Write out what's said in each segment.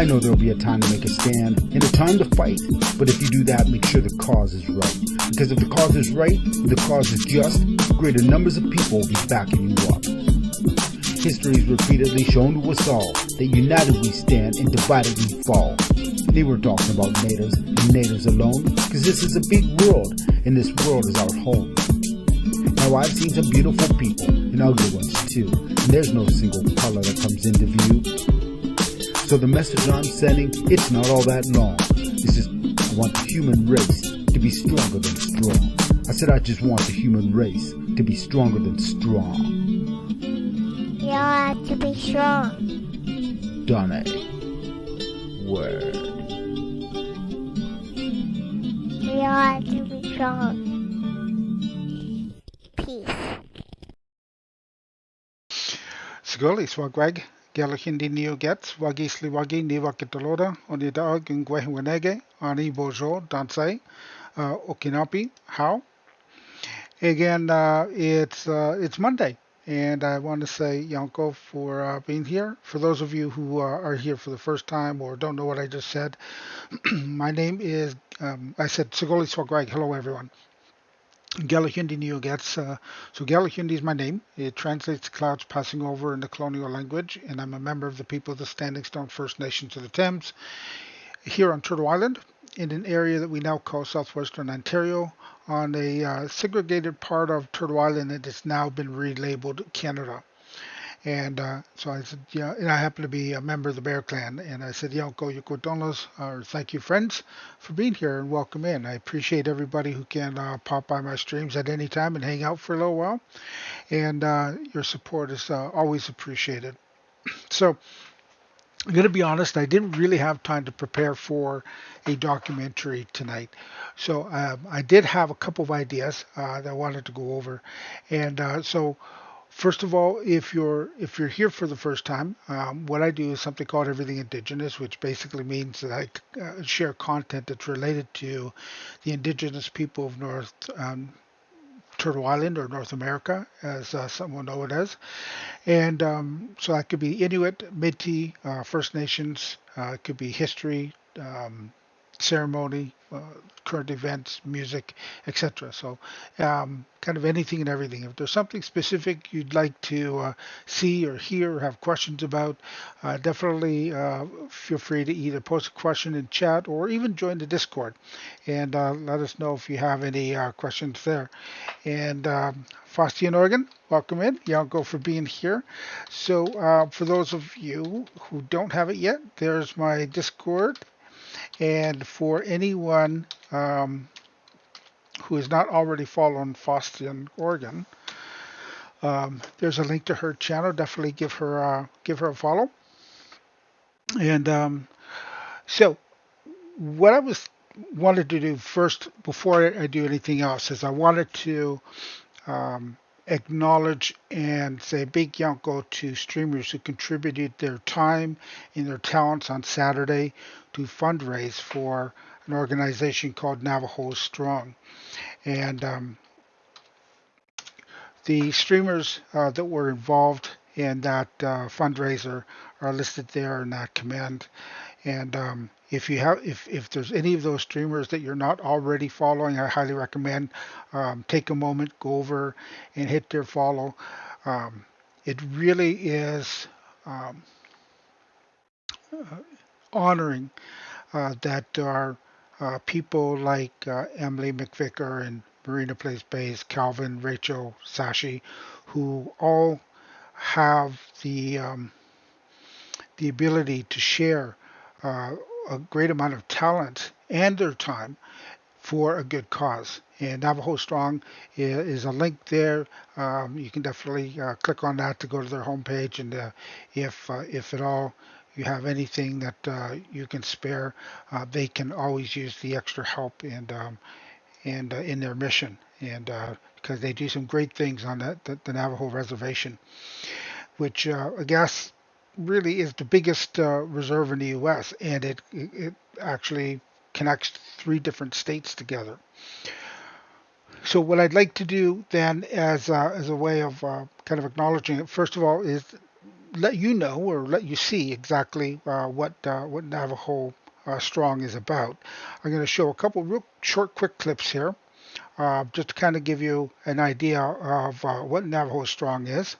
I know there'll be a time to make a stand and a time to fight, but if you do that, make sure the cause is right. Because if the cause is right, the cause is just, greater numbers of people will be backing you up. History has repeatedly shown to us all that united we stand and divided we fall. They were talking about natives and natives alone, because this is a big world, and this world is our home. Now I've seen some beautiful people, and ugly ones too, and there's no single color that comes into view. So the message I'm sending, it's not all that long. It's just, I want the human race to be stronger than strong. I said I just want the human race to be stronger than strong. You have to be strong. Done it. Word. You have to be strong. Peace. Sigoli swagwag, galahindi neo gets, wagisli wagi niwa kitaloda, onida gungwehuanege, ani bojo, dansai, okinapi, how? Again, it's Monday, and I want to say Yanko for being here. For those of you who are here for the first time or don't know what I just said, my name is, I said Sigoli swagwag, hello everyone. Galahindi Neogets. So Galahindi is my name. It translates to clouds passing over in the colonial language, and I'm a member of the people of the Standing Stone First Nations of the Thames here on Turtle Island, in an area that we now call southwestern Ontario, on a segregated part of Turtle Island that has now been relabeled Canada. And so I said, yeah, and I happen to be a member of the Bear Clan. And I said, Yonko Yukotonos, or thank you, friends, for being here and welcome in. I appreciate everybody who can pop by my streams at any time and hang out for a little while. And your support is always appreciated. So I'm going to be honest, I didn't really have time to prepare for a documentary tonight. So I did have a couple of ideas that I wanted to go over. And so first of all, if you're here for the first time, what I do is something called Everything Indigenous, which basically means that I share content that's related to the indigenous people of North Turtle Island, or North America, as some will know it as. And so that could be Inuit, Métis, First Nations, it could be history, ceremony, current events, music, etc. So kind of anything and everything. If there's something specific you'd like to see or hear or have questions about, definitely feel free to either post a question in chat or even join the Discord and let us know if you have any questions there. And Fosti in Oregon, welcome in. Yanko for being here. So for those of you who don't have it yet, there's my Discord. And for anyone who is not already following Fosti in Oregon, there's a link to her channel. Definitely give her a follow. And so what I wanted to do first, before I do anything else, is I wanted to acknowledge and say big yanko to streamers who contributed their time and their talents on Saturday to fundraise for an organization called Navajo Strong. And the streamers that were involved in that fundraiser are listed there in that command. And if there's any of those streamers that you're not already following, I highly recommend take a moment, go over and hit their follow. It really is honoring that there are people like Emily McVicker and Marina Place Bays, Calvin, Rachel, Sashi, who all have the ability to share a great amount of talent and their time for a good cause. And Navajo Strong is a link there. You can definitely click on that to go to their homepage. And if at all you have anything that you can spare, they can always use the extra help and in their mission. And because they do some great things on the Navajo reservation, which I guess really is the biggest reserve in the U.S. and it actually connects 3 different states together. So what I'd like to do then, as a way of kind of acknowledging it, first of all, is let you know or let you see exactly what Navajo Strong is about. I'm going to show a couple real short, quick clips here, just to kind of give you an idea of what Navajo Strong is,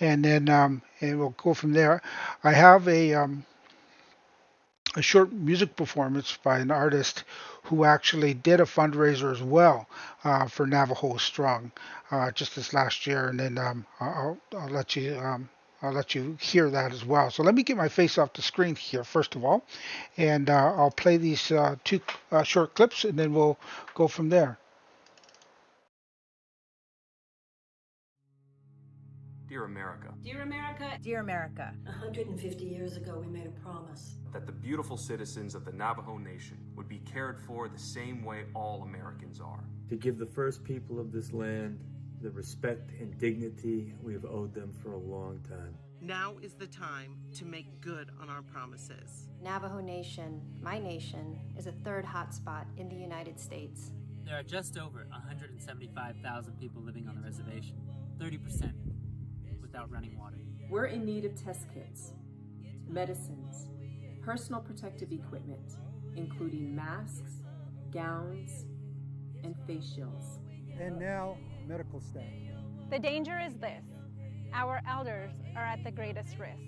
and then and we'll go from there. I have a short music performance by an artist who actually did a fundraiser as well for Navajo Strong just this last year, and then I'll let you I'll let you hear that as well. So let me get my face off the screen here first of all, and I'll play these two short clips, and then we'll go from there. Dear America. Dear America. Dear America. 150 years ago, we made a promise that the beautiful citizens of the Navajo Nation would be cared for the same way all Americans are. To give the first people of this land the respect and dignity we have owed them for a long time. Now is the time to make good on our promises. Navajo Nation, my nation, is a third hotspot in the United States. There are just over 175,000 people living on the reservation, 30% without running water. We're in need of test kits, medicines, personal protective equipment, including masks, gowns, and face shields. And now, medical staff. The danger is this. Our elders are at the greatest risk,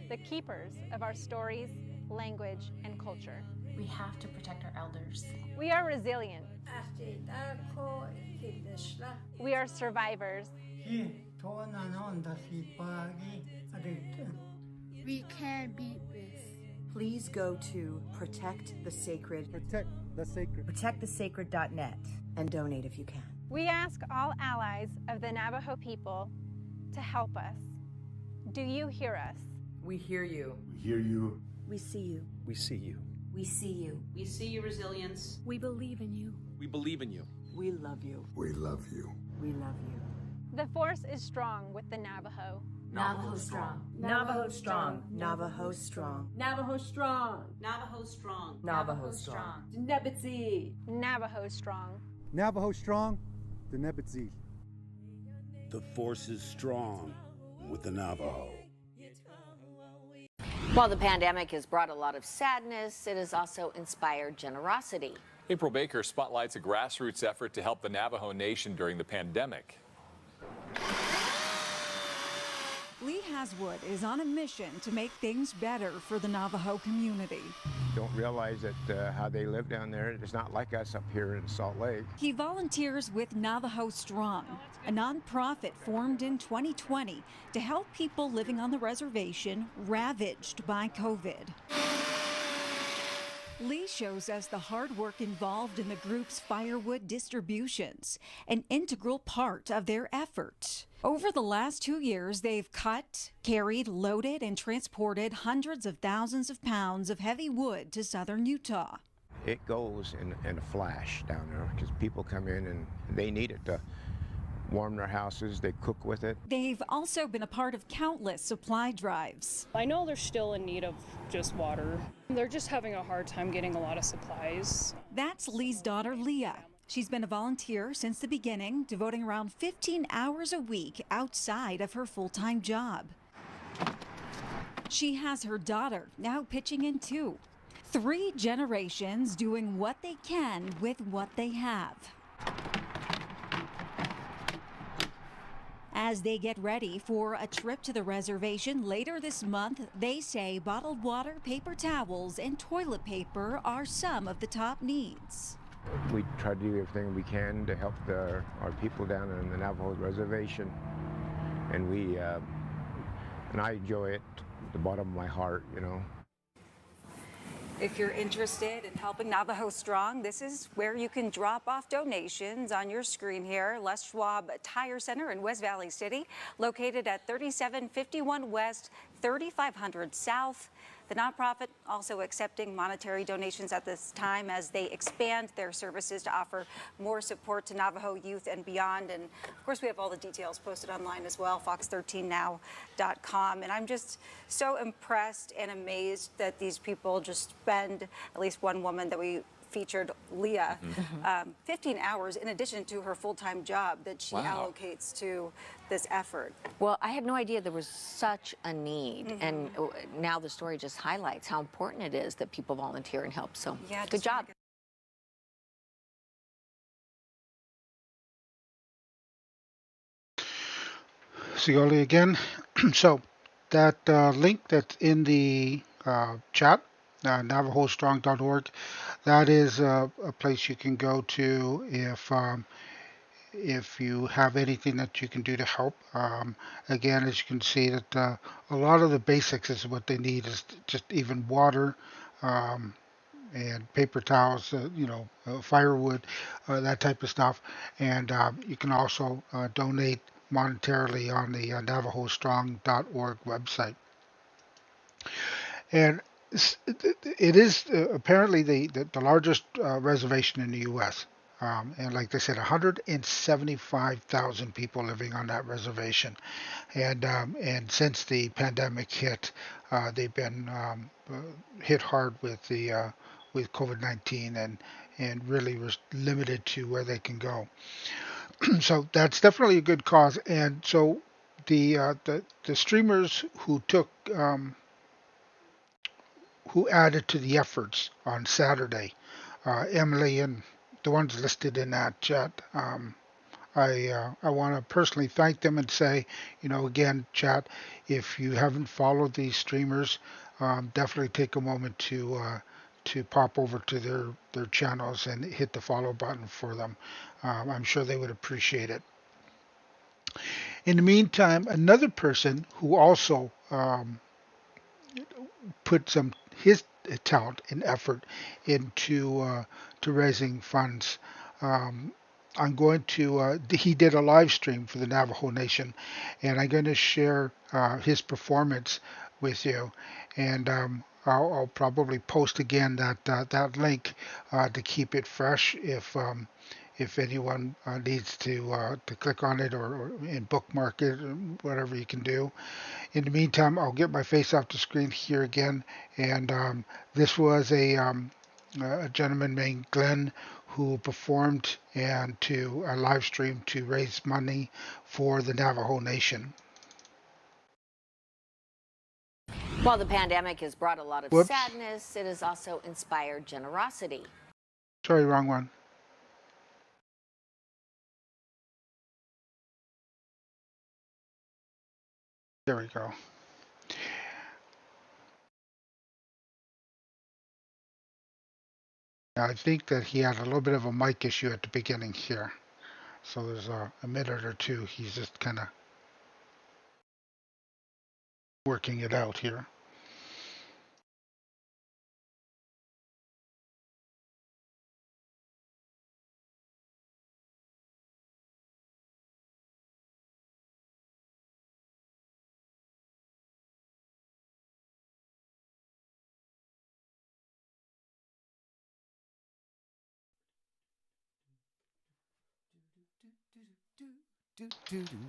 the keepers of our stories, language, and culture. We have to protect our elders. We are resilient. We are survivors. We can beat this. Please go to protectthesacred.net and donate if you can. We ask all allies of the Navajo people to help us. Do you hear us? We hear you. We hear you. We see you. We see you. We see you. We see your resilience. We believe in you. We believe in you. We love you. We love you. We love you. The force is strong with the Navajo. Navajo Strong. Navajo Strong. Navajo Strong. Navajo Strong. Navajo Strong. Navajo Strong. Nebetzi. Navajo Strong. Navajo Strong. The Nebetzil. The force is strong with the Navajo. While the pandemic has brought a lot of sadness, it has also inspired generosity. April Baker spotlights a grassroots effort to help the Navajo Nation during the pandemic. Lee Haswood is on a mission to make things better for the Navajo community. Don't realize that how they live down there, it's not like us up here in Salt Lake. He volunteers with Navajo Strong, a nonprofit formed in 2020 to help people living on the reservation ravaged by COVID. Lee shows us the hard work involved in the group's firewood distributions, an integral part of their effort. Over the last 2 years, they've cut, carried, loaded, and transported hundreds of thousands of pounds of heavy wood to southern Utah. It goes in a flash down there because people come in and they need it to warm their houses, they cook with it. They've also been a part of countless supply drives. I know they're still in need of just water. They're just having a hard time getting a lot of supplies. That's Lee's daughter, Leah. She's been a volunteer since the beginning, devoting around 15 hours a week outside of her full-time job. She has her daughter now pitching in too. 3 generations doing what they can with what they have. As they get ready for a trip to the reservation later this month, they say bottled water, paper towels, and toilet paper are some of the top needs. We try to do everything we can to help our people down on the Navajo reservation, and I enjoy it at the bottom of my heart, you know. If you're interested in helping Navajo Strong, this is where you can drop off donations on your screen here. Les Schwab Tire Center in West Valley City, located at 3751 West, 3500 South. The nonprofit also accepting monetary donations at this time as they expand their services to offer more support to Navajo youth and beyond. And of course, we have all the details posted online as well, fox13now.com. And I'm just so impressed and amazed that these people just spend, at least one woman that we featured Leah. 15 hours in addition to her full-time job that she allocates to this effort. Well, I had no idea there was such a need, and now the story just highlights how important it is that people volunteer and help. So, good job. Sioli again. So that link that's in the chat, NavajoStrong.org, that is a place you can go to if you have anything that you can do to help. Again, as you can see, that a lot of the basics is what they need is just even water. And paper towels, firewood, that type of stuff. And you can also donate monetarily on the NavajoStrong.org website. And it is apparently the largest reservation in the U.S. And like they said, 175,000 people living on that reservation. And since the pandemic hit, they've been hit hard with the with COVID-19 and really was limited to where they can go. So that's definitely a good cause. And so the streamers who took who added to the efforts on Saturday, Emily and the ones listed in that chat. I want to personally thank them and say, again, chat, if you haven't followed these streamers, definitely take a moment to pop over to their channels and hit the follow button for them. I'm sure they would appreciate it. In the meantime, another person who also put some his talent and effort into to raising funds. I'm going to, he did a live stream for the Navajo Nation, and I'm going to share his performance with you. And I'll probably post again that link to keep it fresh if anyone needs to click on it or and bookmark it, or whatever you can do. In the meantime, I'll get my face off the screen here again. And this was a gentleman named Glenn who performed and to a live stream to raise money for the Navajo Nation. While the pandemic has brought a lot of sadness, it has also inspired generosity. Sorry, wrong one. There we go. I think that he had a little bit of a mic issue at the beginning here. So there's a minute or two. He's just kind of working it out here.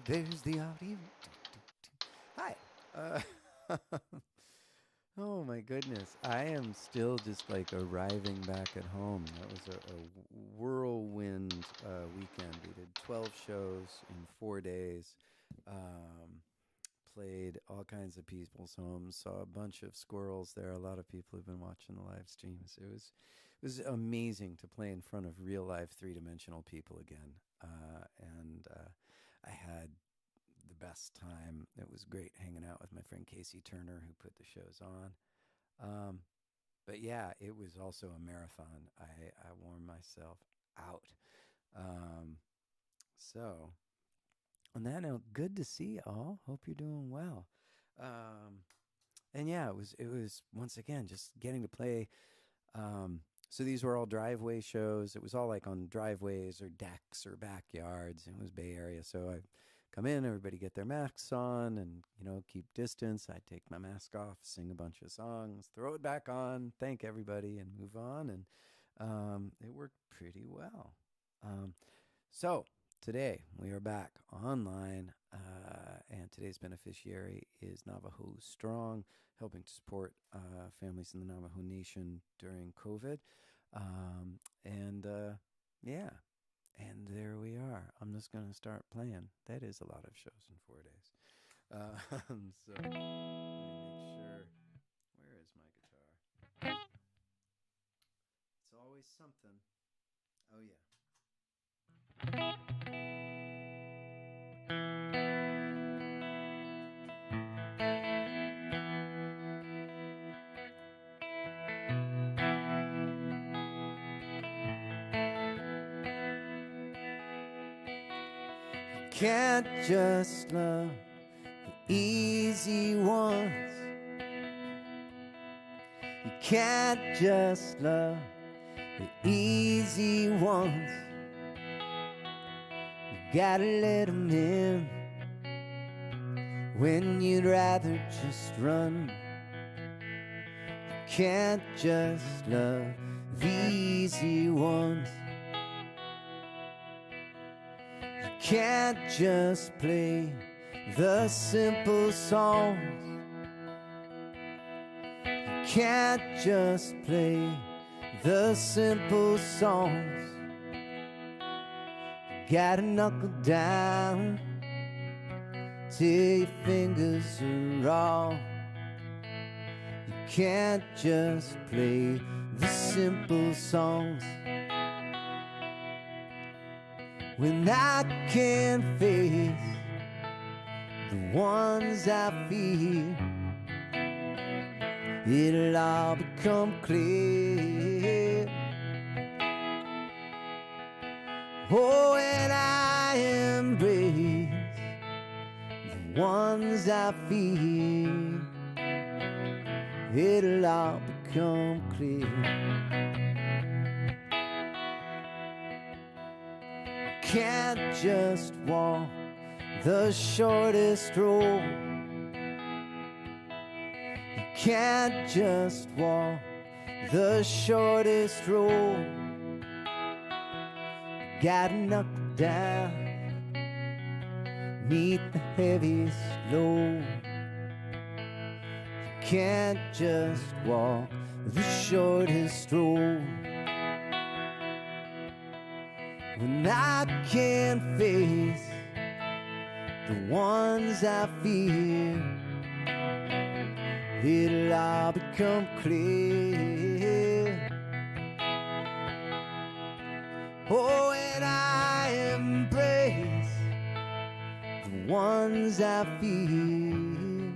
There's the audio. Hi. Oh my goodness. I am still just like arriving back at home. That was a whirlwind weekend. We did 12 shows in 4 days. Played all kinds of people's homes. Saw a bunch of squirrels there. A lot of people have been watching the live streams. It was amazing to play in front of real live three-dimensional people again. And I had the best time. It was great hanging out with my friend Casey Turner, who put the shows on. But yeah, it was also a marathon. I wore myself out. So on that note, good to see you all. Hope you're doing well. And yeah, it was once again just getting to play. So these were all driveway shows. It was all like on driveways or decks or backyards. It was Bay Area. So I come in, everybody get their masks on and, keep distance. I take my mask off, sing a bunch of songs, throw it back on, thank everybody and move on. And it worked pretty well. So today we are back online, and today's beneficiary is Navajo Strong, helping to support families in the Navajo Nation during COVID. And yeah, and there we are. I'm just going to start playing. That is a lot of shows in 4 days. So let me make sure. Where is my guitar? It's always something. Oh, yeah. Can't just love the easy ones. You can't just love the easy ones. You gotta let them in when you'd rather just run. You can't just love the easy ones. Can't just play the simple songs. You can't just play the simple songs. You gotta knuckle down till your fingers are raw. You can't just play the simple songs. When I can't face the ones I fear, it'll all become clear. Oh, and I embrace the ones I fear, it'll all become clear. Can't just walk the shortest road. You can't just walk the shortest road. You gotta knuckle down, meet the heaviest load. You can't just walk the shortest road. When I can't face the ones I fear, it'll all become clear. Oh, and I embrace the ones I fear,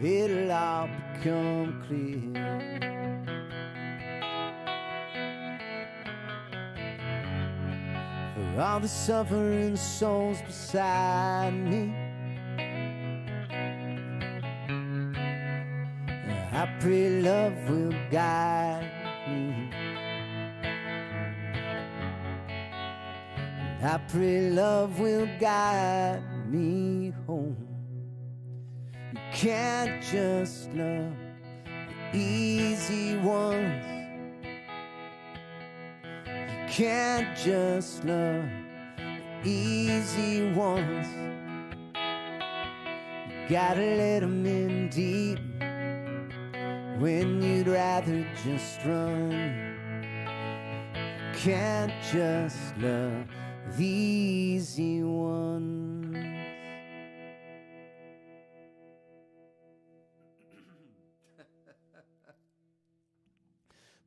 it'll all become clear. For all the suffering souls beside me, I pray love will guide me. I pray love will guide me home. You can't just love the easy ones. You can't just love the easy ones. You gotta let them in deep when you'd rather just run. You can't just love the easy ones.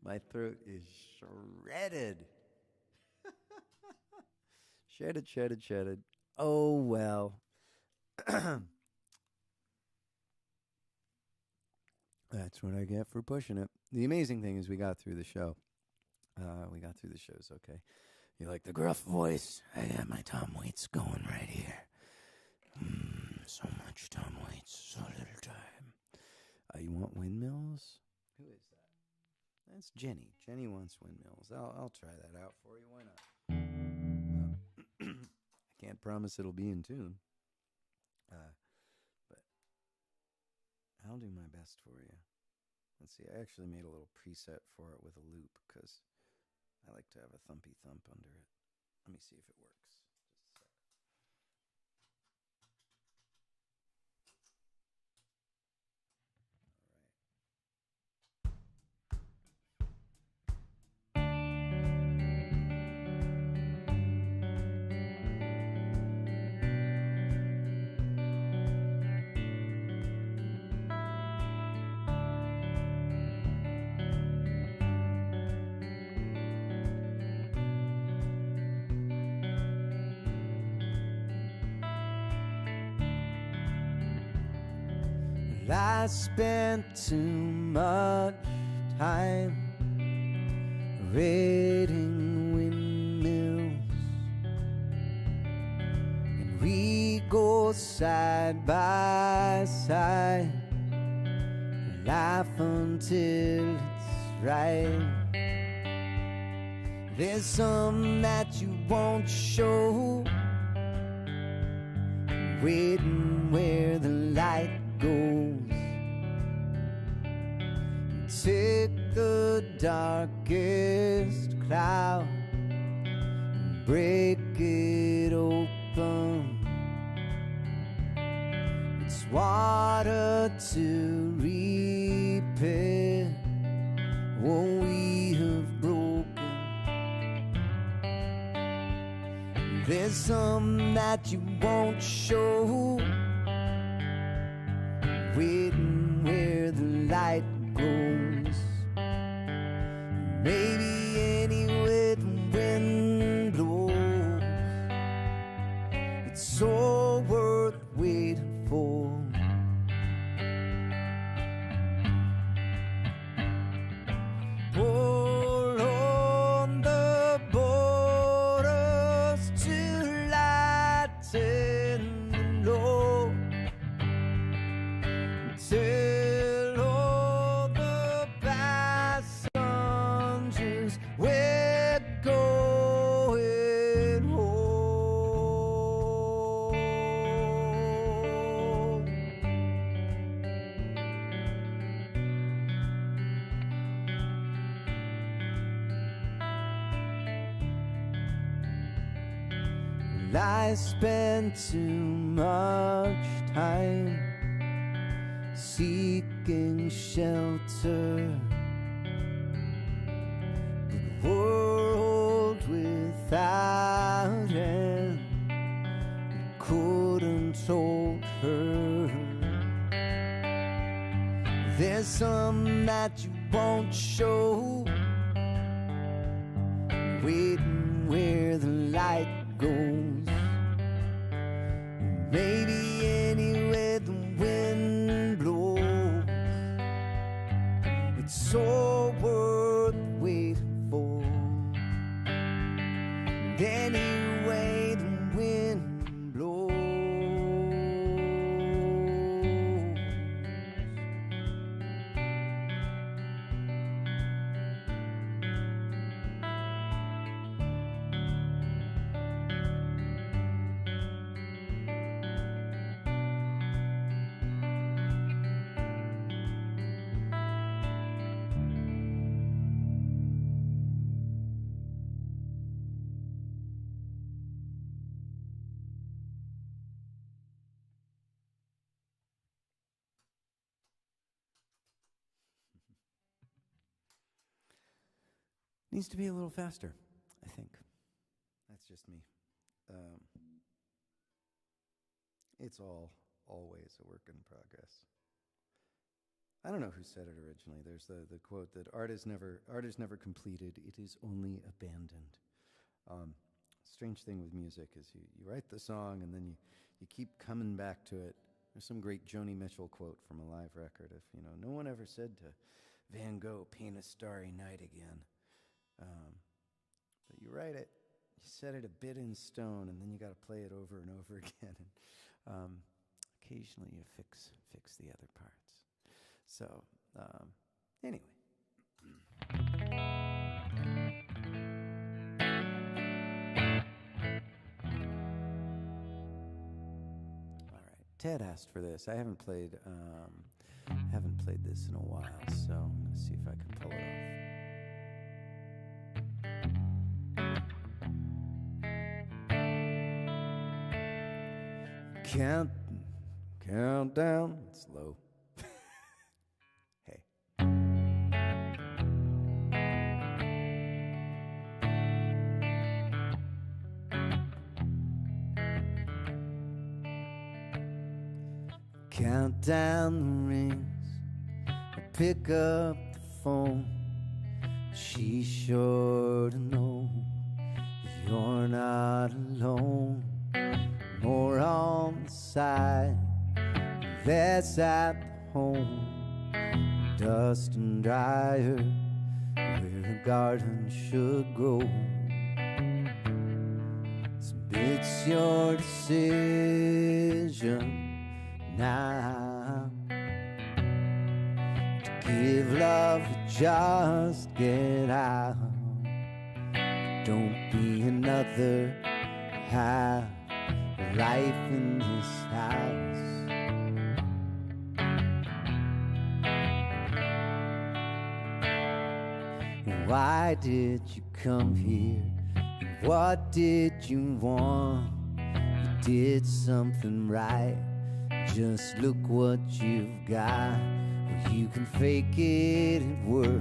My throat is shredded. Shredded. Oh, well. That's what I get for pushing it. The amazing thing is we got through the show. We got through the shows, okay. You like the gruff voice? I got my Tom Waits going right here. So much Tom Waits, so little time. You want windmills? Who is that? That's Jenny. Jenny wants windmills. I'll try that out for you. Why not? I can't promise it'll be in tune. But I'll do my best for you. Let's see. I actually made a little preset for it with a loop because I like to have a thumpy thump under it. Let me see if it works. Just a sec. I spent too much time raiding windmills, and we go side by side, laugh until it's right. There's some that you won't show, waiting where the light goes. Take the darkest cloud and break it open. It's water to repair what we have broken. There's some that you won't show, waiting where the light goes. Maybe anywhere the wind blows, it's so worth waiting for. All on the borders to lighten the load. Tell all the passengers we're going home. Well, I spent too much time seeking shelter, but a world without end couldn't hold her. There's some that you won't show, waiting where the light goes. Maybe anywhere the wind blows, it's so worth waiting for. And anyway the wind blows. Needs to be a little faster, I think. That's just me. It's always a work in progress. I don't know who said it originally. There's the quote that art is never completed, it is only abandoned. Strange thing with music is you write the song and then you keep coming back to it. There's some great Joni Mitchell quote from a live record of, no one ever said to Van Gogh, paint a starry night again. But you write it, you set it a bit in stone, and then you got to play it over and over again. And occasionally you fix the other parts. So anyway. All right, Ted asked for this. I haven't played this in a while, so I'm gonna see if I can pull it off. Count down. It's low. Hey. Count down the rings. I pick up the phone. She's sure to know that you're not alone. More on the side, less at home, dust and dryer, where the garden should grow. So it's your decision now to give love or just get out. Don't be another half life in this house. Why did you come here? What did you want? You did something right. Just look what you've got. Well, you can fake it at work,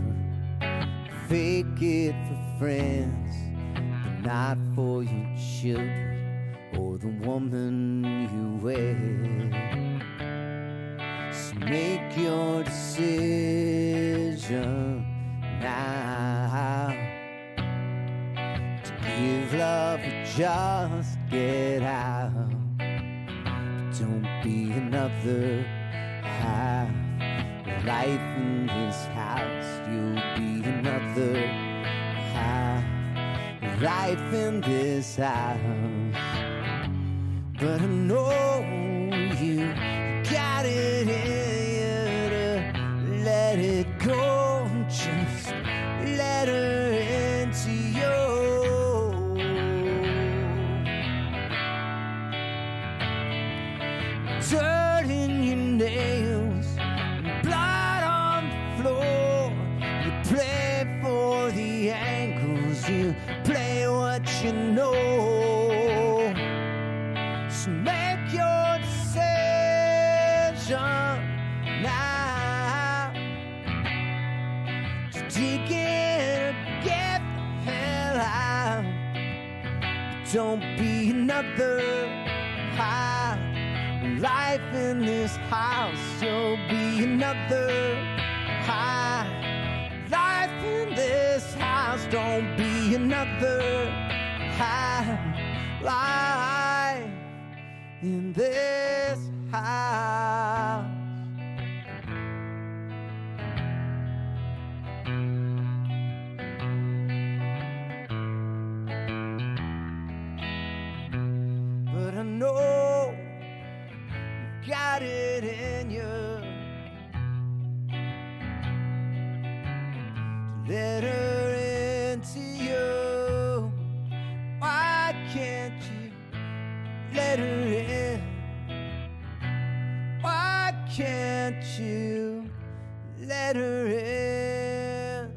fake it for friends, but not for your children or the woman you wed. So make your decision now to give love or just get out. But don't be another half life in this house. You'll be another half life in this house. But I know you got it in you to let it go. Just let her into you. Dirt in your nails, blood on the floor. You play for the ankles, you play what you know. So make your decision now. To take it or get the hell out. Don't be another high life in this house. You'll be another high life in this house. Don't be another high life in this house. But I know you got it in you to let her into you. Why can't you let her in? Why can't you let her in?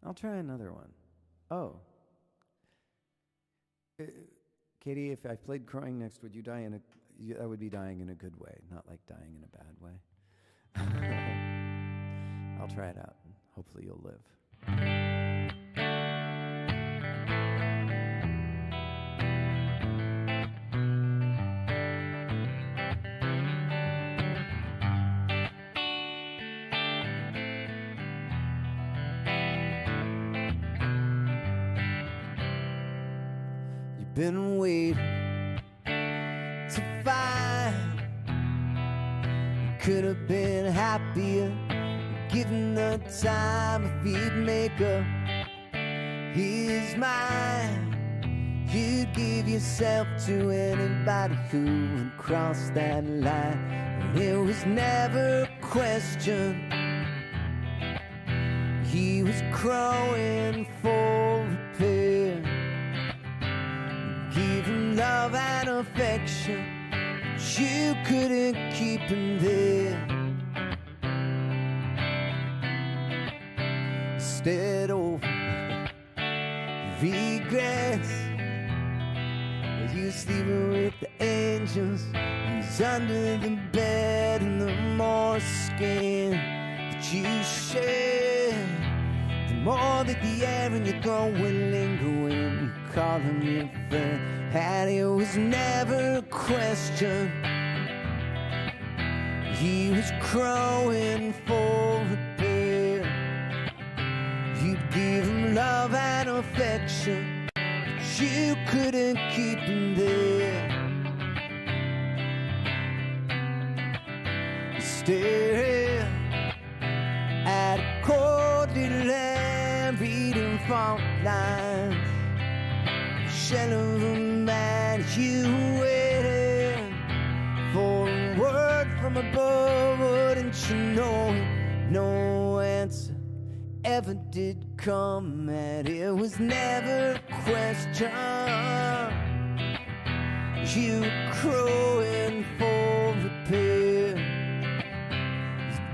I'll try another one. Oh. Katie, if I played Crying Next, would you die in a... I would be dying in a good way, not like dying in a bad way. I'll try it out. Hopefully you'll live. Been waiting to find. Could have been happier given the time if he'd make up his mind. You'd give yourself to anybody who would cross that line. And it was never a question. He was crowing for repair. Give him love and affection, but you couldn't keep him there. Instead of regrets, you sleeping with the angels. He's under the bed and the more skin that you share, the more that the air in your throat will linger when you call him your friend. And it was never a question. he was crowing for repair. You'd give him love and affection, but you couldn't keep him there. You stare at a coldly land reading fault lines, shell of a man, you waited for a word from above. Wouldn't you know it? No answer ever did come, and it was never a question. You were crowing for repair,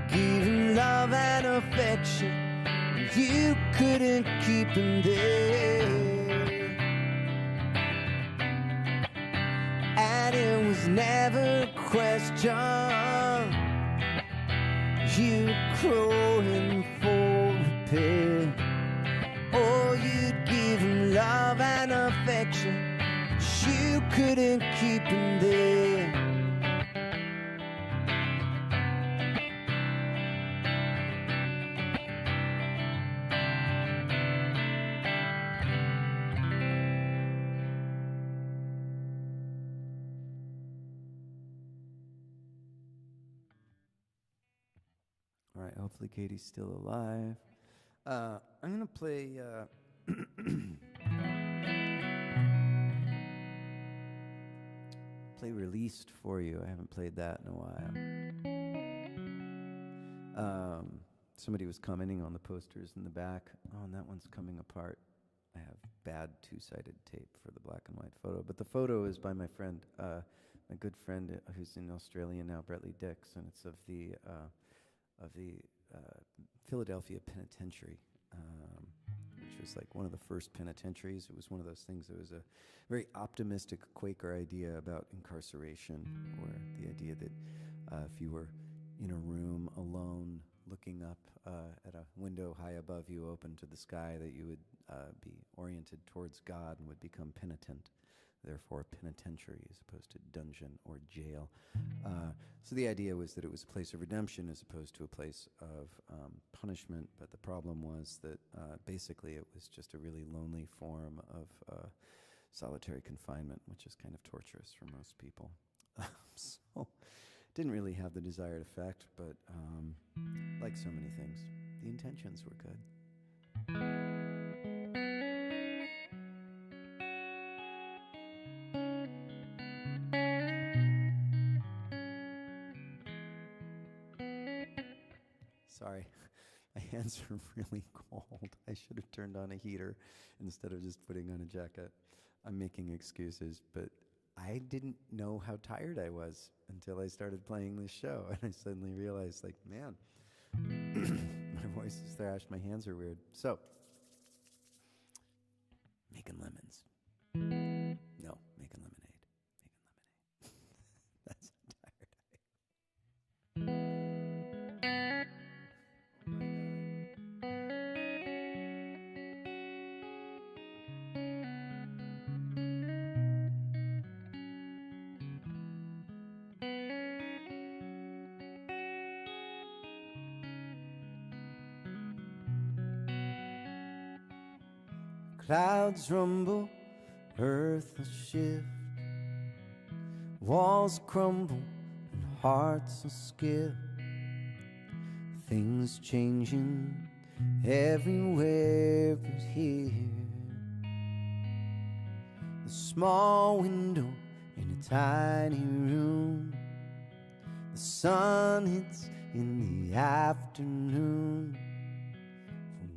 giving love and affection, you couldn't keep him there. And it was never a question. You were crowing for repair. Oh, you'd give him love and affection, but you couldn't keep him there. All right, hopefully Katie's still alive. I'm going to play play Released for you. I haven't played that in a while. Somebody was commenting on the posters in the back. Oh, and that one's coming apart. I have bad two-sided tape for the black and white photo. But the photo is by my friend, my good friend who's in Australia now, Bretley Dix, and it's of the Philadelphia Penitentiary, which was like one of the first penitentiaries. It was one of those things that was a very optimistic Quaker idea about incarceration, or the idea that if you were in a room alone looking up at a window high above you open to the sky, that you would be oriented towards God and would become penitent. Therefore, penitentiary as opposed to dungeon or jail. So the idea was that it was a place of redemption as opposed to a place of punishment, but the problem was that basically it was just a really lonely form of solitary confinement, which is kind of torturous for most people. So didn't really have the desired effect, but like so many things, the intentions were good. Sorry, my hands are really cold. I should have turned on a heater instead of just putting on a jacket. I'm making excuses, but I didn't know how tired I was until I started playing this show, and I suddenly realized, like, man, my voice is thrashed, my hands are weird. So, making lemons. No, making lemonade. Making lemonade. That's how tired I am. Clouds rumble, earth will shift, walls crumble and hearts will skip. Things changing everywhere but here. The small window in a tiny room, the sun hits in the afternoon.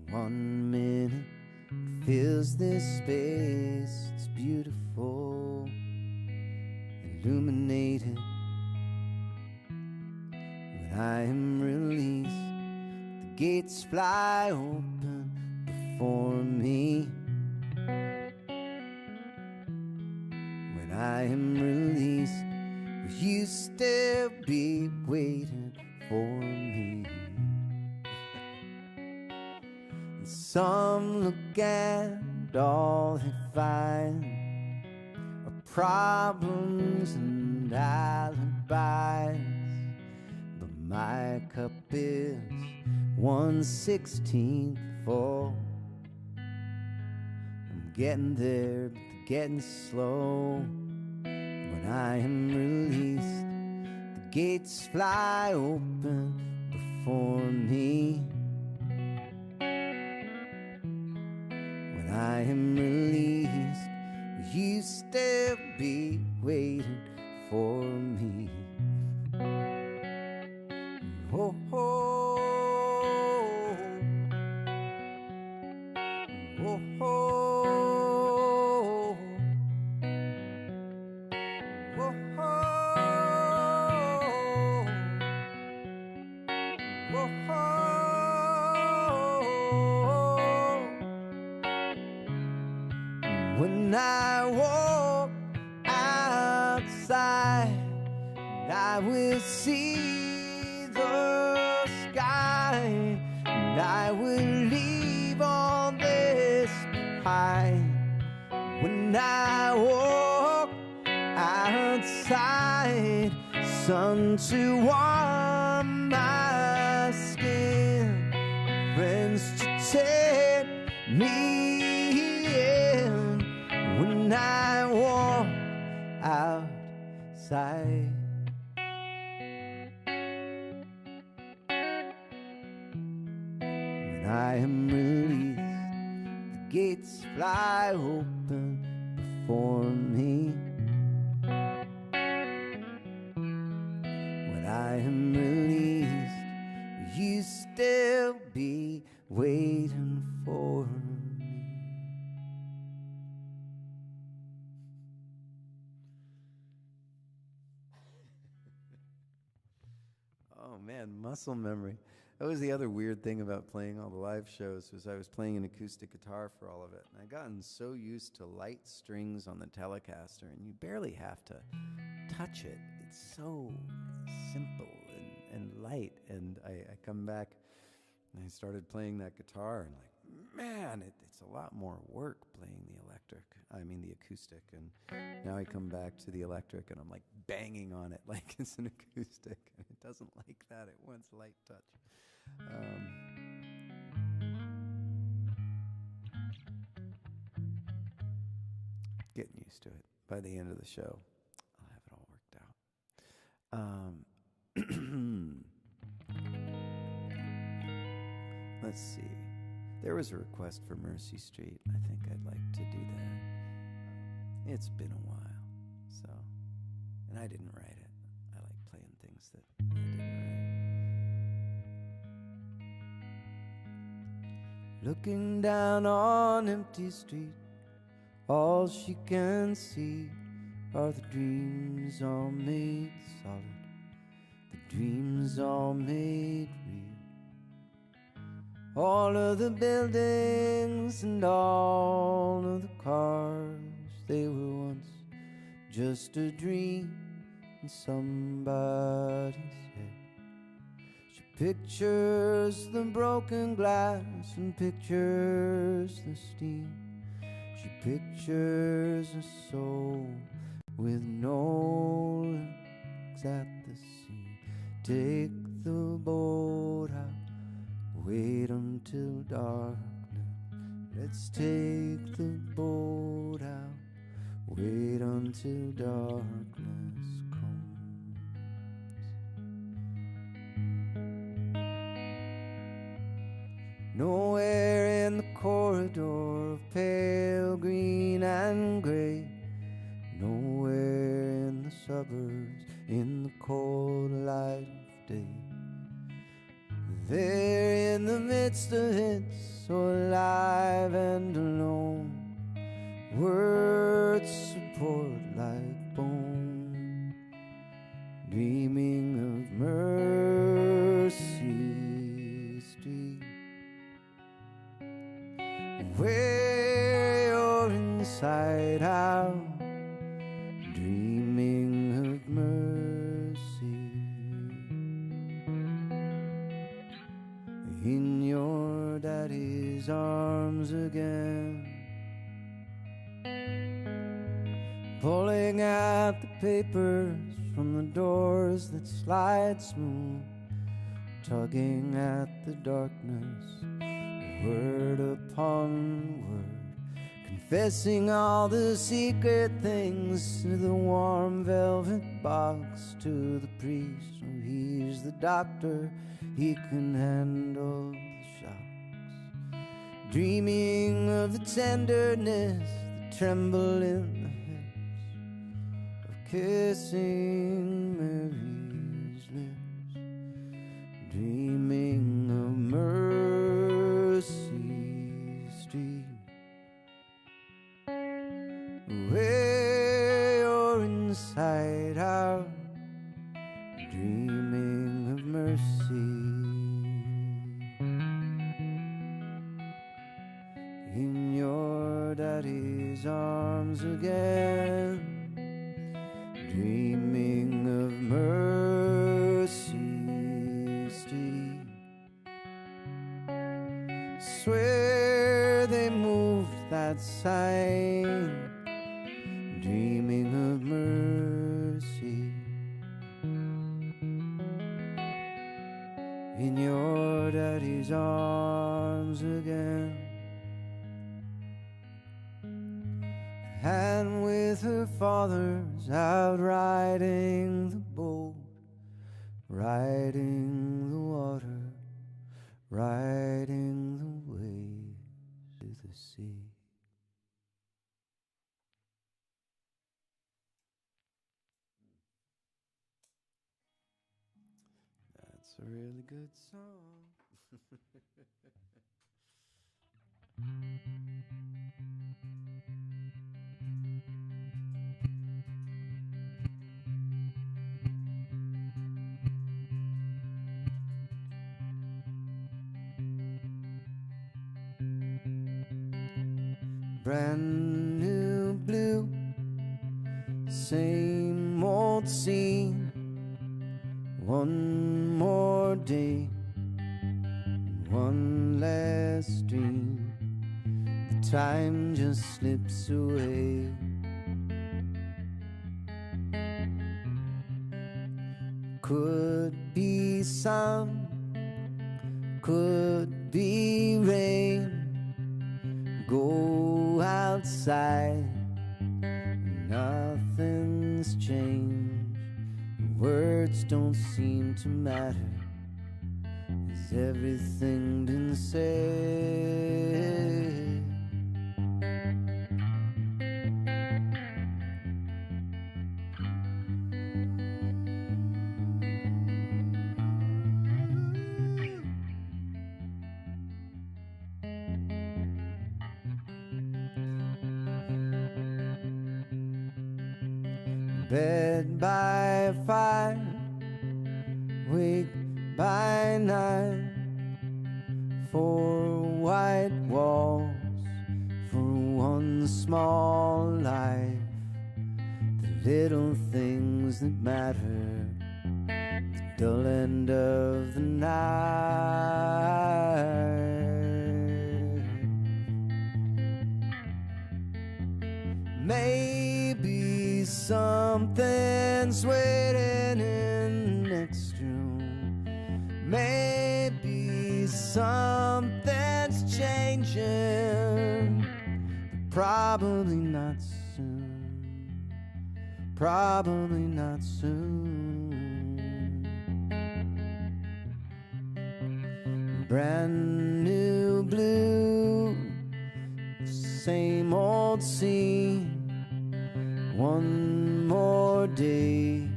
For 1 minute fills this space, it's beautiful, illuminated. When I am released, the gates fly open before me. When I am released, will you still be waiting for me? Some look at all they find are problems and alibis. My cup is 1/16 full. I'm getting there, but getting slow. When I am released, the gates fly open before me. When I am released, will you still be waiting for me? Oh, oh, oh, oh, oh, when I walk outside, I will see the sky, and I will leave all this behind. When I walk outside, sun to warm my skin, friends to take me in. When I walk outside, when I am released, the gates fly open before me. When I am released, will you still be waiting for me? Oh man, muscle memory. That was the other weird thing about playing all the live shows, was I was playing an acoustic guitar for all of it. And I'd gotten so used to light strings on the Telecaster, and you barely have to touch it. It's so simple and light. And I come back and I started playing that guitar, and like, man, it's a lot more work playing the acoustic. And now I come back to the electric and I'm like banging on it like it's an acoustic. And it doesn't like that. It wants light touch. Getting used to it. By the end of the show, I'll have it all worked out. Let's see. There was a request for Mercy Street. I think I'd like to do that. It's been a while, so. And I didn't write it. I like playing things that I didn't write. Looking down on empty street, all she can see are the dreams all made solid, the dreams all made real. All of the buildings and all of the cars, they were once just a dream in somebody's head. She pictures the broken glass and pictures the steam. She pictures a soul with no legs at the seam. Take the boat out, wait until darkness. Let's take the boat out, wait until darkness comes. Nowhere in the corridor of pale green and gray, nowhere in the suburbs in the cold light of day. There in the midst of it, so alive and alone, words support like bone, dreaming of Mercy Street, where you're inside out, dreaming of mercy. In your daddy's arms again, pulling out the papers from the doors that slide smooth, tugging at the darkness, word upon word, confessing all the secret things to the warm velvet box, to the priest. Oh, he's the doctor, he can handle the shocks, dreaming of the tenderness that tremble in the hips, of kissing Mary's lips, dreaming of Mercy Street, where you're inside out, dreaming of mercy. In your daddy's arms again, dreaming of Mercy Street. Swear they moved that sign, dreaming of mercy. In your daddy's arms again. And with her father's out riding the boat, riding the water, riding the waves to the sea. That's a really good song. Brand new blue, same old scene, one more day, one last dream. The time just slips away. Could be sun, could be rain. Go outside, nothing's changed. The words don't seem to matter. Has everything been said? Bed by fire, wake by night, four white walls for one small life. The little things that matter, the dull end of the night. Maybe something's waiting in the next room. Maybe something's changing. Probably not soon. Probably not soon. Brand new blue, same old scene. One more day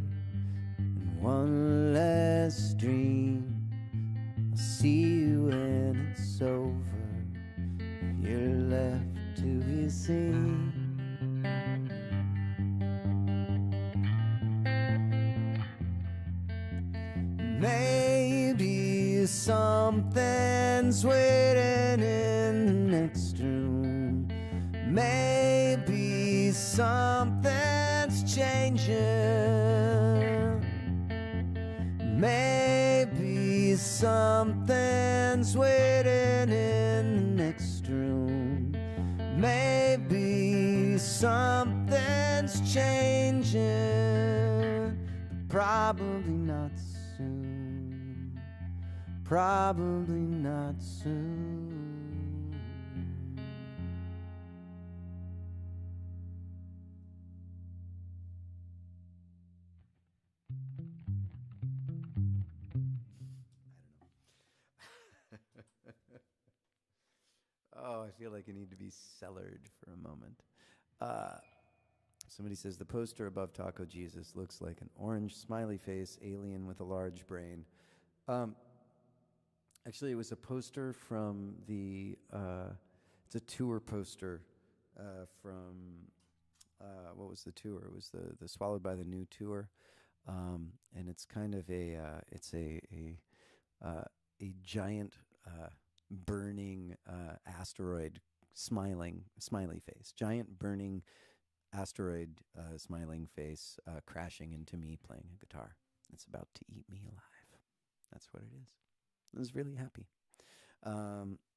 and one last dream. I'll see you when it's over. You're left to be seen. Maybe something's waiting in the next room. Maybe something's changing. Maybe something's waiting in the next room. Maybe something's changing. But probably not soon. probably not soon. Oh, I feel like I need to be cellared for a moment. Somebody says the poster above Taco Jesus looks like an orange smiley face alien with a large brain. Actually, it was a poster from the. It's a tour poster from. What was the tour? It was the Swallowed by the New tour, and it's kind of it's a giant burning asteroid smiley face, giant burning asteroid smiling face crashing into me playing a guitar. It's about to eat me alive. That's what it is. I was really happy.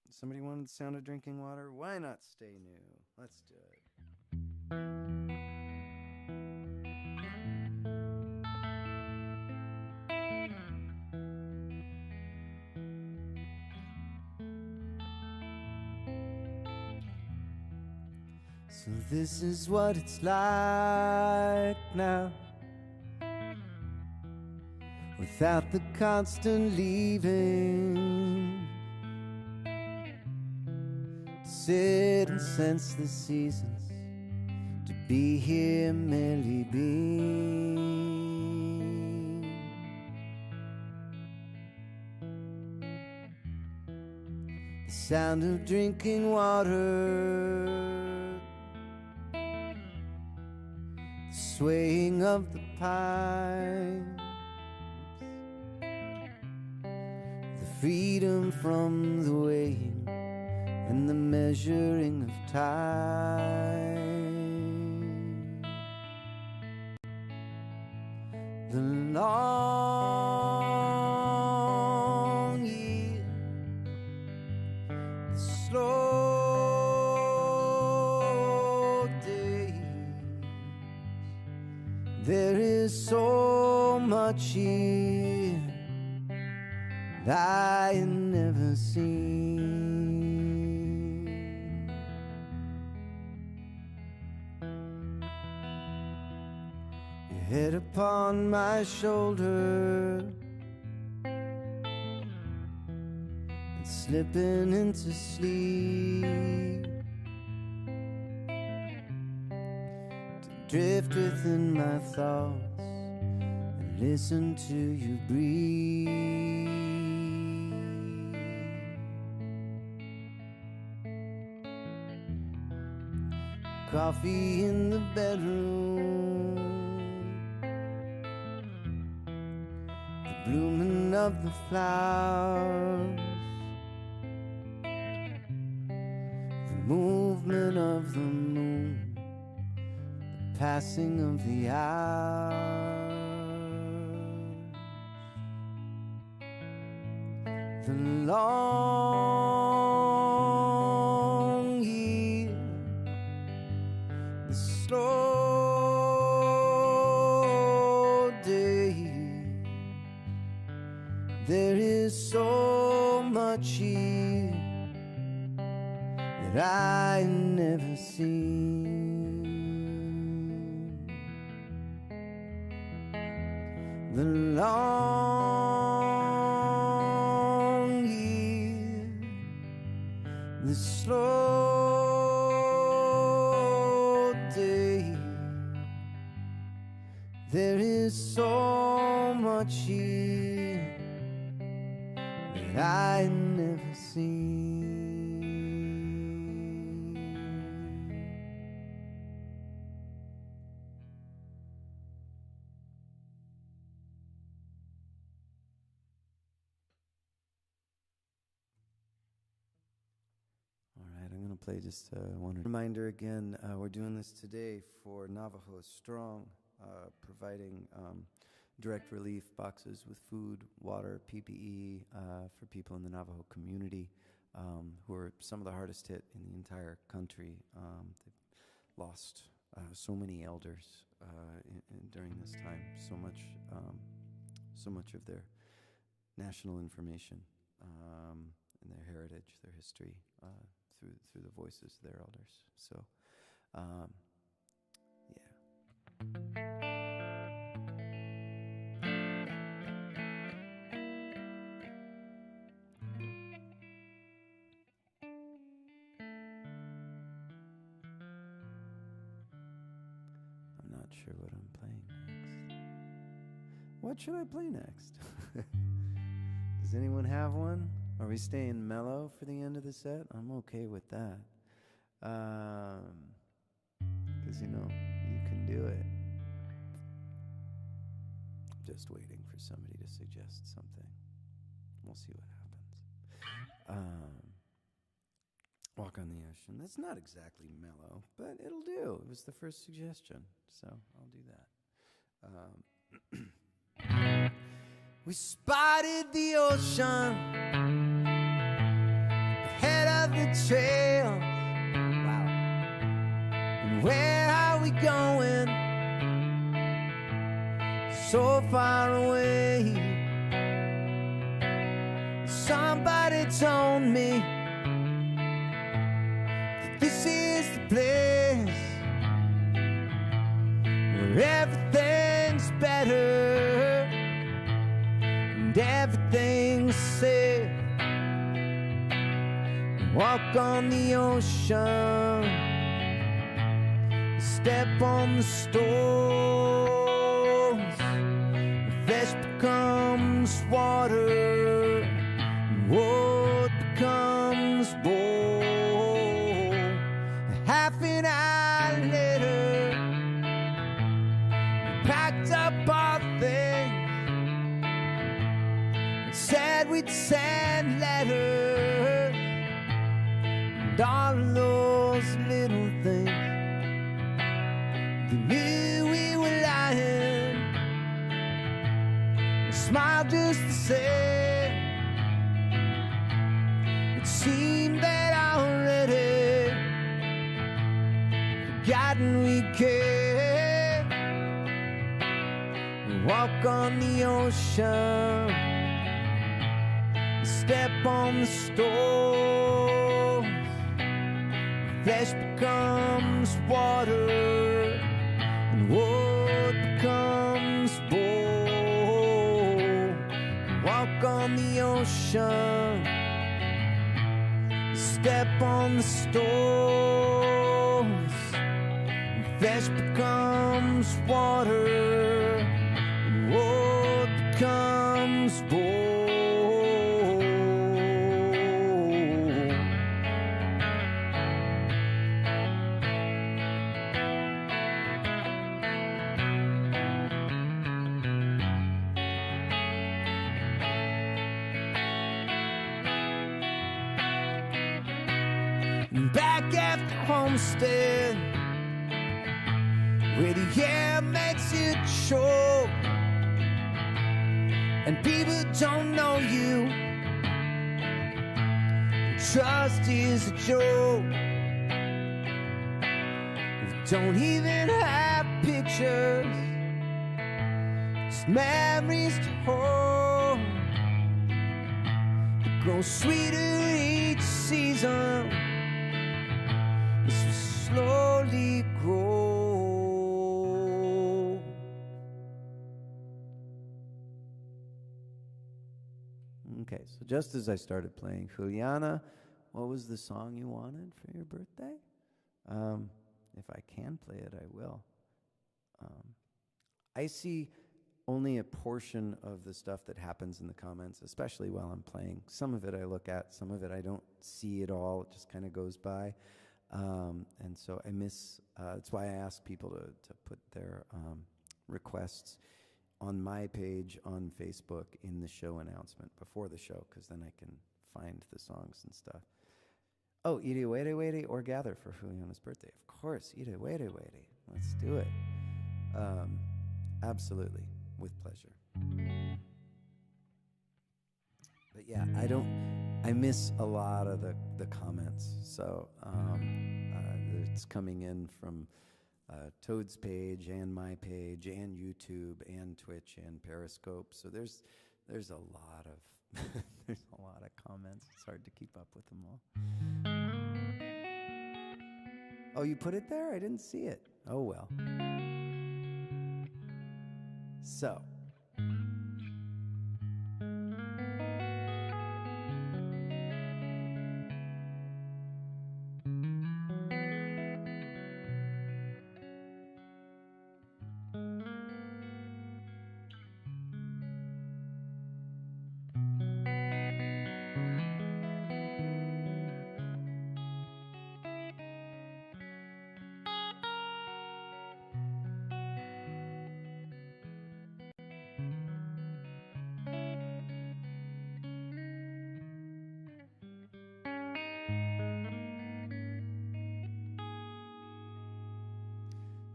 Somebody wanted the sound of drinking water? Why not stay new? Let's do it. So this is what it's like now, without the constant leaving, to sit and sense the seasons, to be here merely being. The sound of drinking water, the swaying of the pines, the freedom from the weighing and the measuring of time, the long year, the slow days. There is so much here that I had never seen. Your head upon my shoulder and slipping into sleep, to drift within my thoughts and listen to you breathe. Coffee in the bedroom, the blooming of the flowers, the movement of the moon, the passing of the hours, the long year, the slow days. There is so much here that I never seen. The long year, the slow days. There is so much here that I never seen. All right, I'm going to play just one reminder again. We're doing this today for Navajo Strong, providing direct relief boxes with food, water, PPE for people in the Navajo community who are some of the hardest hit in the entire country. They've lost so many elders during this time, so much of their national information and their heritage, their history, through the voices of their elders. So, I'm not sure what I'm playing next. What should I play next? Does anyone have one? Are we staying mellow for the end of the set? I'm okay with that. 'Cause, you know, you can do it. Just waiting for somebody to suggest something. We'll see what happens. Walk on the Ocean. That's not exactly mellow, but it'll do. It was the first suggestion, so I'll do that. We spotted the ocean ahead of the trail. Wow. And where are we going? So far away. Somebody told me that this is the place where everything's better and everything's safe. Walk on the ocean, step on the stones, flesh becomes water, and wood becomes bone. Half an hour later, we packed up our things and said we'd send letters and all of those little things. They knew we were lying and smiled just the same. It seemed they'd already forgotten we cared. We walk on the ocean, step on the stones, flesh becomes water, and wood becomes bone. Walk on the ocean, step on the stones, and flesh becomes water, and wood becomes bone. Back at the homestead, where the air makes it choke, and people don't know you, trust is a joke. We don't even have pictures, just memories to hold. It grows sweeter each season, as we slowly grow. Okay, so just as I started playing, Juliana, what was the song you wanted for your birthday? If I can play it, I will. I see only a portion of the stuff that happens in the comments, especially while I'm playing. Some of it I look at, some of it I don't see at all. It just kind of goes by. And so I miss, that's why I ask people to put their requests on my page on Facebook in the show announcement before the show, because then I can find the songs and stuff. Oh, Ire Were Were or Gather for Juliana's birthday. Of course, Ire Were Were. Let's do it. Absolutely, with pleasure. But yeah, I miss a lot of the comments. So it's coming in from Toad's page and my page and YouTube and Twitch and Periscope. So there's a lot of There's a lot of comments. It's hard to keep up with them all. Oh, you put it there? I didn't see it. Oh, well. So.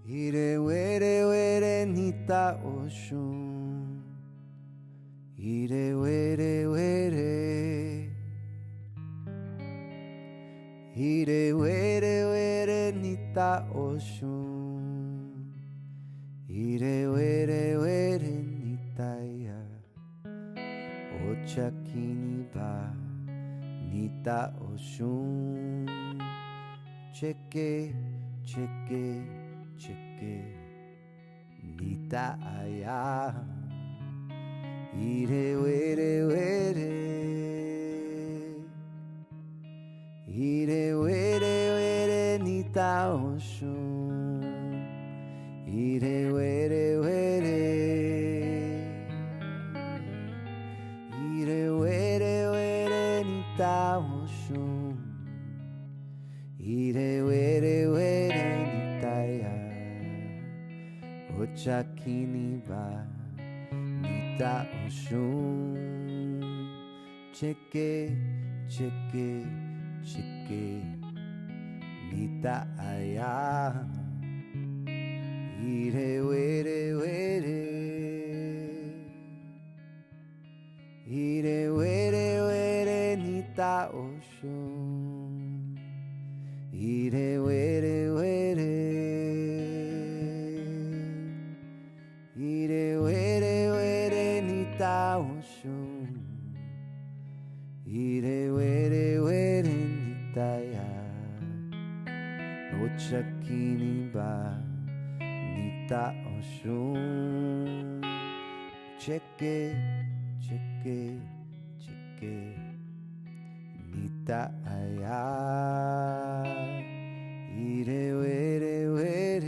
Ire were were nita oshun. Ire were were. Ire were were nita oshun. Ire were were nita ya. Ochakini ba nita oshun. Cheke, cheke. Cheke nita aya ire were were ire were were nita oshun ire were were ire were were nita oshun ire were were nita ya Ochakini ba nita oshun cheke cheke cheke nita aya ire were were ire were were nita oshun ire were were Ire were were nita oshun Ire were were nita ya Ochakini ba nita oshun Cheke cheke cheke nita aya Ire were were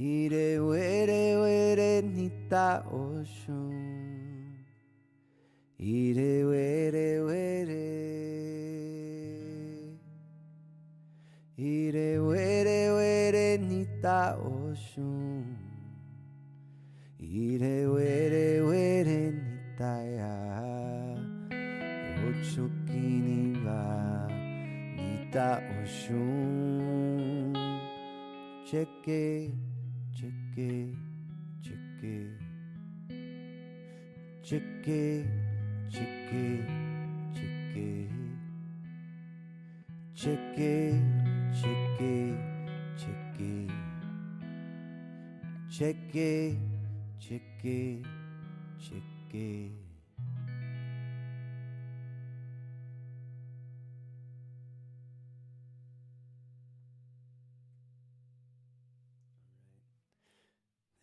Ire were were nita oshun Ire were were Ire were were nita oshun Ire were were nita ya Ochokini ba nita oshun Cheke Cheke, cheke, cheke, cheke, cheke, cheke, cheke, cheke, cheke, cheke, cheke.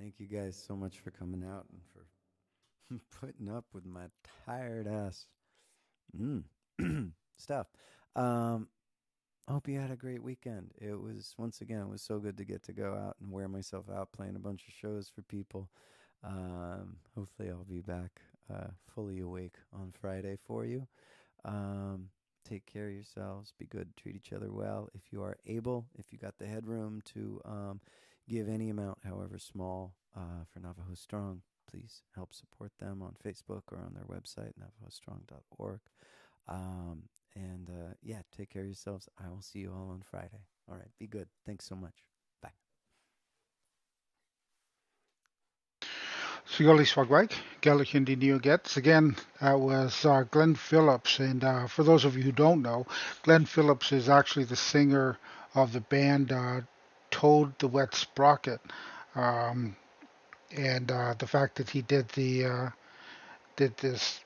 Thank you guys so much for coming out and for putting up with my tired ass stuff. I hope you had a great weekend. It was, once again, it was so good to get to go out and wear myself out playing a bunch of shows for people. Hopefully I'll be back fully awake on Friday for you. Take care of yourselves. Be good. Treat each other well. If you are able, if you got the headroom to give any amount, however small, for Navajo Strong, please help support them on Facebook or on their website, navajostrong.org. Yeah, take care of yourselves. I will see you all on Friday. All right, be good. Thanks so much. Bye. Sigoli Swagwag, Galahindi Neo Gets. Again, that was Glenn Phillips. And for those of you who don't know, Glenn Phillips is actually the singer of the band Toad the Wet Sprocket. and the fact that he did this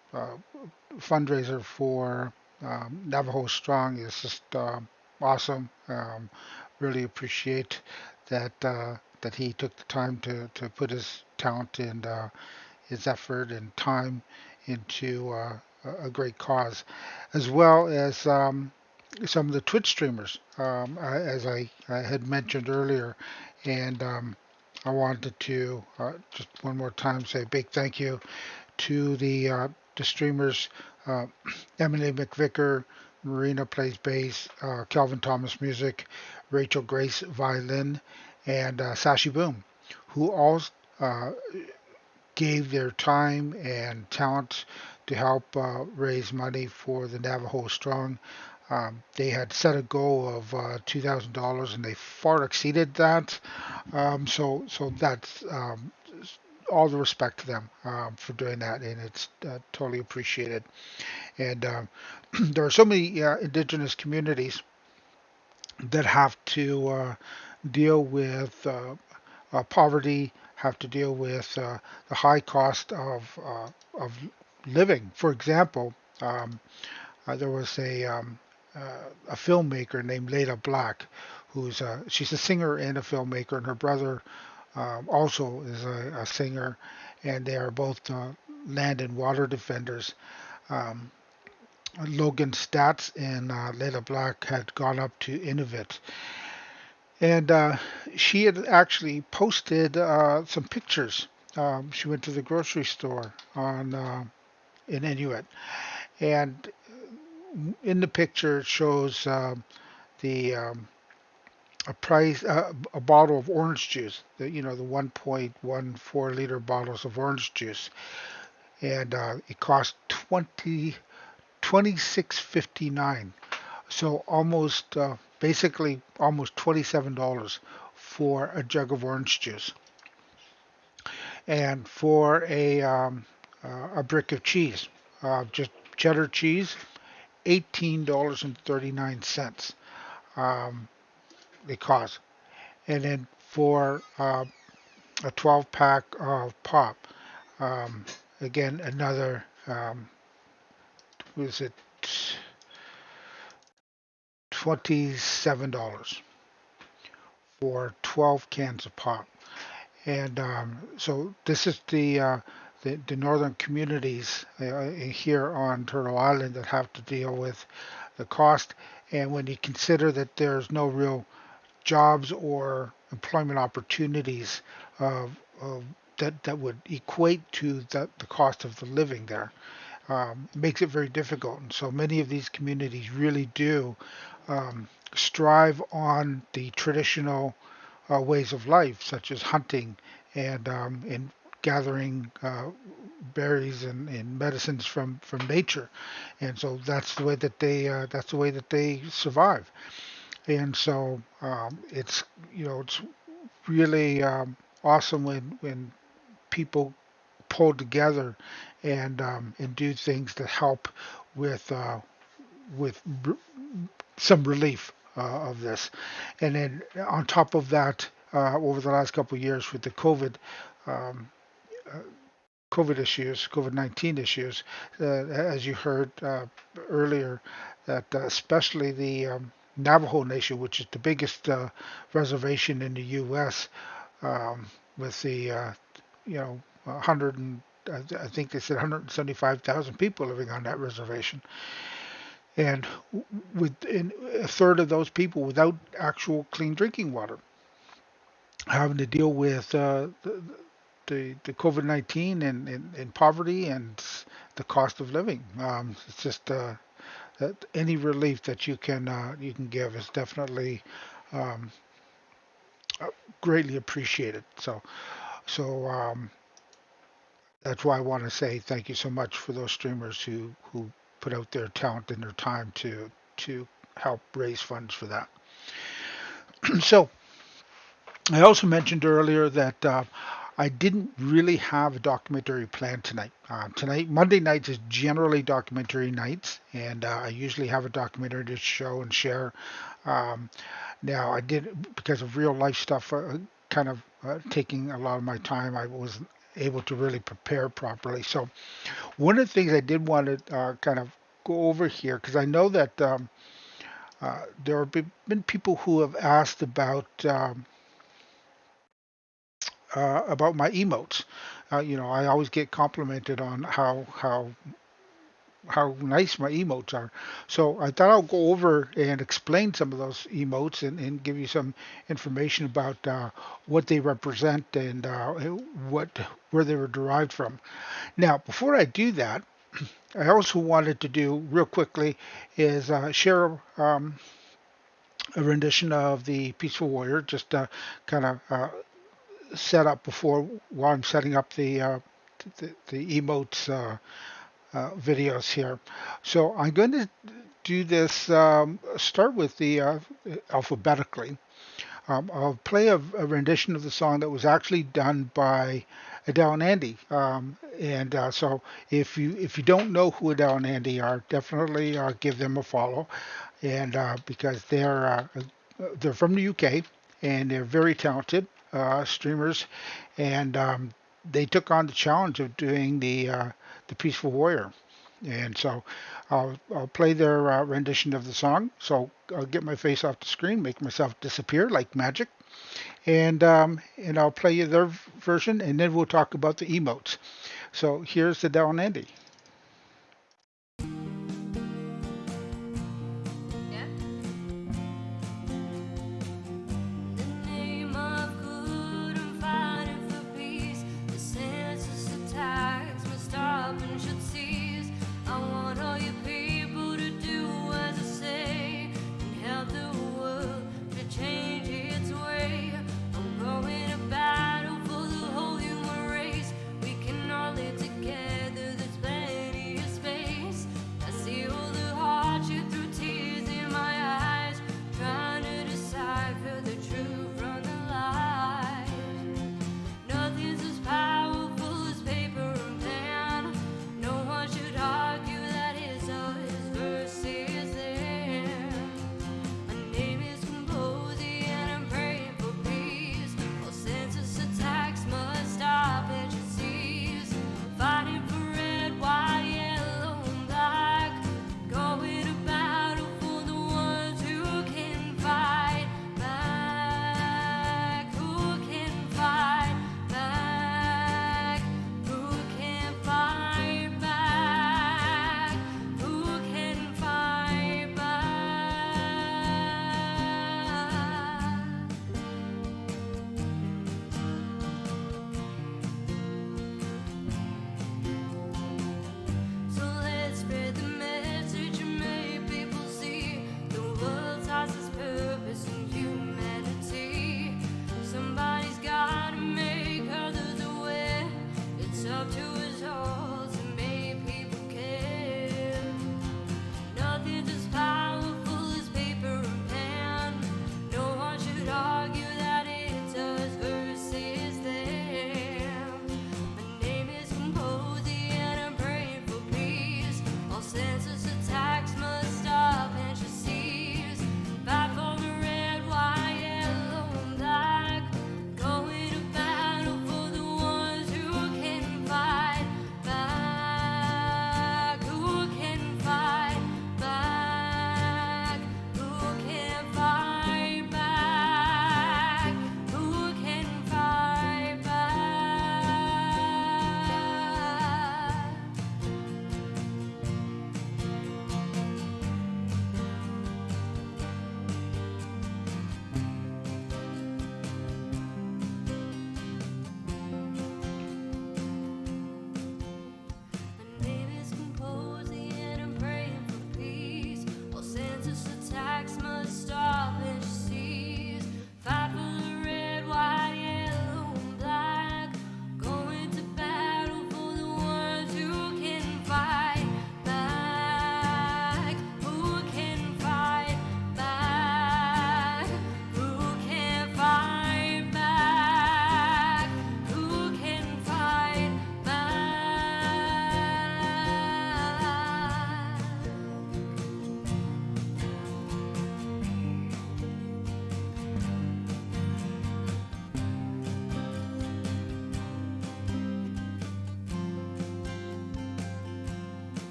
fundraiser for Navajo Strong is just awesome. Really appreciate that he took the time to put his talent and his effort and time into a great cause, as well as some of the Twitch streamers, as I had mentioned earlier, and I wanted to just one more time say a big thank you to the streamers, Emily McVicker, Marina plays bass, Kelvin Thomas music, Rachel Grace violin, and Sashi Boom, who all uh, gave their time and talent to help raise money for the Navajo Strong. They had set a goal of $2,000 and they far exceeded that. So that's all the respect to them for doing that, and it's totally appreciated. And there are so many indigenous communities that have to deal with poverty, have to deal with the high cost of living. For example, there was a filmmaker named Leda Black, she's a singer and a filmmaker, and her brother also is a singer, and they are both land and water defenders. Um, Logan Stats and Leda Black had gone up to Inuvit, and she had actually posted some pictures. She went to the grocery store in Inuit, and in the picture it shows the a price a bottle of orange juice, the 1.14 liter bottles of orange juice, and it cost 26.59. So almost basically almost $27 for a jug of orange juice, and for a brick of cheese, just cheddar cheese, $18.39. They cost, and then for a 12 pack of pop, um, again another was it $27 for 12 cans of pop. And so this is the northern communities here on Turtle Island that have to deal with the cost. And when you consider that there's no real jobs or employment opportunities that would equate to the cost of the living there, it makes it very difficult. And so many of these communities really do strive on the traditional ways of life, such as hunting and gathering berries and medicines from nature, and so that's the way that they survive. And so it's really awesome when people pull together and do things that help with some relief of this. And then on top of that, over the last couple of years with the um, uh, COVID issues, COVID-19 issues, as you heard earlier, that especially the Navajo Nation, which is the biggest reservation in the U.S., with the 100 and I think they said 175,000 people living on that reservation, and with a third of those people without actual clean drinking water, having to deal with the COVID-19 and poverty and the cost of living. It's just any relief that you can give is definitely um, greatly appreciated. So that's why I want to say thank you so much for those streamers who put out their talent and their time to help raise funds for that. So I also mentioned earlier that I didn't really have a documentary planned tonight. Tonight, Monday nights is generally documentary nights, and I usually have a documentary to show and share. Um, Now, I did, because of real life stuff, kind of taking a lot of my time. I wasn't able to really prepare properly. So one of the things I did want to kind of go over here, because I know that there have been people who have asked about my emotes. I always get complimented on how nice my emotes are. So I thought I'll go over and explain some of those emotes and give you some information about what they represent and where they were derived from. Now, before I do that, I also wanted to do real quickly is share a rendition of the Peaceful Warrior, just kind of set up before while I'm setting up the emotes videos here. So I'm going to do this, start with the alphabetically. I'll play a rendition of the song that was actually done by Adele and Andy. So if you don't know who Adele and Andy are, definitely give them a follow, and because they're from the UK and they're very talented streamers, and they took on the challenge of doing the Peaceful Warrior. And so I'll play their rendition of the song. So I'll get my face off the screen, make myself disappear like magic, and I'll play you their version, and then we'll talk about the emotes. So here's the Del and Andy. Together, that's better.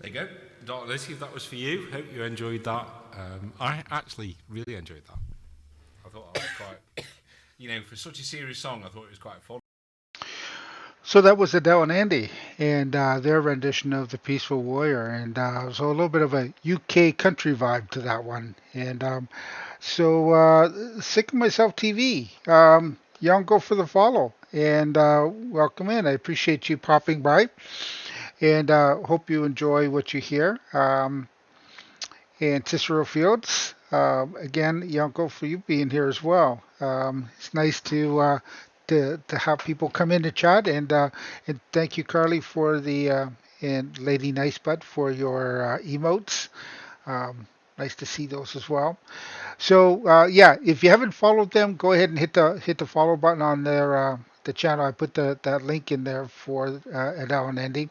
There you go. Dr. Lizzie, that was for you. Hope you enjoyed that. I actually really enjoyed that. I thought that was quite, for such a serious song, I thought it was quite fun. So that was Adele and Andy and their rendition of The Peaceful Warrior. And so a little bit of a UK country vibe to that one. And Sick of Myself TV. Y'all go for the follow. And welcome in. I appreciate you popping by. And hope you enjoy what you hear. And Cicero Fields, again, Yanko, for you being here as well. It's nice to have people come in to chat, and thank you, Carly, for the and Lady Nicebutt for your emotes. Nice to see those as well. So yeah, if you haven't followed them, go ahead and hit the follow button on their the channel. I put that link in there for Adele and Andy.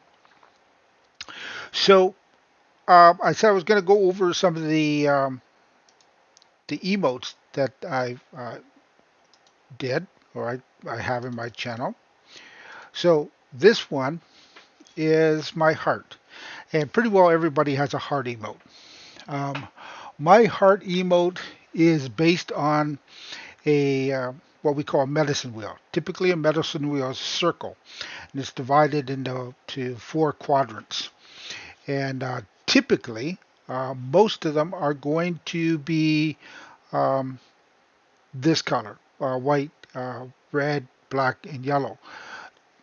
So I said I was going to go over some of the emotes that I did or I have in my channel. So this one is my heart, and pretty well everybody has a heart emote. My heart emote is based on a what we call a medicine wheel. Typically, a medicine wheel is a circle, and it's divided into four quadrants. And typically, most of them are going to be this color, white, red, black, and yellow.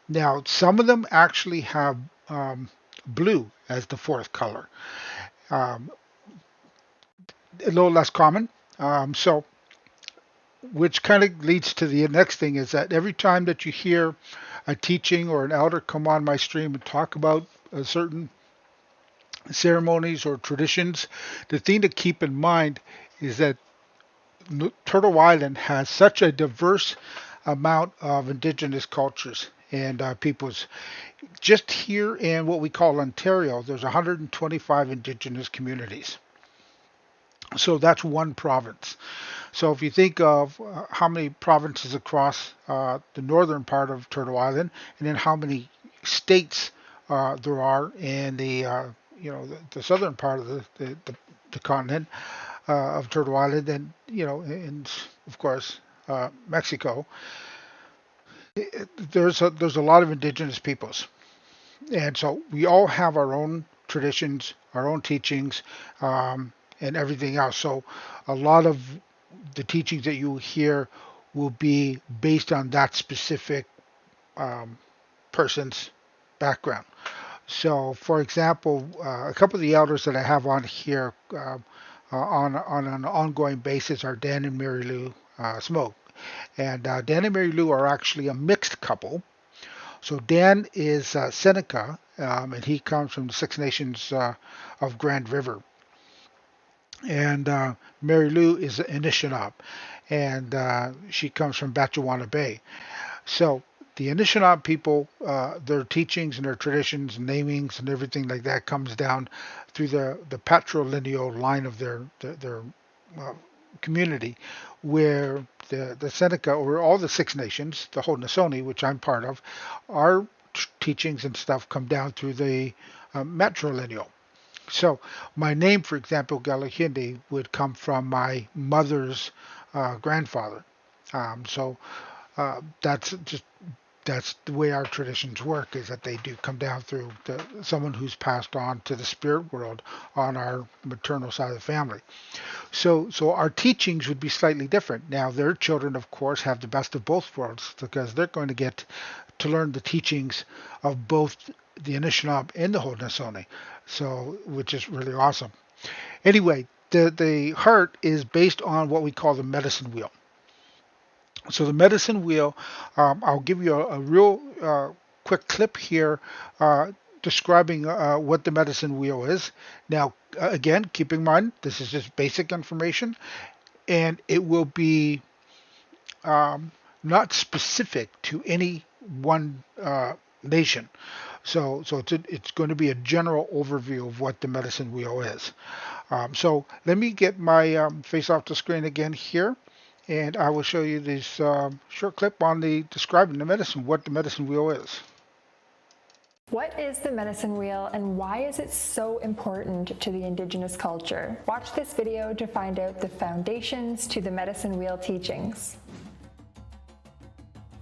Now, some of them actually have blue as the fourth color. A little less common. Which kind of leads to the next thing is that every time that you hear a teaching or an elder come on my stream and talk about a certain ceremonies or traditions, the thing to keep in mind is that Turtle Island has such a diverse amount of indigenous cultures and peoples. Just here in what we call Ontario, there's 125 indigenous communities. So that's one province. So if you think of how many provinces across the northern part of Turtle Island, and then how many states there are in the southern part of the continent of Turtle Island, and and of course Mexico, there's a lot of indigenous peoples, and so we all have our own traditions, our own teachings, and everything else. So a lot of the teachings that you hear will be based on that specific person's background. So, for example, a couple of the elders that I have on here on an ongoing basis are Dan and Mary Lou Smoke. And Dan and Mary Lou are actually a mixed couple. So Dan is Seneca, and he comes from the Six Nations of Grand River. And Mary Lou is Anishinaabe, and she comes from Batchewana Bay. So the Anishinaabe people, their teachings and their traditions and namings and everything like that comes down through the patrilineal line of their community, where the Seneca, or all the Six Nations, the Haudenosaunee, which I'm part of, our teachings and stuff come down through the matrilineal. So my name, for example, Galahindi, would come from my mother's grandfather. That's the way our traditions work, is that they do come down through someone who's passed on to the spirit world on our maternal side of the family. So our teachings would be slightly different. Now, their children, of course, have the best of both worlds, because they're going to get to learn the teachings of both the Anishinaabe and the Haudenosaunee, which is really awesome. Anyway, the heart is based on what we call the medicine wheel. So the medicine wheel, I'll give you a real quick clip here describing what the medicine wheel is. Now, again, keep in mind, this is just basic information, and it will be not specific to any one nation. So it's going to be a general overview of what the medicine wheel is. So let me get my face off the screen again here, and I will show you this short clip on describing what the medicine wheel is. What is the medicine wheel and why is it so important to the indigenous culture? Watch this video to find out the foundations to the medicine wheel teachings.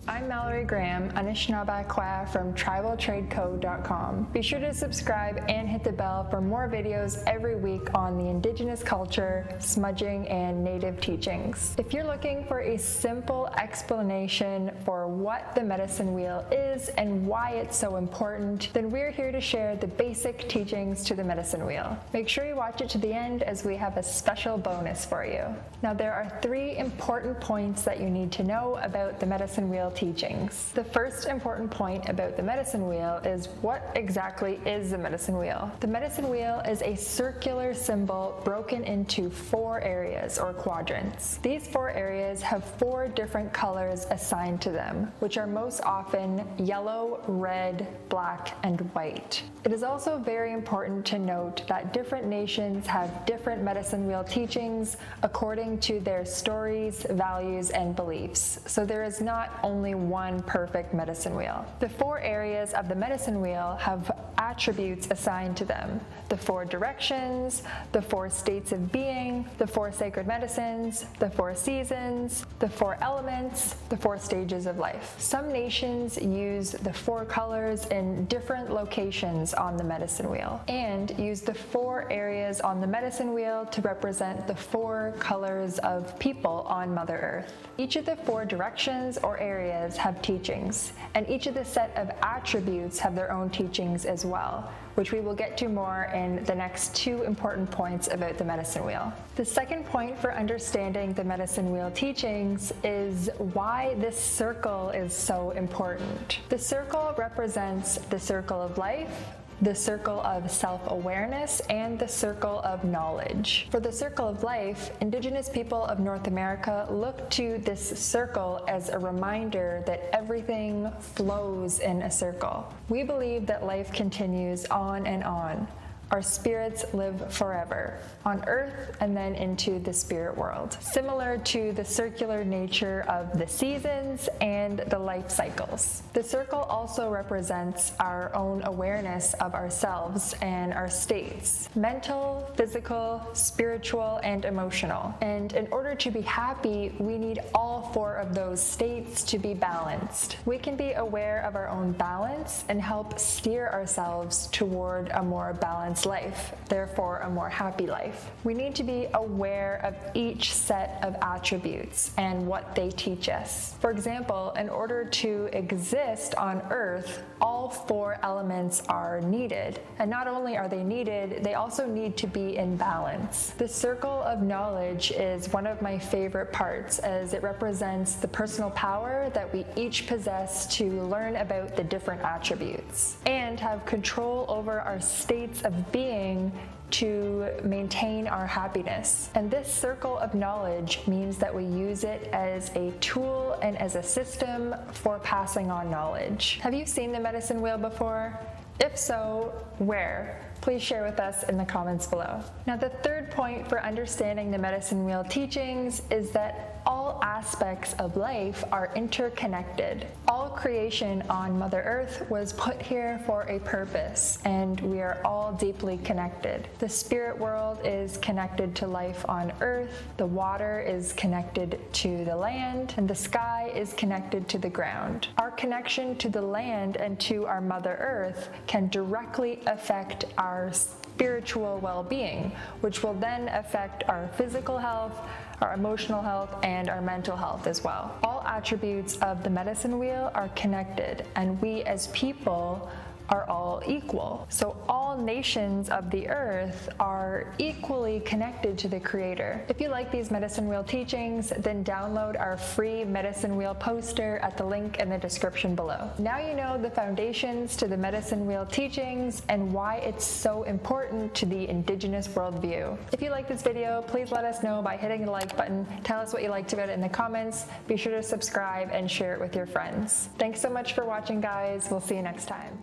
I'm Mallory Graham, Anishinaabekwa from TribalTradeCo.com. Be sure to subscribe and hit the bell for more videos every week on the indigenous culture, smudging, and native teachings. If you're looking for a simple explanation for what the medicine wheel is and why it's so important, then we're here to share the basic teachings to the medicine wheel. Make sure you watch it to the end as we have a special bonus for you. Now, there are 3 important points that you need to know about the medicine wheel teachings. The first important point about the medicine wheel is what exactly is the medicine wheel. The medicine wheel is a circular symbol broken into 4 areas or quadrants. These 4 areas have 4 different colors assigned to them, which are most often yellow, red, black, and white. It is also very important to note that different nations have different medicine wheel teachings according to their stories, values, and beliefs. So there is not only one perfect medicine wheel. The 4 areas of the medicine wheel have attributes assigned to them: the 4 directions, the 4 states of being, the 4 sacred medicines, the 4 seasons, the 4 elements, the 4 stages of life. Some nations use the 4 colors in different locations on the medicine wheel and use the 4 areas on the medicine wheel to represent the 4 colors of people on Mother Earth. Each of the 4 directions or areas have teachings, and each of the set of attributes have their own teachings as well, which we will get to more in the next 2 important points about the medicine wheel. The second point for understanding the medicine wheel teachings is why this circle is so important. The circle represents the circle of life, the circle of self-awareness, and the circle of knowledge. For the circle of life, Indigenous people of North America look to this circle as a reminder that everything flows in a circle. We believe that life continues on and on. Our spirits live forever, on Earth and then into the spirit world, similar to the circular nature of the seasons and the life cycles. The circle also represents our own awareness of ourselves and our states: mental, physical, spiritual, and emotional. And in order to be happy, we need all 4 of those states to be balanced. We can be aware of our own balance and help steer ourselves toward a more balanced life, therefore a more happy life. We need to be aware of each set of attributes and what they teach us. For example, in order to exist on Earth, all 4 elements are needed. And not only are they needed, they also need to be in balance. The circle of knowledge is one of my favorite parts, as it represents the personal power that we each possess to learn about the different attributes and have control over our states of being to maintain our happiness. And this circle of knowledge means that we use it as a tool and as a system for passing on knowledge. Have you seen the medicine wheel before? If so, where? Please share with us in the comments below. Now, the third point for understanding the medicine wheel teachings is that all aspects of life are interconnected. All creation on Mother Earth was put here for a purpose, and we are all deeply connected. The spirit world is connected to life on Earth, the water is connected to the land, and the sky is connected to the ground. Our connection to the land and to our Mother Earth can directly affect our spiritual well-being, which will then affect our physical health, our emotional health, and our mental health as well. All attributes of the medicine wheel are connected, and we as people are all equal. So all nations of the earth are equally connected to the Creator. If you like these medicine wheel teachings, then download our free medicine wheel poster at the link in the description below. Now you know the foundations to the medicine wheel teachings and why it's so important to the Indigenous worldview. If you like this video, please let us know by hitting the like button. Tell us what you liked about it in the comments. Be sure to subscribe and share it with your friends. Thanks so much for watching, guys. We'll see you next time.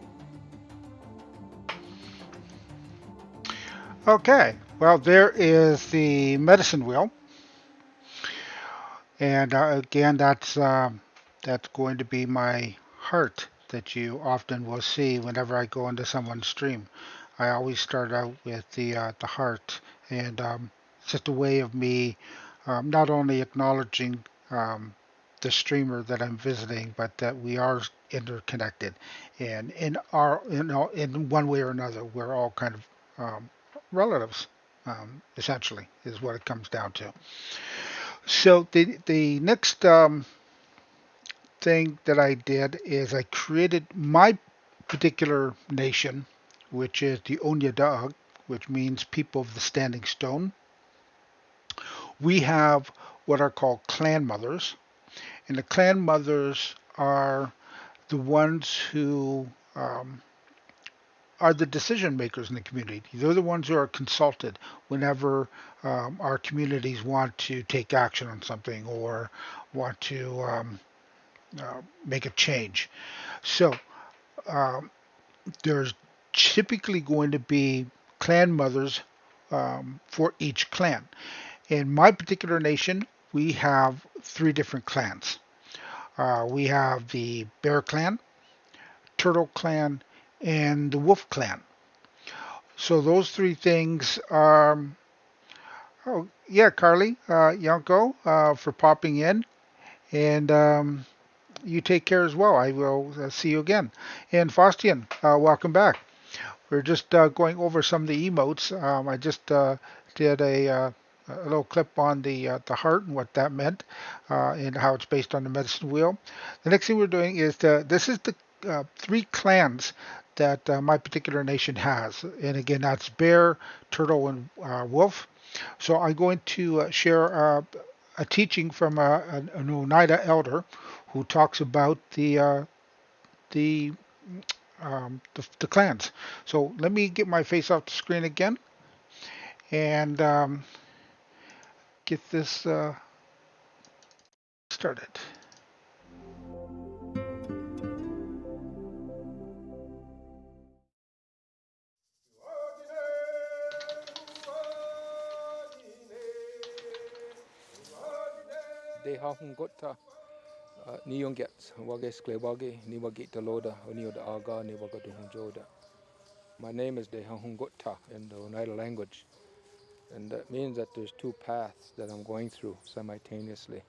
Okay, well, there is the medicine wheel, and again, that's going to be my heart that you often will see whenever I go into someone's stream. I always start out with the heart, and it's just a way of me not only acknowledging the streamer that I'm visiting, but that we are interconnected, and in one way or another, we're all kind of relatives. Essentially, is what it comes down to. So the next thing that I did is I created my particular nation, which is the Onondaga, which means people of the standing stone. We have what are called clan mothers, and the clan mothers are the ones who are the decision makers in the community. They're the ones who are consulted whenever our communities want to take action on something or want to make a change. So there's typically going to be clan mothers for each clan. In my particular nation, we have 3 different clans. We have the Bear Clan, Turtle Clan, and the Wolf Clan. So those 3 things are. Oh, yeah, Carly, Yanko, for popping in. And you take care as well. I will see you again. And Faustian, welcome back. We're just going over some of the emotes. I just did a little clip on the heart and what that meant, and how it's based on the medicine wheel. The next thing we're doing is this is the 3 clans that my particular nation has, and again that's bear, turtle, and wolf. So I'm going to share a teaching from an Oneida elder who talks about the the clans. So let me get my face off the screen again and get this started. Dehahungota Niyongets Wage Sklewage Niwagit Loda Onio the Aga Niwagaduhunjoda. My name is Dehahungota in the Oneida language, and that means that there's 2 paths that I'm going through simultaneously.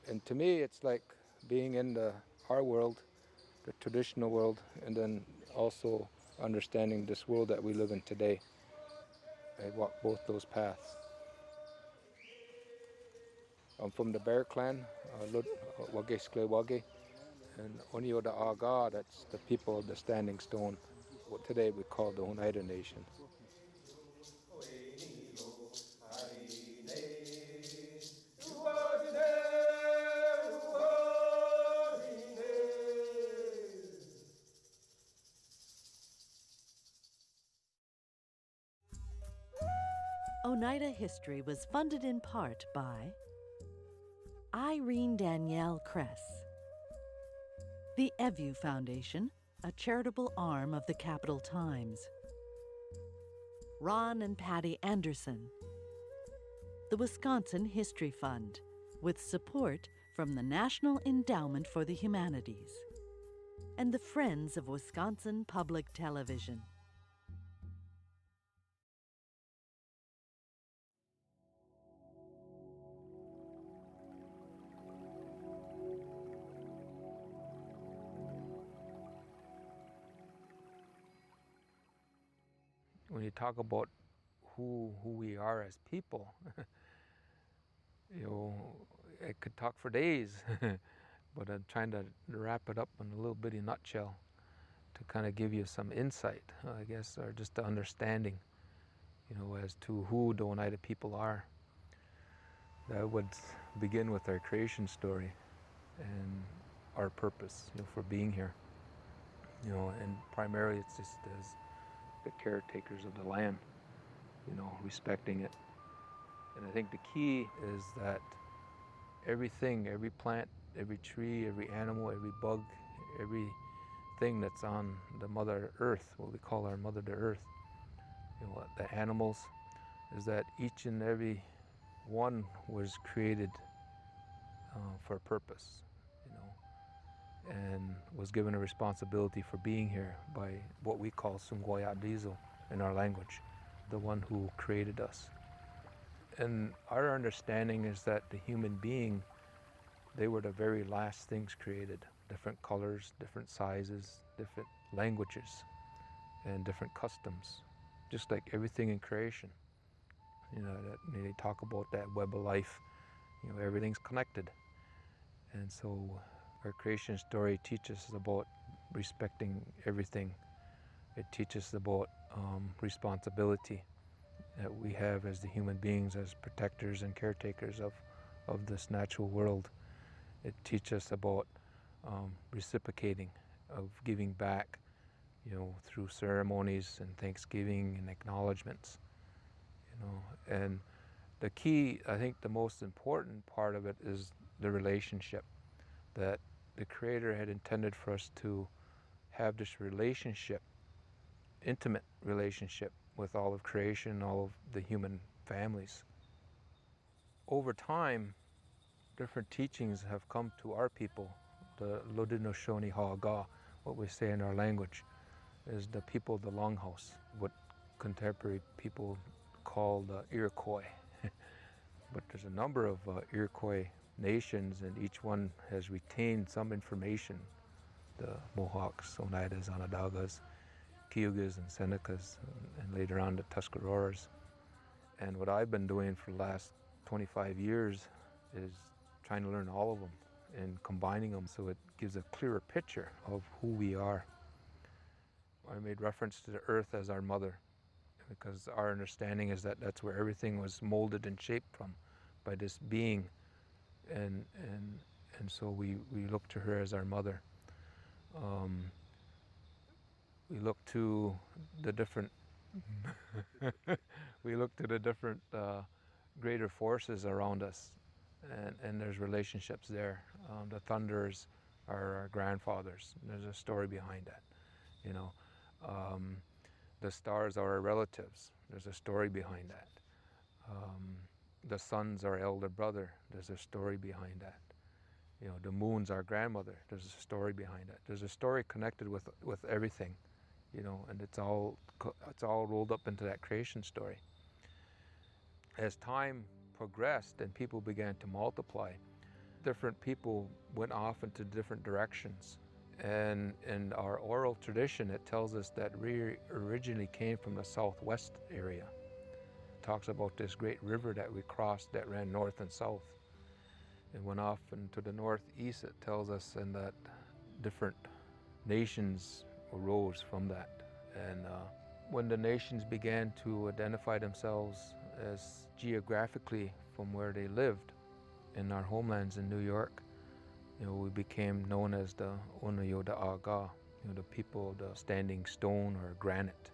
And to me, it's like being in our world, the traditional world, and then also understanding this world that we live in today. I walk both those paths. I'm from the Bear Clan, Wage Sklewage, and Onio the Aga, that's the people of the Standing Stone, what today we call the Oneida Nation. Oneida History was funded in part by Irene Danielle Kress, the Evu Foundation, a charitable arm of the Capital Times, Ron and Patty Anderson, the Wisconsin History Fund, with support from the National Endowment for the Humanities, and the Friends of Wisconsin Public Television. When you talk about who we are as people, I could talk for days, but I'm trying to wrap it up in a little bitty nutshell to kind of give you some insight, I guess, or just the understanding, as to who the Oneida people are. That would begin with our creation story and our purpose, for being here. And primarily it's just as the caretakers of the land, respecting it. And I think the key is that everything, every plant, every tree, every animal, every bug, everything that's on the Mother Earth, what we call our Mother to Earth, the animals, is that each and every one was created for a purpose, and was given a responsibility for being here by what we call Sungoya Diesel in our language, the one who created us. And our understanding is that the human being, they were the very last things created. Different colors, different sizes, different languages, and different customs, just like everything in creation. You know, that they talk about that web of life, you know, everything's connected. And so our creation story teaches us about respecting everything. It teaches us about responsibility that we have as the human beings, as protectors and caretakers of this natural world. It teaches us about reciprocating, of giving back, you know, through ceremonies and thanksgiving and acknowledgments, you know. And the key, I think the most important part of it is the relationship, that the Creator had intended for us to have this relationship, intimate relationship with all of creation, all of the human families. Over time, different teachings have come to our people. The Lodinoshoni Ha'aga, what we say in our language, is the people of the Longhouse, what contemporary people call the Iroquois. But there's a number of Iroquois nations, and each one has retained some information. The Mohawks, Oneidas, Onondagas, Cayugas, and Senecas, and later on the Tuscaroras. And what I've been doing for the last 25 years is trying to learn all of them and combining them so it gives a clearer picture of who we are. I made reference to the earth as our mother, because our understanding is that that's where everything was molded and shaped from, by this being. And so we look to her as our mother. We look to the different greater forces around us, and there's relationships there. The thunders are our grandfathers. There's a story behind that, you know. The stars are our relatives. There's a story behind that. The sun's our elder brother. There's a story behind that. You know, the moon's our grandmother. There's a story behind that. There's a story connected with everything, you know, and it's all rolled up into that creation story. As time progressed and people began to multiply, different people went off into different directions. And in our oral tradition, it tells us that we originally came from the southwest area. It talks about this great river that we crossed that ran north and south. It went off into the northeast, it tells us, and that different nations arose from that. And when the nations began to identify themselves as geographically from where they lived in our homelands in New York, you know, we became known as the Onoyoda Aga, you know, the people of the standing stone or granite.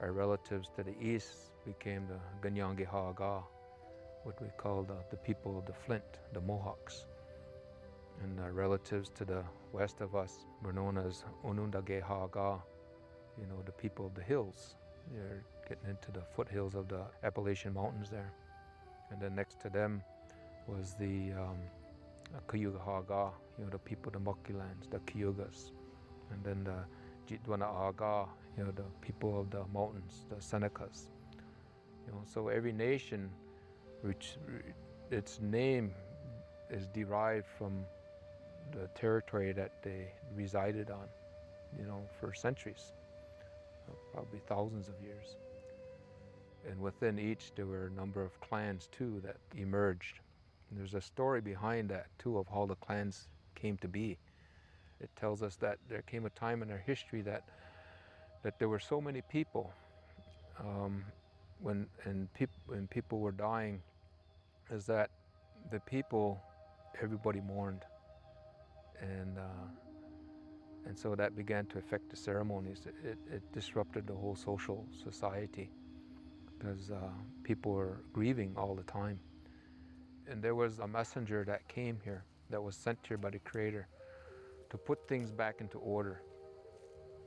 Our relatives to the east became the Ganyange Ha'aga, what we call the people of the flint, the Mohawks. And our relatives to the west of us were known as Onundage Ha'aga, you know, the people of the hills. They're getting into the foothills of the Appalachian Mountains there. And then next to them was the Cayuga Ha'aga, you know, the people of the Moki lands, the Cayugas. And then the Jitwana Ha'aga, you know, the people of the mountains, the Senecas. You know, so every nation, which its name is derived from the territory that they resided on, you know, for centuries, probably thousands of years. And within each, there were a number of clans too that emerged. And there's a story behind that too of how the clans came to be. It tells us that there came a time in our history that there were so many people, when people were dying, is that the people, everybody mourned, and so that began to affect the ceremonies. It disrupted the whole social society because people were grieving all the time. And there was a messenger that came here, that was sent here by the Creator to put things back into order.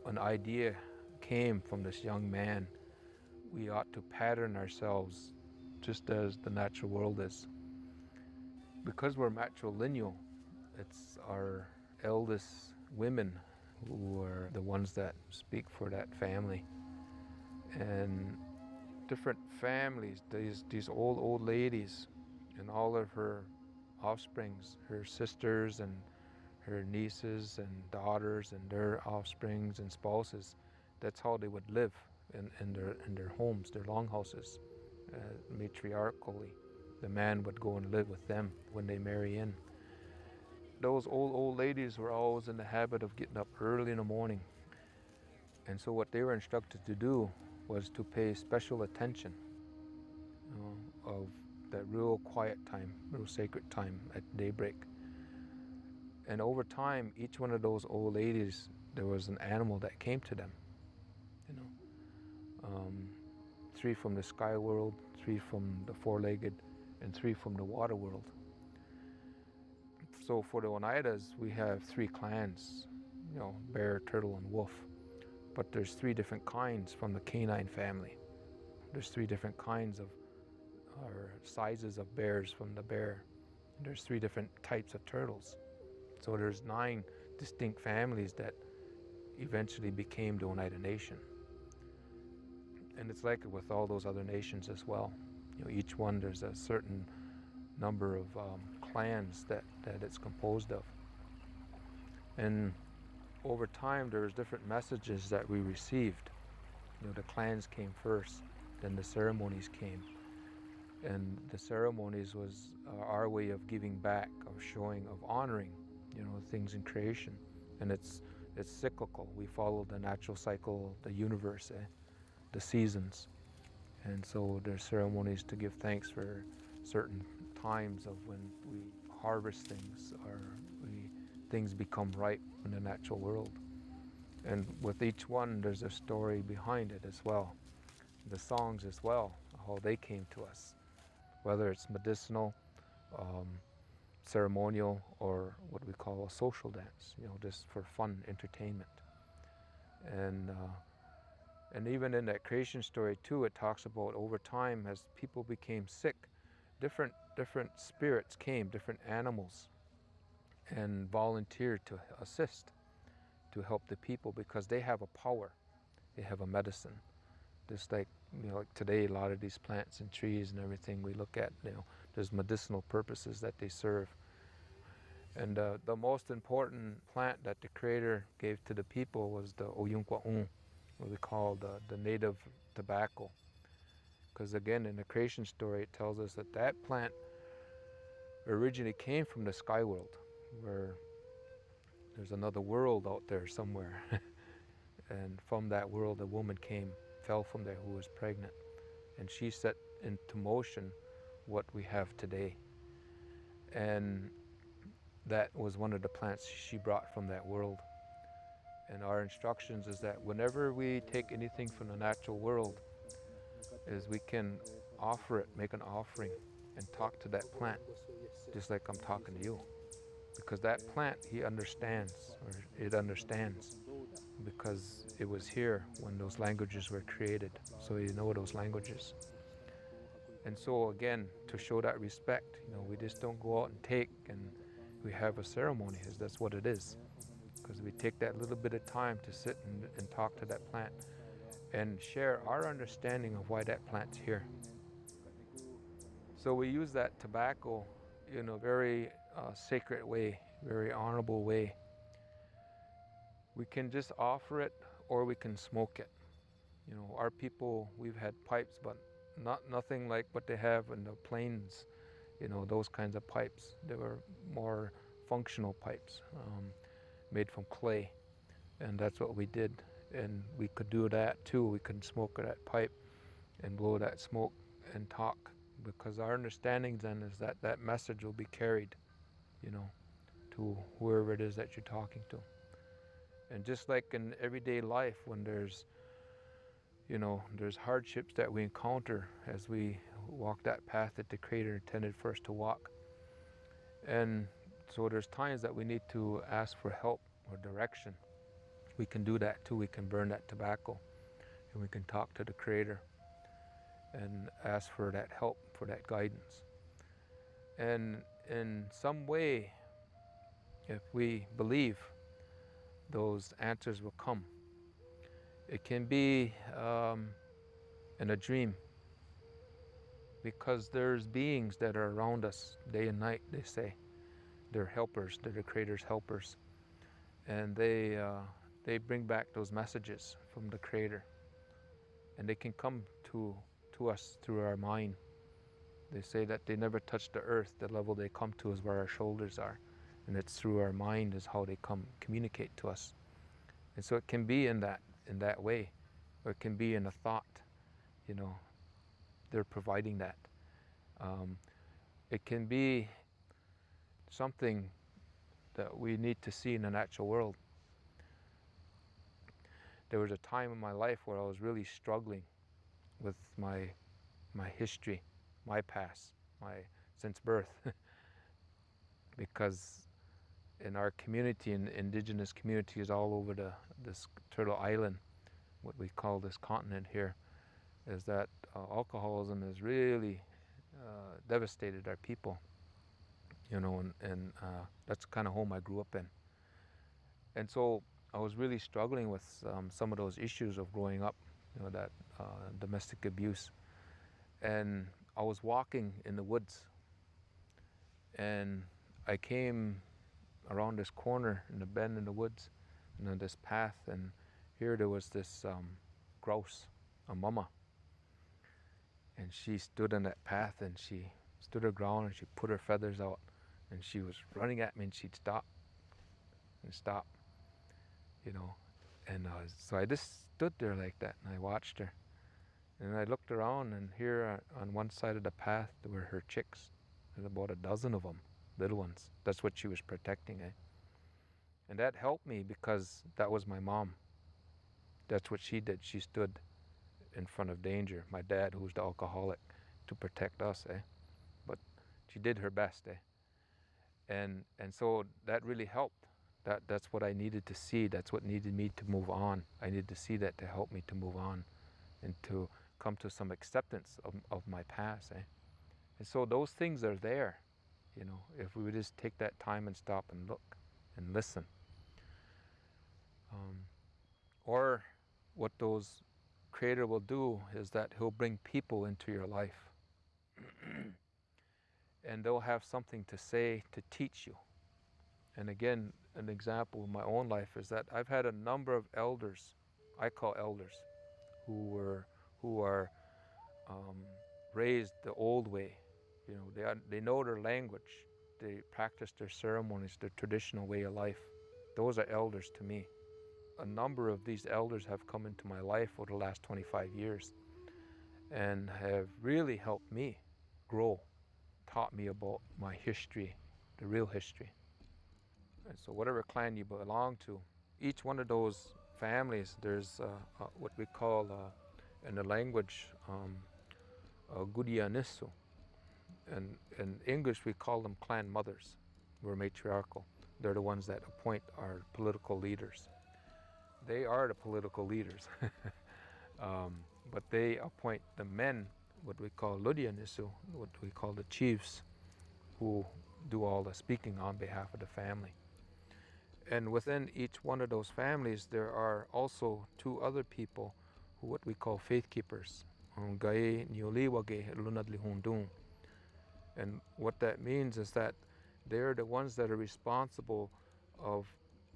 An idea came from this young man. We ought to pattern ourselves just as the natural world is. Because we're matrilineal, it's our eldest women who are the ones that speak for that family. And different families, these old ladies and all of her offsprings, her sisters and her nieces and daughters and their offsprings and spouses, that's how they would live in their homes, their longhouses, matriarchally. The man would go and live with them when they marry in. Those old ladies were always in the habit of getting up early in the morning. And so what they were instructed to do was to pay special attention, of that real quiet time, real sacred time at daybreak. And over time, each one of those old ladies, there was an animal that came to them. 3 from the sky world, 3 from the four-legged, and 3 from the water world. So for the Oneidas, we have 3 clans, bear, turtle, and wolf. But there's 3 different kinds from the canine family. There's 3 different kinds of, or sizes of bears from the bear. There's 3 different types of turtles. So there's 9 distinct families that eventually became the Oneida Nation. And it's like it with all those other nations as well. Each one, there's a certain number of clans that it's composed of. And over time, there's different messages that we received. The clans came first, then the ceremonies came. And the ceremonies was our way of giving back, of showing, of honoring, things in creation. And it's cyclical. We follow the natural cycle, the universe, the seasons. And so there's ceremonies to give thanks for certain times of when we harvest things or things become ripe in the natural world. And with each one, there's a story behind it as well. The songs as well, how they came to us, whether it's medicinal, ceremonial, or what we call a social dance, just for fun, entertainment. And even in that creation story too, it talks about over time as people became sick, different spirits came, different animals, and volunteered to assist, to help the people because they have a power, they have a medicine. Just like, like today, a lot of these plants and trees and everything we look at, there's medicinal purposes that they serve. And the most important plant that the Creator gave to the people was the Oyunkwa'un, what we call the native tobacco. Because again, in the creation story, it tells us that that plant originally came from the sky world, where there's another world out there somewhere. And from that world, a woman fell from there who was pregnant. And she set into motion what we have today. And that was one of the plants she brought from that world. And our instructions is that whenever we take anything from the natural world, is we can offer it, make an offering, and talk to that plant, just like I'm talking to you. Because that plant, he understands, or it understands, because it was here when those languages were created, so you know those languages. And so again, to show that respect, we just don't go out and take, and we have a ceremony, that's what it is. Because we take that little bit of time to sit and talk to that plant and share our understanding of why that plant's here. So we use that tobacco in a very sacred way, very honorable way. We can just offer it or we can smoke it. Our people, we've had pipes, but nothing like what they have in the plains, those kinds of pipes. They were more functional pipes, made from clay, and that's what we did. And we could do that too. We could smoke that pipe and blow that smoke and talk, because our understanding then is that that message will be carried, to whoever it is that you're talking to. And just like in everyday life, when there's hardships that we encounter as we walk that path that the Creator intended for us to walk. And so there's times that we need to ask for help or direction. We can do that too. We can burn that tobacco and we can talk to the Creator and ask for that help, for that guidance. And in some way, if we believe, those answers will come. It can be in a dream, because there's beings that are around us day and night, they say. They're helpers, they're the Creator's helpers. And they bring back those messages from the Creator. And they can come to us through our mind. They say that they never touch the earth. The level they come to is where our shoulders are. And it's through our mind is how they communicate to us. And so it can be in that way, or it can be in a thought, you know, they're providing that. It can be something that we need to see in the natural world. There was a time in my life where I was really struggling with my history, my past, since birth. Because in our community, in indigenous communities all over this Turtle Island, what we call this continent here, is that alcoholism has really devastated our people, you know, and that's the kind of home I grew up in. And so I was really struggling with some of those issues of growing up, you know, that domestic abuse. And I was walking in the woods, and I came around this corner in the bend in the woods, and on this path, and here there was this grouse, a mama. And she stood on that path, and she stood her ground, and she put her feathers out, and she was running at me, and she'd stop and stop, you know. And so I just stood there like that, and I watched her. And I looked around, and here on one side of the path there were her chicks. There's about a dozen of them, little ones. That's what she was protecting, eh? And that helped me because that was my mom. That's what she did. She stood in front of danger, my dad, who was the alcoholic, to protect us, eh? But she did her best, eh? And so that really helped. That's what I needed to see. That's what needed me to move on. I needed to see that to help me to move on and to come to some acceptance of my past, eh? And so those things are there, you know, if we would just take that time and stop and look and listen. Or what those Creator will do is that He'll bring people into your life. And they'll have something to say to teach you. And again, an example of my own life is that I've had a number of elders, I call elders, who are raised the old way. You know, they know their language, they practice their ceremonies, their traditional way of life. Those are elders to me. A number of these elders have come into my life over the last 25 years and have really helped me grow, taught me about my history, the real history. And so whatever clan you belong to, each one of those families, there's what we call, in the language, Gudianisu. And in English, we call them clan mothers. We're matriarchal. They're the ones that appoint our political leaders. They are the political leaders. But they appoint the men, what we call Ludianisu, what we call the chiefs, who do all the speaking on behalf of the family. And within each one of those families, there are also two other people, who what we call faith keepers. And what that means is that they're the ones that are responsible of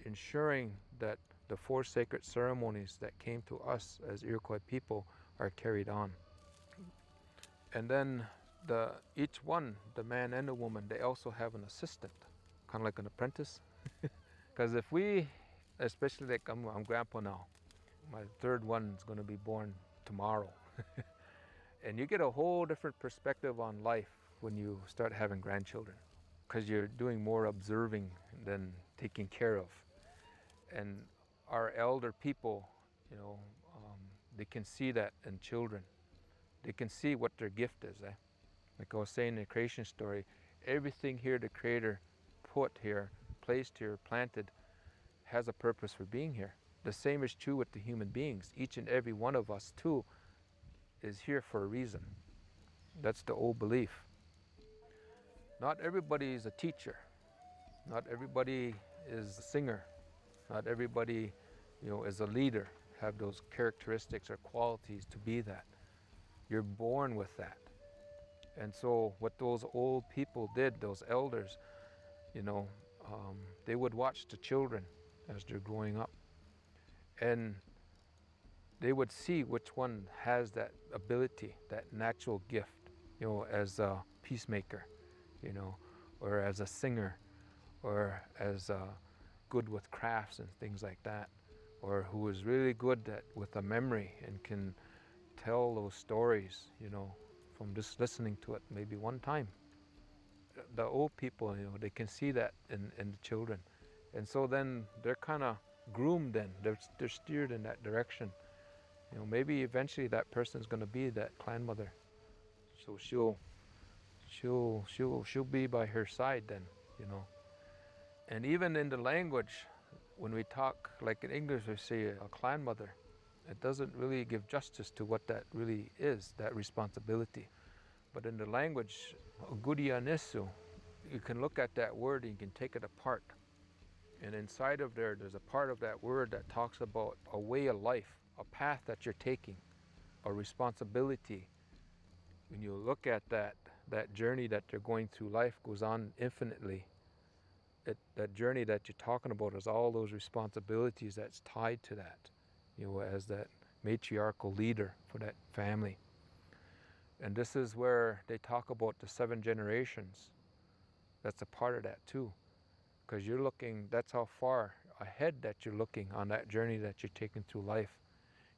ensuring that the four sacred ceremonies that came to us as Iroquois people are carried on. And then each one, the man and the woman, they also have an assistant, kind of like an apprentice. Because if we, especially like I'm grandpa now, my third one is going to be born tomorrow. And you get a whole different perspective on life when you start having grandchildren, because you're doing more observing than taking care of. And our elder people, you know, they can see that in children. They can see what their gift is. Like I was saying in the creation story, everything here the Creator put here, placed here, planted, has a purpose for being here. The same is true with the human beings. Each and every one of us too is here for a reason. That's the old belief. Not everybody is a teacher. Not everybody is a singer. Not everybody, is a leader, have those characteristics or qualities to be that. You're born with that. And so what those old people did, those elders, they would watch the children as they're growing up. And they would see which one has that ability, that natural gift, as a peacemaker, or as a singer, or as good with crafts and things like that, or who is really good with a memory and can tell those stories, from just listening to it maybe one time. The old people, they can see that in the children. And so then they're kind of groomed then, they're steered in that direction. Maybe eventually that person's going to be that clan mother. So she'll be by her side then, And even in the language, when we talk, like in English, we say a clan mother, it doesn't really give justice to what that really is, that responsibility. But in the language, Gudianesu, you can look at that word and you can take it apart. And inside of there's a part of that word that talks about a way of life, a path that you're taking, a responsibility. When you look at that journey that they're going through, life goes on infinitely. That journey that you're talking about is all those responsibilities that's tied to that, as that matriarchal leader for that family. And this is where they talk about the 7 generations. That's a part of that too. Because you're looking, that's how far ahead that you're looking on that journey that you're taking through life.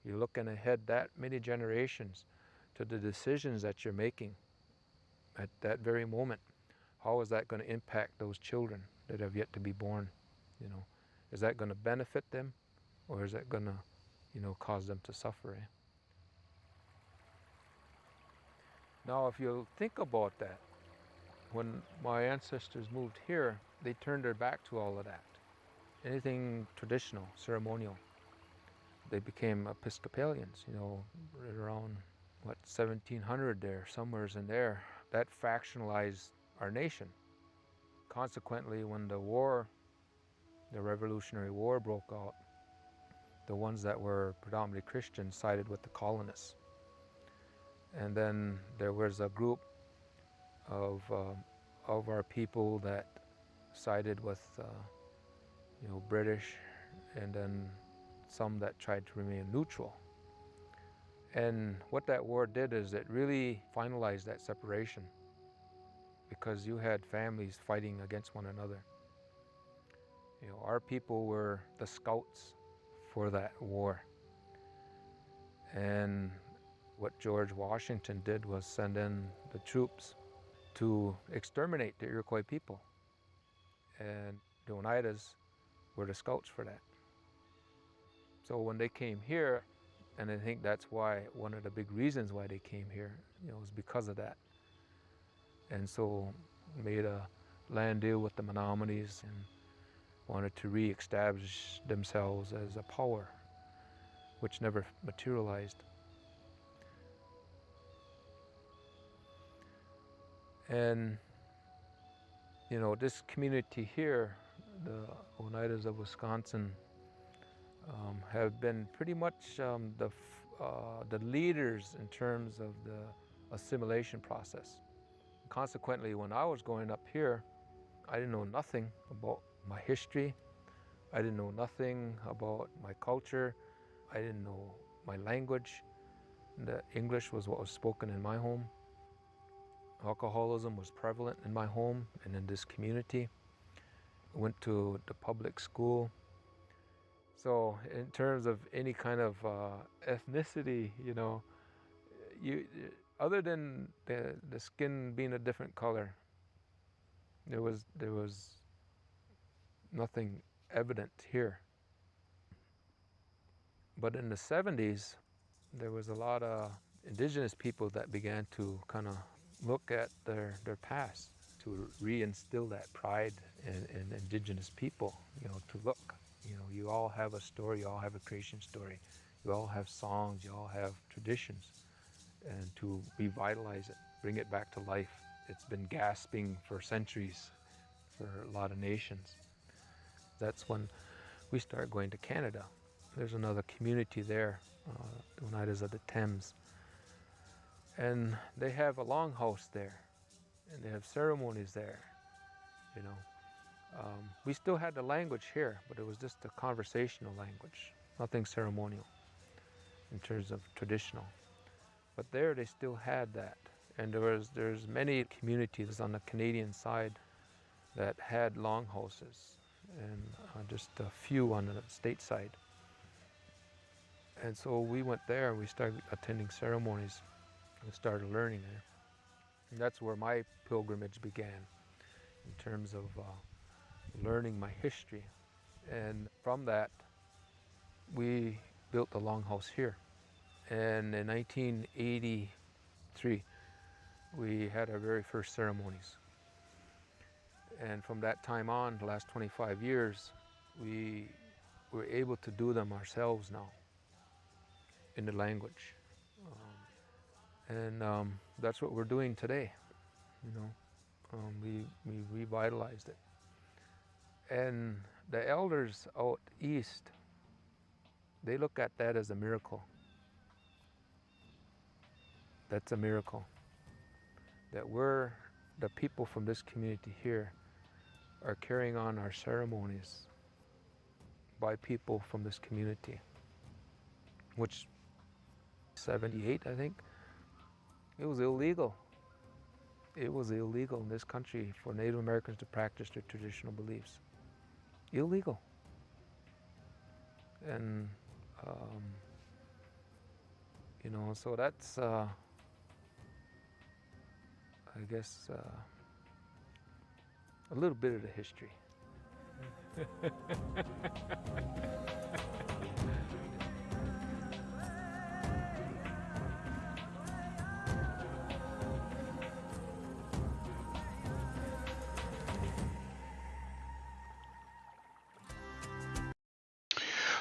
You're looking ahead that many generations to the decisions that you're making at that very moment. How is that going to impact those children that have yet to be born? Is that going to benefit them, or is that going to, cause them to suffer? Now, if you think about that, when my ancestors moved here, they turned their back to all of that. Anything traditional, ceremonial. They became Episcopalians, right around, 1700 there, somewheres in there. That fractionalized our nation. Consequently, when the Revolutionary War broke out, the ones that were predominantly Christian sided with the colonists. And then there was a group of our people that sided with British, and then some that tried to remain neutral. And what that war did is it really finalized that separation, because you had families fighting against one another. Our people were the scouts for that war. And what George Washington did was send in the troops to exterminate the Iroquois people. And the Oneidas were the scouts for that. So when they came here, and I think that's why, one of the big reasons why they came here, was because of that. And so made a land deal with the Menominees and wanted to re-establish themselves as a power, which never materialized. And this community here, the Oneidas of Wisconsin, have been pretty much the leaders in terms of the assimilation process. Consequently, when I was growing up here, I didn't know nothing about my history. I didn't know nothing about my culture. I didn't know my language. The English was what was spoken in my home. Alcoholism was prevalent in my home and in this community. I went to the public school. So in terms of any kind of ethnicity, other than the skin being a different color, there was nothing evident here. But in the 70s, there was a lot of indigenous people that began to kind of look at their past, to reinstill that pride in indigenous people, to look. You all have a story, you all have a creation story, you all have songs, you all have traditions, and to revitalize it, bring it back to life. It's been gasping for centuries for a lot of nations. That's when we start going to Canada. There's another community there, the Oneidas of the Thames. And they have a longhouse there, and they have ceremonies there, you know. We still had the language here, but it was just a conversational language, nothing ceremonial in terms of traditional. But there they still had that. And there's many communities on the Canadian side that had longhouses, and just a few on the state side. And so we went there and we started attending ceremonies and started learning there. And that's where my pilgrimage began in terms of learning my history. And from that, we built the longhouse here. And in 1983, we had our very first ceremonies. And from that time on, the last 25 years, we were able to do them ourselves now in the language. That's what we're doing today, you know. We revitalized it. And the elders out east, they look at that as a miracle. That's a miracle. That we're, the people from this community here, are carrying on our ceremonies by people from this community, which 78, I think, it was illegal. It was illegal in this country for Native Americans to practice their traditional beliefs. Illegal. And, you know, so that's, I guess, a little bit of the history.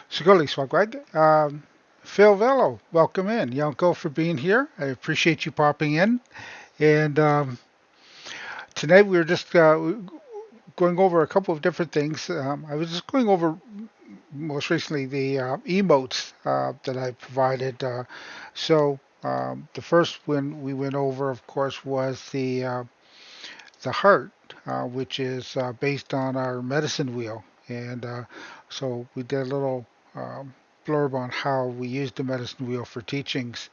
Siguli Swagwag. Phil Vello, welcome in. Yanko for being here. I appreciate you popping in. And tonight we were just going over a couple of different things. I was just going over most recently the emotes that I provided. The first one we went over, of course, was the heart, which is based on our medicine wheel. And so we did a little blurb on how we use the medicine wheel for teachings.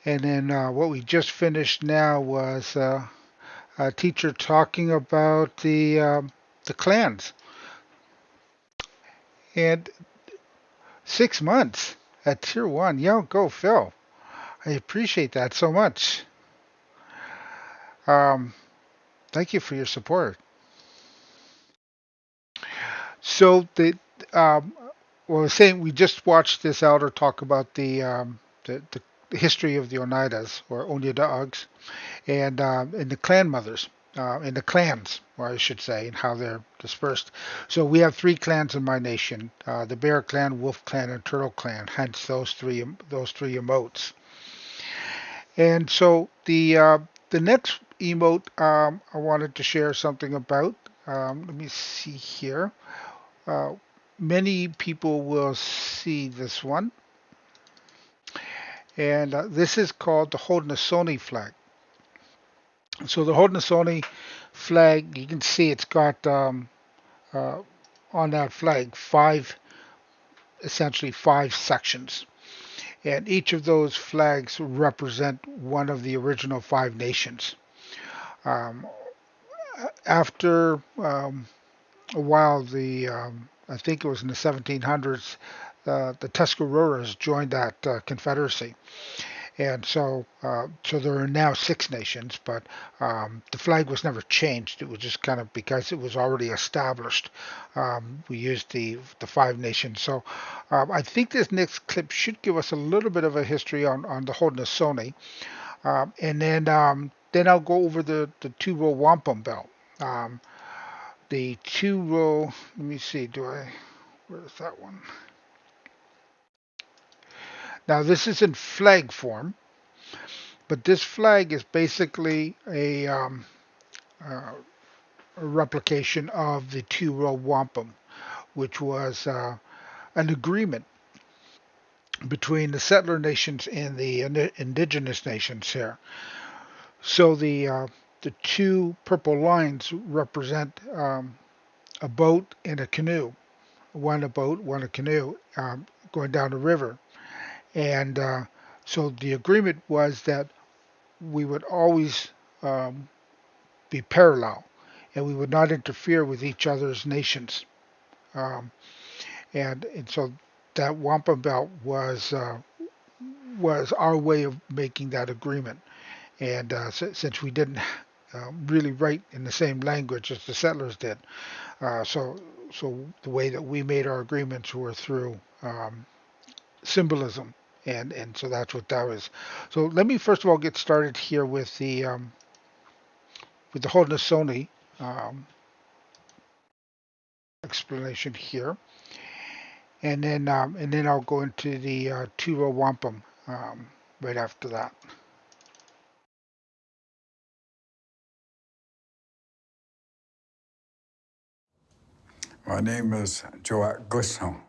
And then what we just finished now was a teacher talking about the clans. And 6 months at Tier 1. Yo, go Phil. I appreciate that so much. Thank you for your support. So well, I was saying we just watched this elder talk about the history of the Oneidas, or Oneidas, and the clan mothers, and the clans, or I should say, and how they're dispersed. So we have 3 clans in my nation: the Bear Clan, Wolf Clan, and Turtle Clan. Hence those three emotes. And so the next emote I wanted to share something about. Let me see here. Many people will see this one. And this is called the Haudenosaunee flag. So the Haudenosaunee flag, you can see it's got on that flag essentially five sections. And each of those flags represent one of the original 5 nations. After a while, I think it was in the 1700s, the Tuscaroras joined that confederacy. And so there are now 6 nations, but the flag was never changed. It was just kind of because it was already established. We used the 5 nations. So I think this next clip should give us a little bit of a history on the Haudenosaunee. And then I'll go over the 2-row wampum belt. The 2-row, let me see, where's that one? Now this is in flag form. But this flag is basically a replication of the two-row wampum, which was an agreement between the settler nations and the indigenous nations here. So the two purple lines represent a boat and a canoe. One a boat, one a canoe, going down the river. And so the agreement was that we would always be parallel, and we would not interfere with each other's nations. Um, and so that wampum belt was our way of making that agreement. And since we didn't really write in the same language as the settlers did, so the way that we made our agreements were through symbolism, and so that's what that was. So let me first of all get started here with the Haudenosaunee explanation here, and then I'll go into the two-row wampum right after that. My name is Joak Gusson.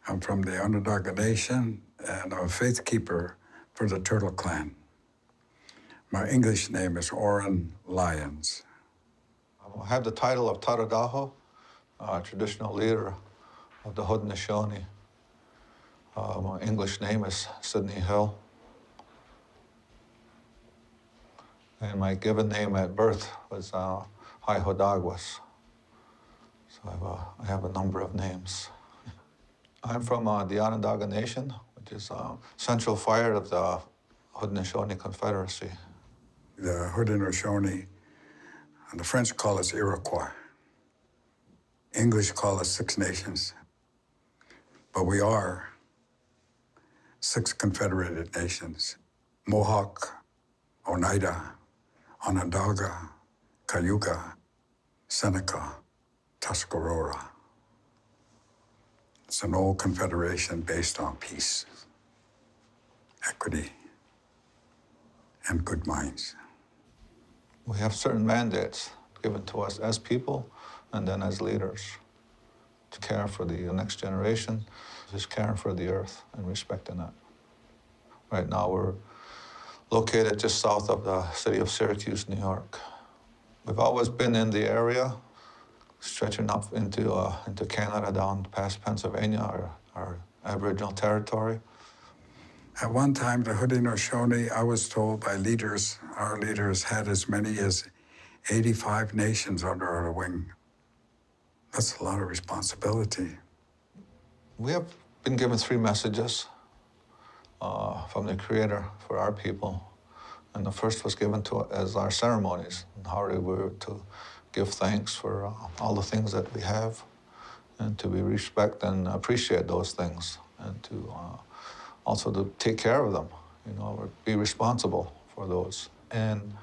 I'm from the Onondaga Nation, and I'm a faith keeper for the Turtle Clan. My English name is Oren Lyons. I have the title of Taradaho, traditional leader of the Haudenosaunee. My English name is Sidney Hill. And my given name at birth was Haihodagwas. So I have a number of names. I'm from the Onondaga Nation, which is central fire of the Haudenosaunee Confederacy. The Haudenosaunee, and the French call us Iroquois. English call us Six Nations. But we are 6 confederated nations: Mohawk, Oneida, Onondaga, Cayuga, Seneca, Tuscarora. It's an old confederation based on peace, equity, and good minds. We have certain mandates given to us as people and then as leaders to care for the next generation, just caring for the earth and respecting it. Right now we're located just south of the city of Syracuse, New York. We've always been in the area, stretching up into Canada, down past Pennsylvania, our Aboriginal territory. At one time, the Haudenosaunee, I was told by leaders, our leaders had as many as 85 nations under our wing. That's a lot of responsibility. We have been given 3 messages from the Creator for our people. And the first was given to us as our ceremonies, and how we were to give thanks for all the things that we have, and to respect and appreciate those things, and to also to take care of them, or be responsible for those. And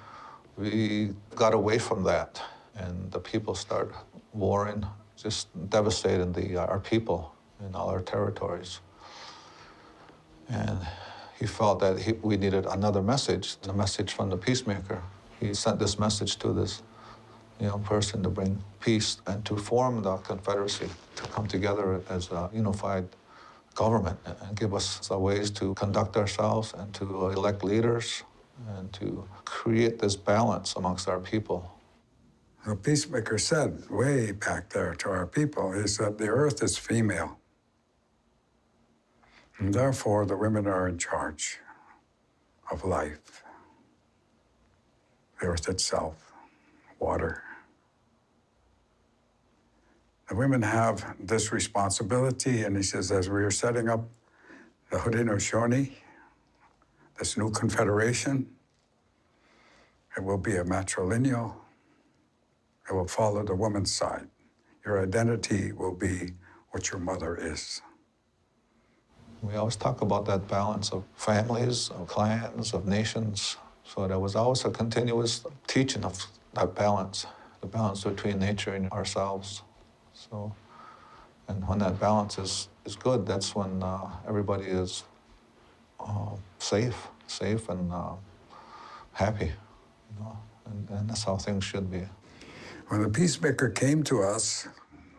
we got away from that, and the people started warring, just devastating our people in all our territories. And he felt that we needed another message, the message from the peacemaker. He sent this message to this young person to bring peace and to form the Confederacy, to come together as a unified government and give us ways to conduct ourselves and to elect leaders and to create this balance amongst our people. The peacemaker said way back there to our people, he said, the earth is female. And therefore, the women are in charge of life, the earth itself, water. The women have this responsibility, and he says, as we are setting up the Haudenosaunee, this new confederation, it will be a matrilineal. It will follow the woman's side. Your identity will be what your mother is. We always talk about that balance of families, of clans, of nations. So there was always a continuous teaching of that balance, the balance between nature and ourselves. So, and when that balance is good, that's when everybody is safe and happy, and that's how things should be. When the peacemaker came to us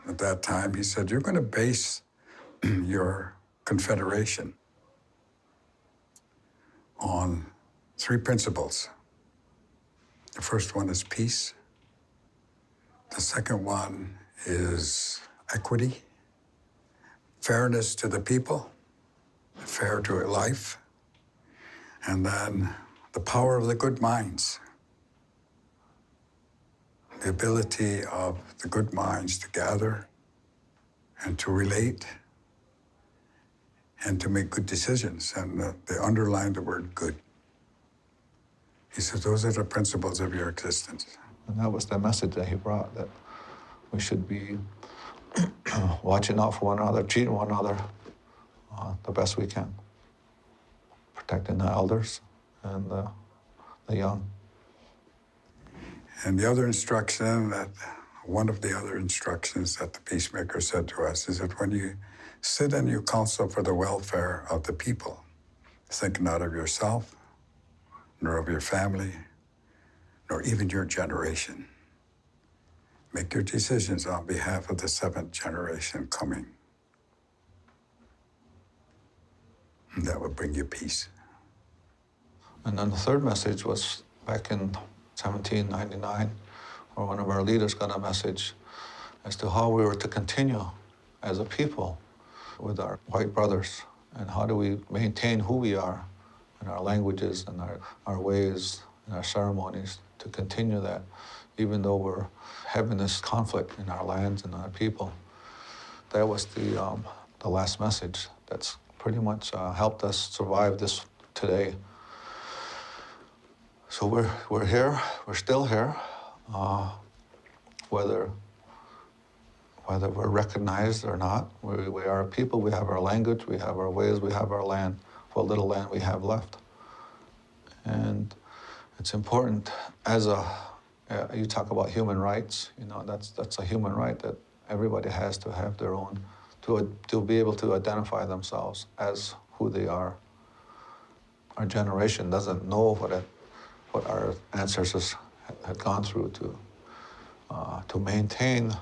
at that time, he said, you're going to base your confederation on 3 principles. The first one is peace. The second one is equity, fairness to the people, fair to life, and then the power of the good minds. The ability of the good minds to gather and to relate and to make good decisions. And they underlined the word good. He said, those are the principles of your existence. And that was the message that he brought, that we should be watching out for one another, treating one another the best we can, protecting the elders and the young. And the other instruction one of the other instructions that the peacemaker said to us is that when you sit and you counsel for the welfare of the people, think not of yourself, nor of your family, nor even your generation. Make your decisions on behalf of the 7th generation coming. And that will bring you peace. And then the third message was back in 1799, where one of our leaders got a message as to how we were to continue as a people with our white brothers, and how do we maintain who we are and our languages and our ways and our ceremonies to continue that, even though we're having this conflict in our lands and our people. That was the last message that's pretty much helped us survive this today. So we're here, we're still here, whether we're recognized or not. We are a people, we have our language, we have our ways, we have our land, what little land we have left. And it's important as you talk about human rights, that's a human right that everybody has to have their own, to be able to identify themselves as who they are. Our generation doesn't know what our ancestors had gone through to maintain,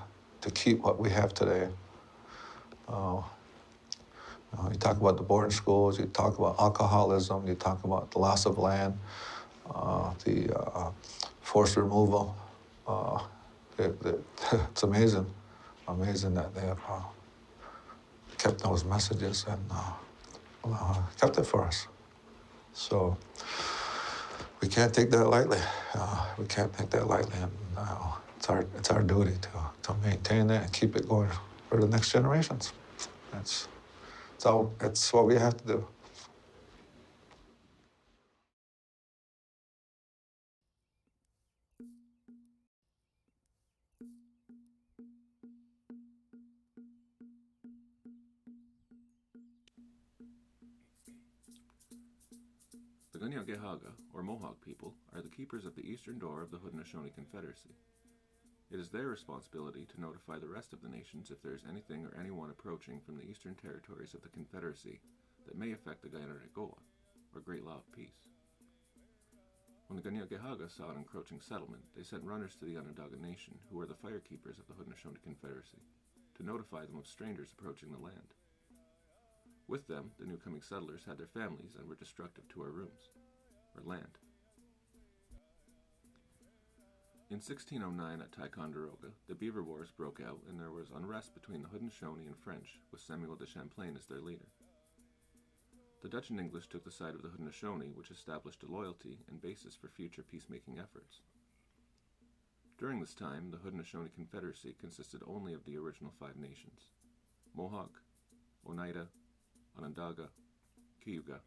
to keep what we have today. You talk about the boarding schools, you talk about alcoholism, you talk about the loss of land, the forced removal. It's amazing that they have kept those messages and kept it for us. So we can't take that lightly. We can't take that lightly, and it's our duty to maintain that and keep it going for the next generations. That's what we have to do. The Gunyagehaga, or Mohawk people, are the keepers of the eastern door of the Haudenosaunee Confederacy. It is their responsibility to notify the rest of the nations if there is anything or anyone approaching from the eastern territories of the Confederacy that may affect the Gainaregoa, or Great Law of Peace. When the Gunyagehaga saw an encroaching settlement, they sent runners to the Onondaga Nation, who were the firekeepers of the Haudenosaunee Confederacy, to notify them of strangers approaching the land. With them, the new-coming settlers had their families and were destructive to our rooms, or land. In 1609 at Ticonderoga, the Beaver Wars broke out and there was unrest between the Haudenosaunee and French, with Samuel de Champlain as their leader. The Dutch and English took the side of the Haudenosaunee, which established a loyalty and basis for future peacemaking efforts. During this time, the Haudenosaunee Confederacy consisted only of the original 5 nations: Mohawk, Oneida, Onondaga, Cayuga,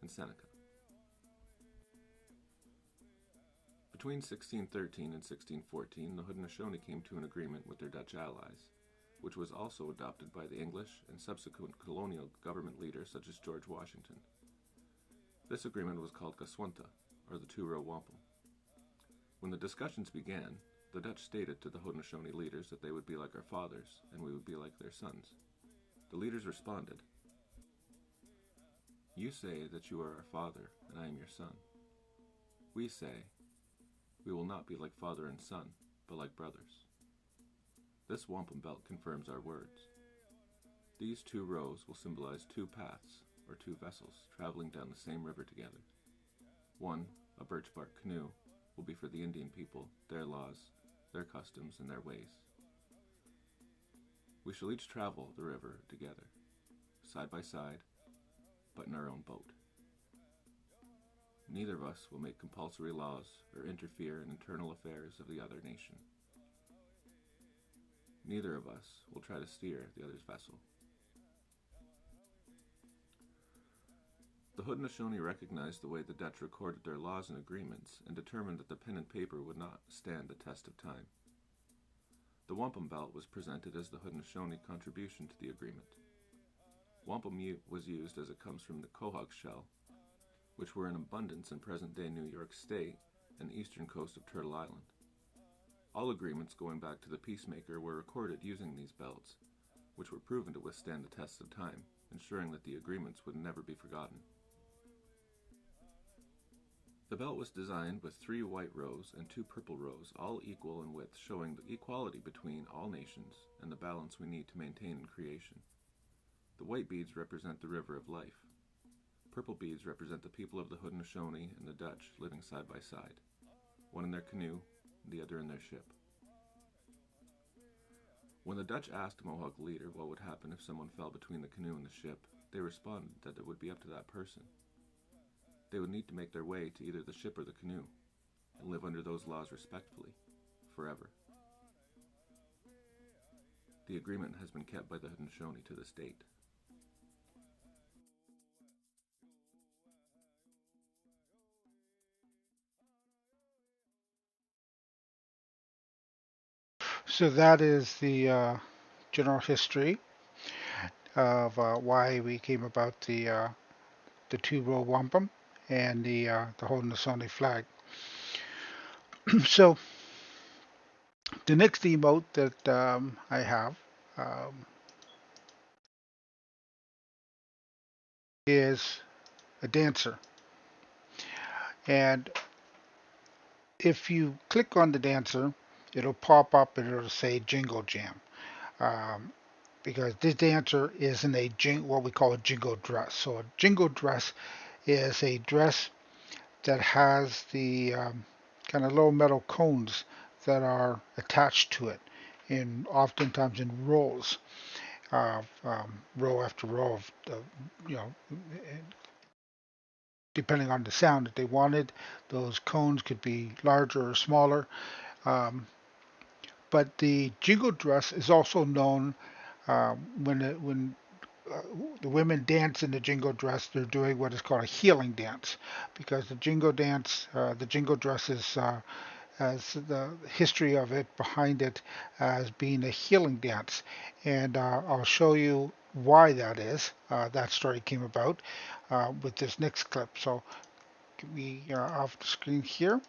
and Seneca. Between 1613 and 1614, the Haudenosaunee came to an agreement with their Dutch allies, which was also adopted by the English and subsequent colonial government leaders such as George Washington. This agreement was called Gaswanta, or the Two-Row Wampum. When the discussions began, the Dutch stated to the Haudenosaunee leaders that they would be like our fathers, and we would be like their sons. The leaders responded, "You say that you are our father, and I am your son. We say, we will not be like father and son, but like brothers. This wampum belt confirms our words. These 2 rows will symbolize 2 paths, or 2 vessels, traveling down the same river together. One, a birch bark canoe, will be for the Indian people, their laws, their customs, and their ways. We shall each travel the river together, side by side, but in our own boat. Neither of us will make compulsory laws or interfere in internal affairs of the other nation. Neither of us will try to steer the other's vessel. The Haudenosaunee recognized the way the Dutch recorded their laws and agreements and determined that the pen and paper would not stand the test of time. The wampum belt was presented as the Haudenosaunee contribution to the agreement. Wampum was used as it comes from the quahog shell, which were in abundance in present-day New York State and the eastern coast of Turtle Island. All agreements going back to the Peacemaker were recorded using these belts, which were proven to withstand the test of time, ensuring that the agreements would never be forgotten. The belt was designed with 3 white rows and 2 purple rows, all equal in width, showing the equality between all nations and the balance we need to maintain in creation. The white beads represent the river of life. Purple beads represent the people of the Haudenosaunee and the Dutch living side by side, one in their canoe, the other in their ship. When the Dutch asked a Mohawk leader what would happen if someone fell between the canoe and the ship, they responded that it would be up to that person. They would need to make their way to either the ship or the canoe, and live under those laws respectfully, forever. The agreement has been kept by the Haudenosaunee to this date. So that is the general history of why we came about the 2-row wampum and the Haudenosaunee flag. So the next emote that I have is a dancer, and if you click on the dancer, it'll pop up and it'll say Jingle Jam, because this dancer is in a what we call a jingle dress. So a jingle dress is a dress that has the kind of little metal cones that are attached to it, oftentimes in rows, row after row of, depending on the sound that they wanted. Those cones could be larger or smaller. But the jingle dress is also known when the women dance in the jingle dress. They're doing what is called a healing dance, because the jingle dress has the history of it behind it as being a healing dance, and I'll show you why that is. That story came about with this next clip. So get me off the screen here,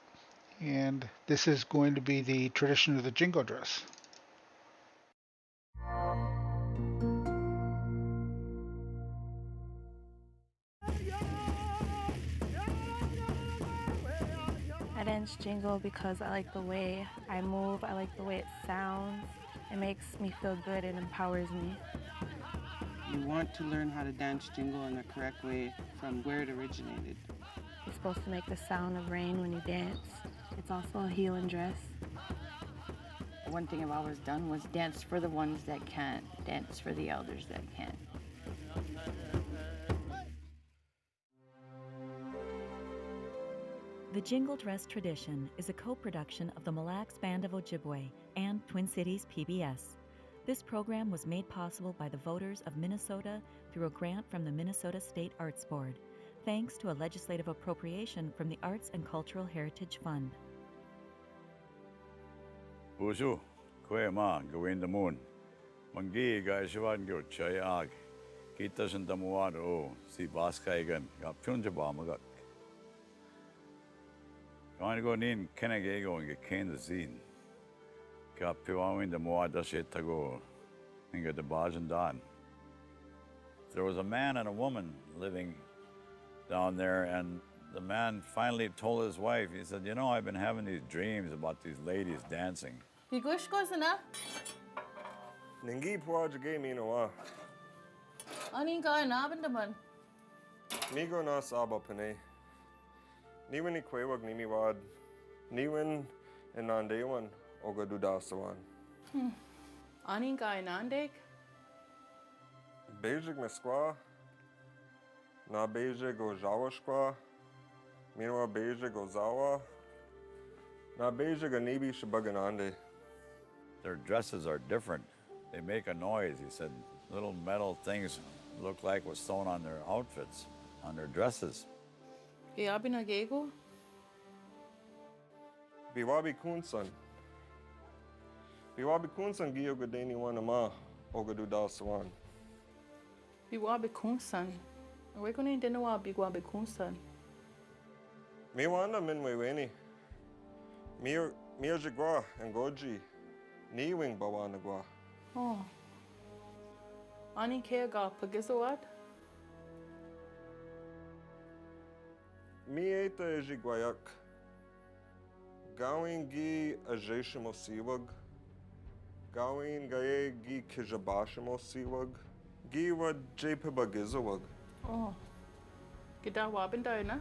and this is going to be the tradition of the jingle dress. I dance jingle because I like the way I move, I like the way it sounds. It makes me feel good, it empowers me. You want to learn how to dance jingle in the correct way from where it originated. It's supposed to make the sound of rain when you dance. It's also a healing dress. One thing I've always done was dance for the ones that can't, dance for the elders that can. The Jingle Dress Tradition is a co-production of the Mille Lacs Band of Ojibwe and Twin Cities PBS. This program was made possible by the voters of Minnesota through a grant from the Minnesota State Arts Board, thanks to a legislative appropriation from the Arts and Cultural Heritage Fund. Usu, kwe ma gawin the moon. Mangi guys wan go chay ag. Kita san damuan o si baskaigan gap chunjaba magak. Going to go in Kenagego and get Kansas Zine. Got Piwawin in the Moada Shetago and get the Bajan Don. There was a man and a woman living down there, and the man finally told his wife, he said, you know, I've been having these dreams about these ladies dancing. Gigush goes enough. Ningi puaj game in a Anin ka nabandaman. Migo na saba pane. Niwin ni kwewag ni miwad. Niwin and nandewan oga dudasawan. Anin ka nandek. Bejig mesqua. Na bejig o jawa squa. Minwa bejig o zawa. Na bejig a nibi shabaganande. Their dresses are different. They make a noise. He said little metal things look like was sewn on their outfits, on their dresses. Yabina gego. Biwabi kunsan. Biwabi kunsan giyo gadeni wanama ogadu dasawan. Biwabi kunsan. We're going to know Biwabi kunsan. Mi wanda minweweni. Mir jigwa and goji. Ni wing bawanagwa. Oh. Anin kaya ga pagisawat? Mi eta jigwayak. Gawin gi ajeshimo siwag. Gawin gaye gi kijabashimo siwag. Gi wa jepe bagizawag. Oh. Gida wabinda na?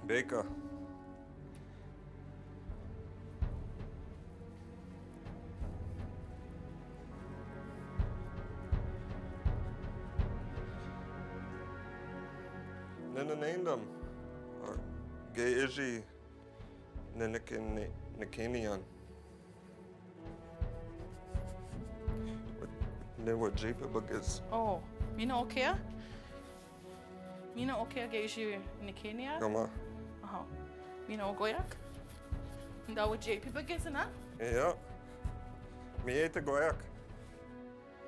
Baker. Nina named them. Gay Iji Nikanian. Ne what Jepa Buggers. Oh. Mina okay? Mina okay gay Nikania? Gama. Mina goyak? That would JP Buggers na? Yeah. Me ate goyak.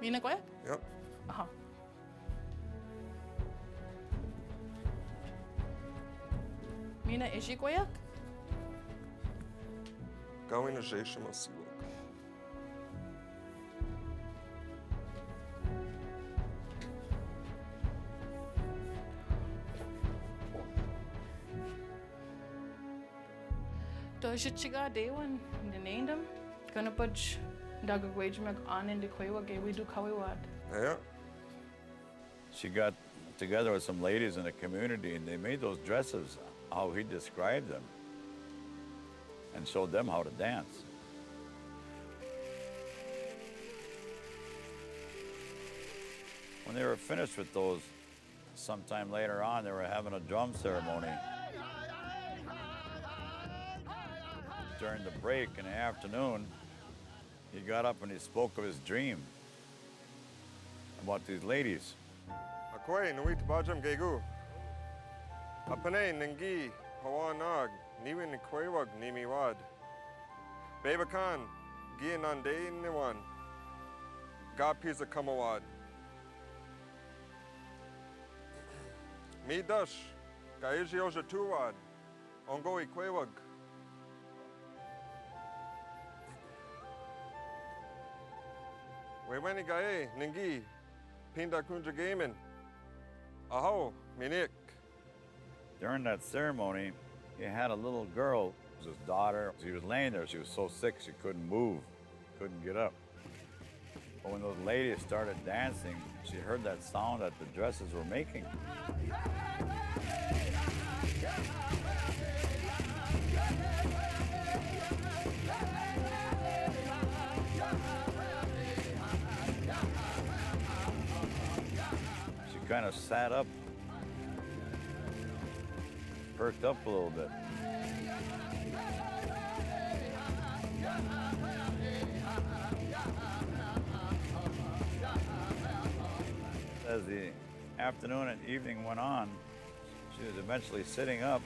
Mina goyak? Yep. Mina ishi goyak? Going to Jeshima Siwak. Does chiga day one the name them? Gonna put daga wage mag on in the kwewa gay we do kawiwad. Yeah. She got together with some ladies in the community and they made those dresses how he described them and showed them how to dance. When they were finished with those, sometime later on, they were having a drum ceremony. During the break in the afternoon, he got up and he spoke of his dream about these ladies. Akwe nuit bajam gegu. Apane ningi hawanag niwin kwewag nimiwad. Bebakan gianande niwan. Gapiza kamawad. Mi dash gaiji oja tuwad. Ongo kwewag. Weweni gae ningi pinda kunja gamen. Aho minik. During that ceremony, he had a little girl, it was his daughter. She was laying there, she was so sick she couldn't move, couldn't get up. But when those ladies started dancing, she heard that sound that the dresses were making. She kind of sat up, perked up a little bit. As the afternoon and evening went on, she was eventually sitting up.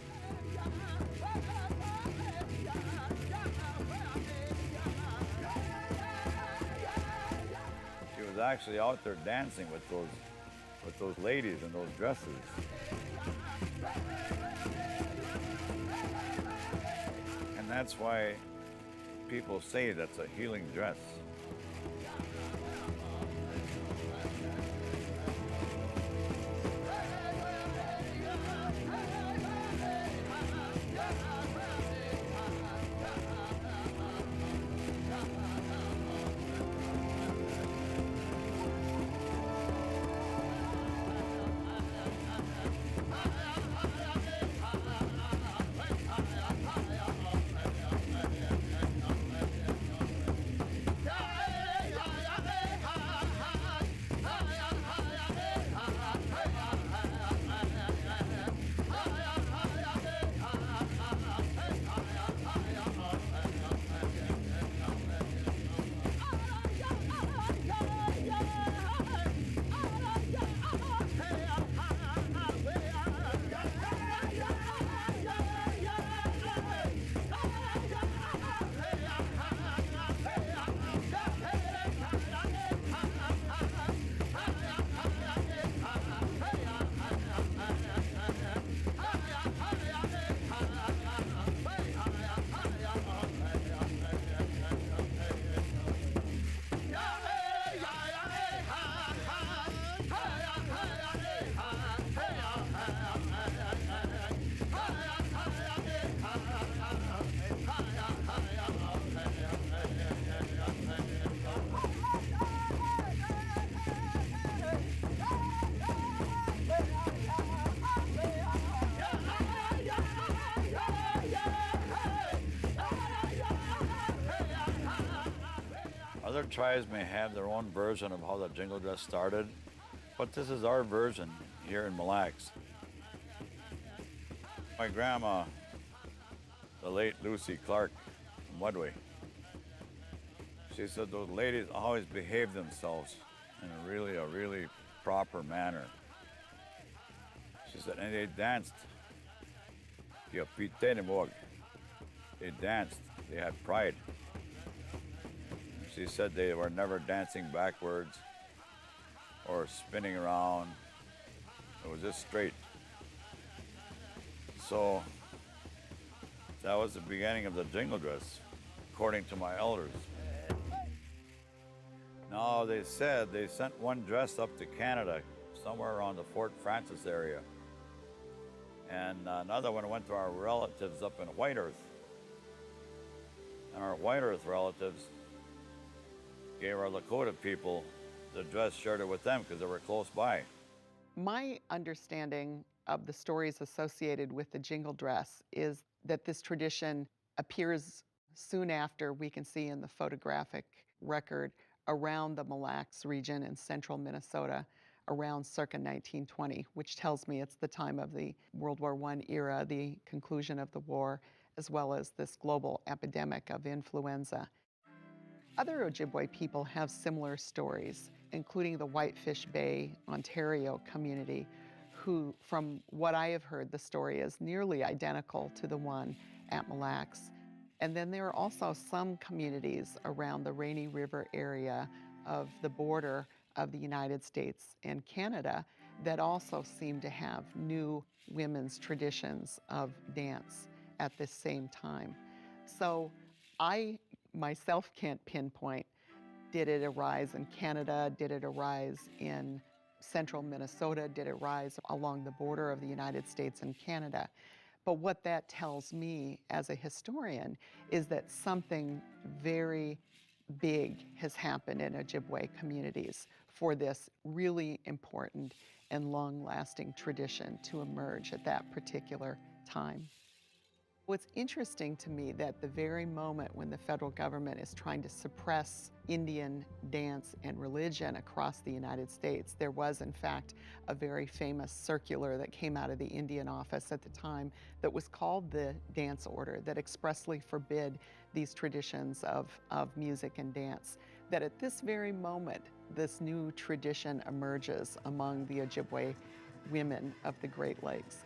She was actually out there dancing with those ladies in those dresses. And that's why people say that's a healing dress. Other tribes may have their own version of how the jingle dress started, but this is our version here in Mille Lacs. My grandma, the late Lucy Clark from Wedway, she said those ladies always behaved themselves in a really proper manner. She said, and they danced. They danced, they had pride. She said they were never dancing backwards or spinning around. It was just straight. So that was the beginning of the jingle dress, according to my elders. Now they said they sent one dress up to Canada, somewhere around the Fort Francis area. And another one went to our relatives up in White Earth. And our White Earth relatives gave our Lakota people the dress, shared it with them because they were close by. My understanding of the stories associated with the jingle dress is that this tradition appears soon after, we can see in the photographic record, around the Mille Lacs region in central Minnesota around circa 1920, which tells me it's the time of the World War I era, the conclusion of the war, as well as this global epidemic of influenza. Other Ojibwe people have similar stories, including the Whitefish Bay, Ontario community, who, from what I have heard, the story is nearly identical to the one at Mille Lacs. And then there are also some communities around the Rainy River area of the border of the United States and Canada that also seem to have new women's traditions of dance at this same time. So I myself can't pinpoint, did it arise in Canada? Did it arise in central Minnesota? Did it rise along the border of the United States and Canada? But what that tells me as a historian is that something very big has happened in Ojibwe communities for this really important and long-lasting tradition to emerge at that particular time. What's interesting to me that the very moment when the federal government is trying to suppress Indian dance and religion across the United States, there was in fact a very famous circular that came out of the Indian office at the time that was called the Dance Order, that expressly forbid these traditions of music and dance. That at this very moment, this new tradition emerges among the Ojibwe women of the Great Lakes.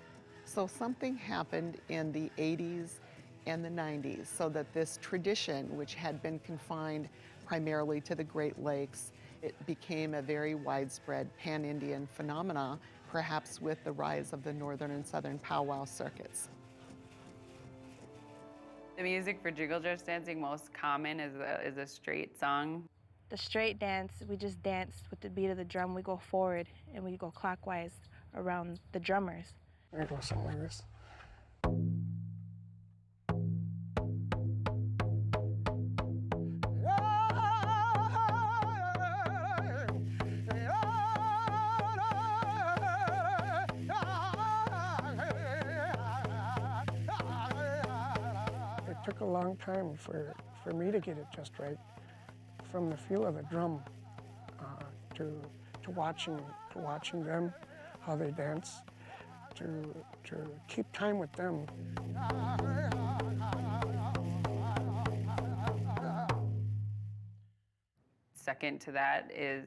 So something happened in the 80s and the 90s so that this tradition, which had been confined primarily to the Great Lakes, it became a very widespread pan-Indian phenomena, perhaps with the rise of the northern and southern powwow circuits. The music for jingle dress dancing most common is a straight song. The straight dance, we just dance with the beat of the drum. We go forward and we go clockwise around the drummers. It goes something like this. It took a long time for me to get it just right, from the feel of the drum to watching them, how they dance, to keep time with them. Second to that is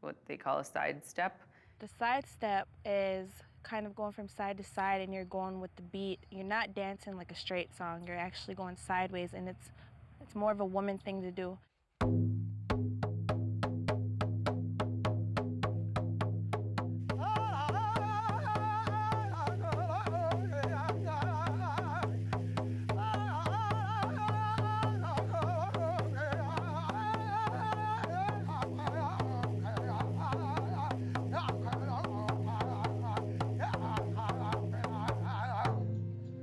what they call a side step. The side step is kind of going from side to side and you're going with the beat. You're not dancing like a straight song, you're actually going sideways, and it's more of a woman thing to do.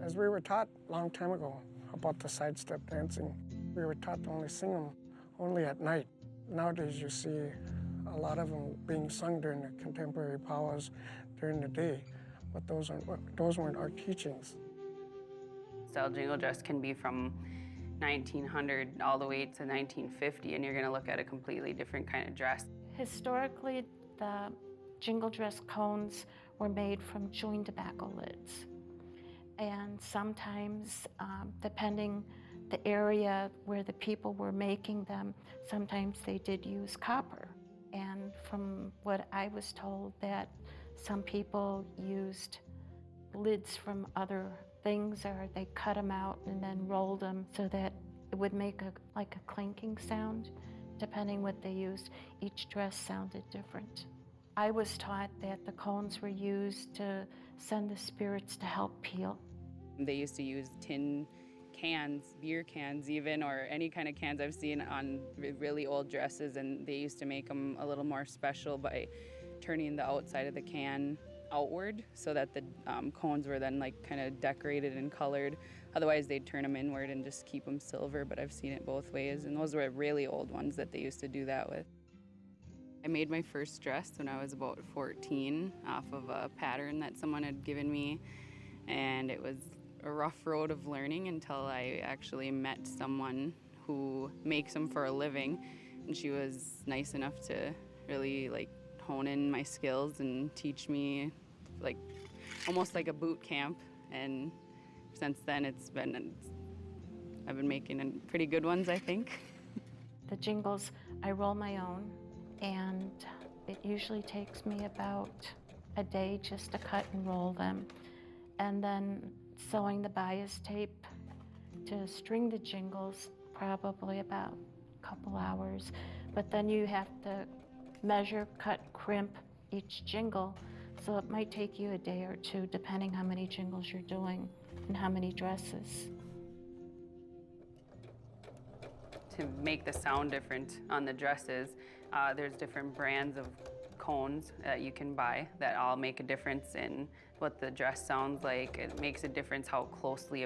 As we were taught a long time ago about the side step dancing, we were taught to only sing them only at night. Nowadays you see a lot of them being sung during the contemporary powwows during the day, but those weren't our teachings. Style jingle dress can be from 1900 all the way to 1950, and you're going to look at a completely different kind of dress. Historically, the jingle dress cones were made from chewing tobacco lids. And sometimes, depending the area where the people were making them, sometimes they did use copper. And from what I was told, that some people used lids from other things, or they cut them out and then rolled them so that it would make like a clinking sound. Depending what they used, each dress sounded different. I was taught that the cones were used to send the spirits to help peel. They used to use tin cans, beer cans even, or any kind of cans I've seen on really old dresses, and they used to make them a little more special by turning the outside of the can outward so that the cones were then like kind of decorated and colored. Otherwise they'd turn them inward and just keep them silver, but I've seen it both ways, and those were really old ones that they used to do that with. I made my first dress when I was about 14 off of a pattern that someone had given me, and it was a rough road of learning until I actually met someone who makes them for a living, and she was nice enough to really like hone in my skills and teach me like almost like a boot camp, and since then I've been making pretty good ones, I think. The jingles, I roll my own, and it usually takes me about a day just to cut and roll them. And then sewing the bias tape to string the jingles, probably about a couple hours. But then you have to measure, cut, crimp each jingle, so it might take you a day or two depending how many jingles you're doing and how many dresses. To make the sound different on the dresses, there's different brands of cones that you can buy that all make a difference in what the dress sounds like. It makes a difference how closely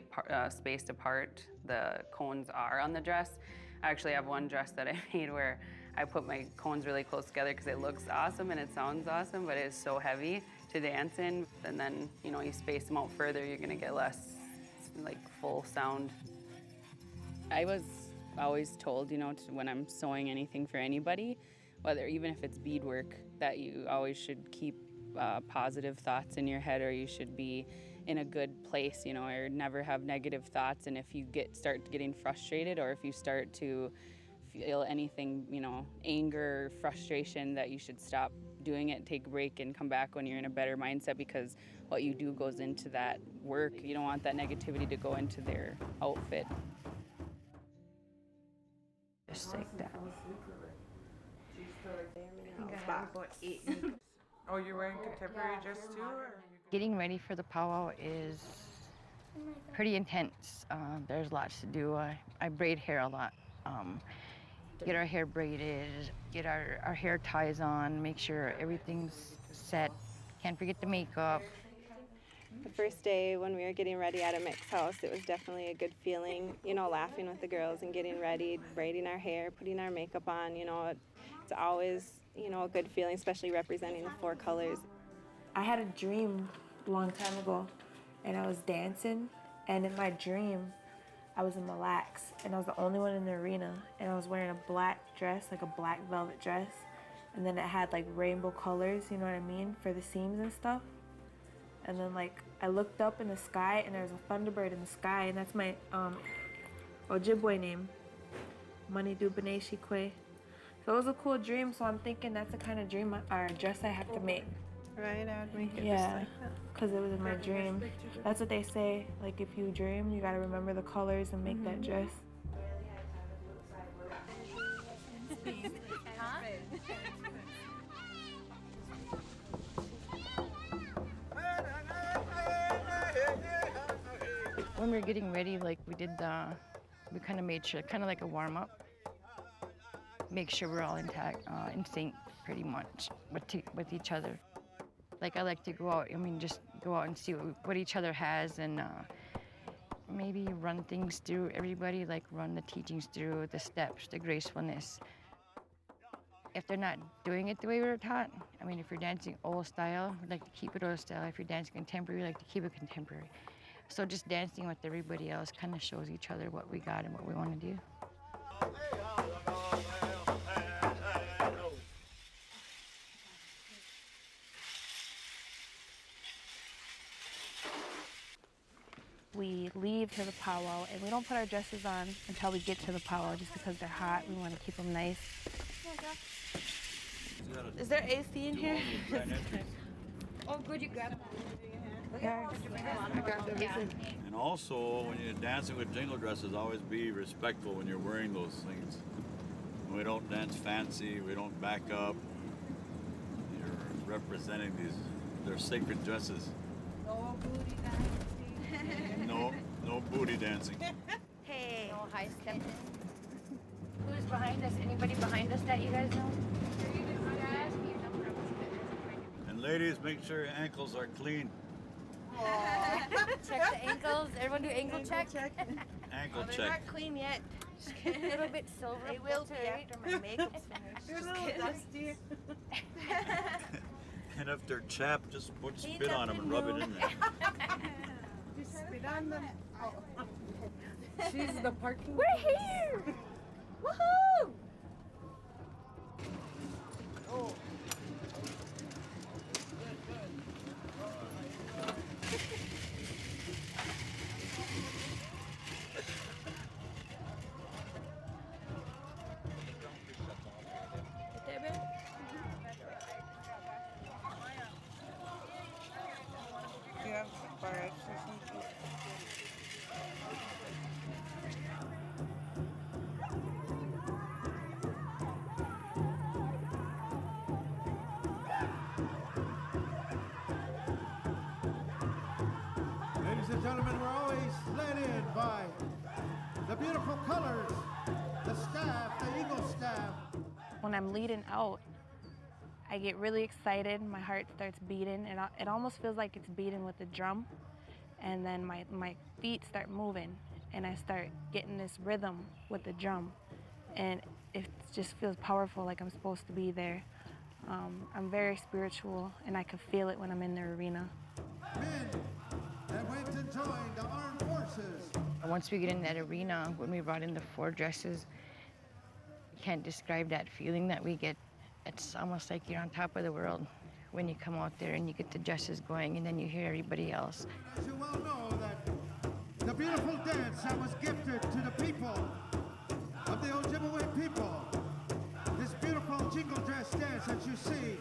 spaced apart the cones are on the dress. I actually have one dress that I made where I put my cones really close together because it looks awesome and it sounds awesome, but it's so heavy to dance in. And then, you know, you space them out further, you're gonna get less like full sound. I was always told, you know, when I'm sewing anything for anybody, whether even if it's beadwork, that you always should keep positive thoughts in your head, or you should be in a good place, you know, or never have negative thoughts. And if you start getting frustrated, or if you start to feel anything, you know, anger, frustration, that you should stop doing it, take a break, and come back when you're in a better mindset, because what you do goes into that work. You don't want that negativity to go into their outfit. Just like that. Oh, you're wearing contemporary dress too? Getting ready for the powwow is pretty intense. There's lots to do. I braid hair a lot. Get our hair braided, get our hair ties on, make sure everything's set. Can't forget the makeup. The first day when we were getting ready at a mixed house, it was definitely a good feeling, you know, laughing with the girls and getting ready, braiding our hair, putting our makeup on, you know. It's always, you know, a good feeling, especially representing the 4 colors. I had a dream a long time ago, and I was dancing, and in my dream, I was in Mille Lacs, and I was the only one in the arena, and I was wearing a black dress, like a black velvet dress, and then it had like rainbow colors, you know what I mean, for the seams and stuff. And then like I looked up in the sky, and there was a thunderbird in the sky, and that's my Ojibwe name, Mani Dubane Shikwe. So it was a cool dream, so I'm thinking that's the kind of dream or dress I have to make. Right, I would make it Yeah, just like that. because it was in my dream. That's what they say, like if you dream, you gotta remember the colors and make that dress. When we were getting ready, like we kind of made sure, kind of like a warm up. Make sure we're all intact, in sync pretty much with each other. Like I like to go out, just go out and see what each other has, and maybe run things through everybody, like run the teachings through, the steps, the gracefulness. If they're not doing it the way we were taught, if you're dancing old style, we'd like to keep it old style. If you're dancing contemporary, we like to keep it contemporary. So just dancing with everybody else kind of shows each other what we got and what we want to do. We leave to the powwow, and we don't put our dresses on until we get to the powwow, just because they're hot. We want to keep them nice. Is there AC in here? Oh, good, you grabbed And also, when you're dancing with jingle dresses, always be respectful when you're wearing those things. We don't dance fancy, we don't back up. You're representing they're sacred dresses. No booty dancing. No booty dancing. Hey. No high stepping. Who's behind us? Anybody behind us that you guys know? And ladies, make sure your ankles are clean. Check the ankles. Everyone do ankle check. Ankle They're check. not clean yet. A little bit silver. They will be after my makeup's finished. They're a little dusty. And if they're chapped, just put spit on them and rub it in there. Just spit on them. She's the parking. We're here! Woohoo! Oh. Yeah, bar exercise. Ladies and gentlemen, we're always led in by the beautiful colors, the staff, the eagle staff. When I'm leading out, I get really excited. My heart starts beating, and it almost feels like it's beating with a drum. And then my feet start moving, and I start getting this rhythm with the drum. And it just feels powerful, like I'm supposed to be there. I'm very spiritual, and I can feel it when I'm in the arena. Men that went and joined the armed forces. Once we get in that arena, when we brought in the 4 dresses, I can't describe that feeling that we get. It's almost like you're on top of the world when you come out there and you get the dresses going and then you hear everybody else. As you well know, that the beautiful dance that was gifted to the people of the Ojibwe people, this beautiful jingle dress dance that you see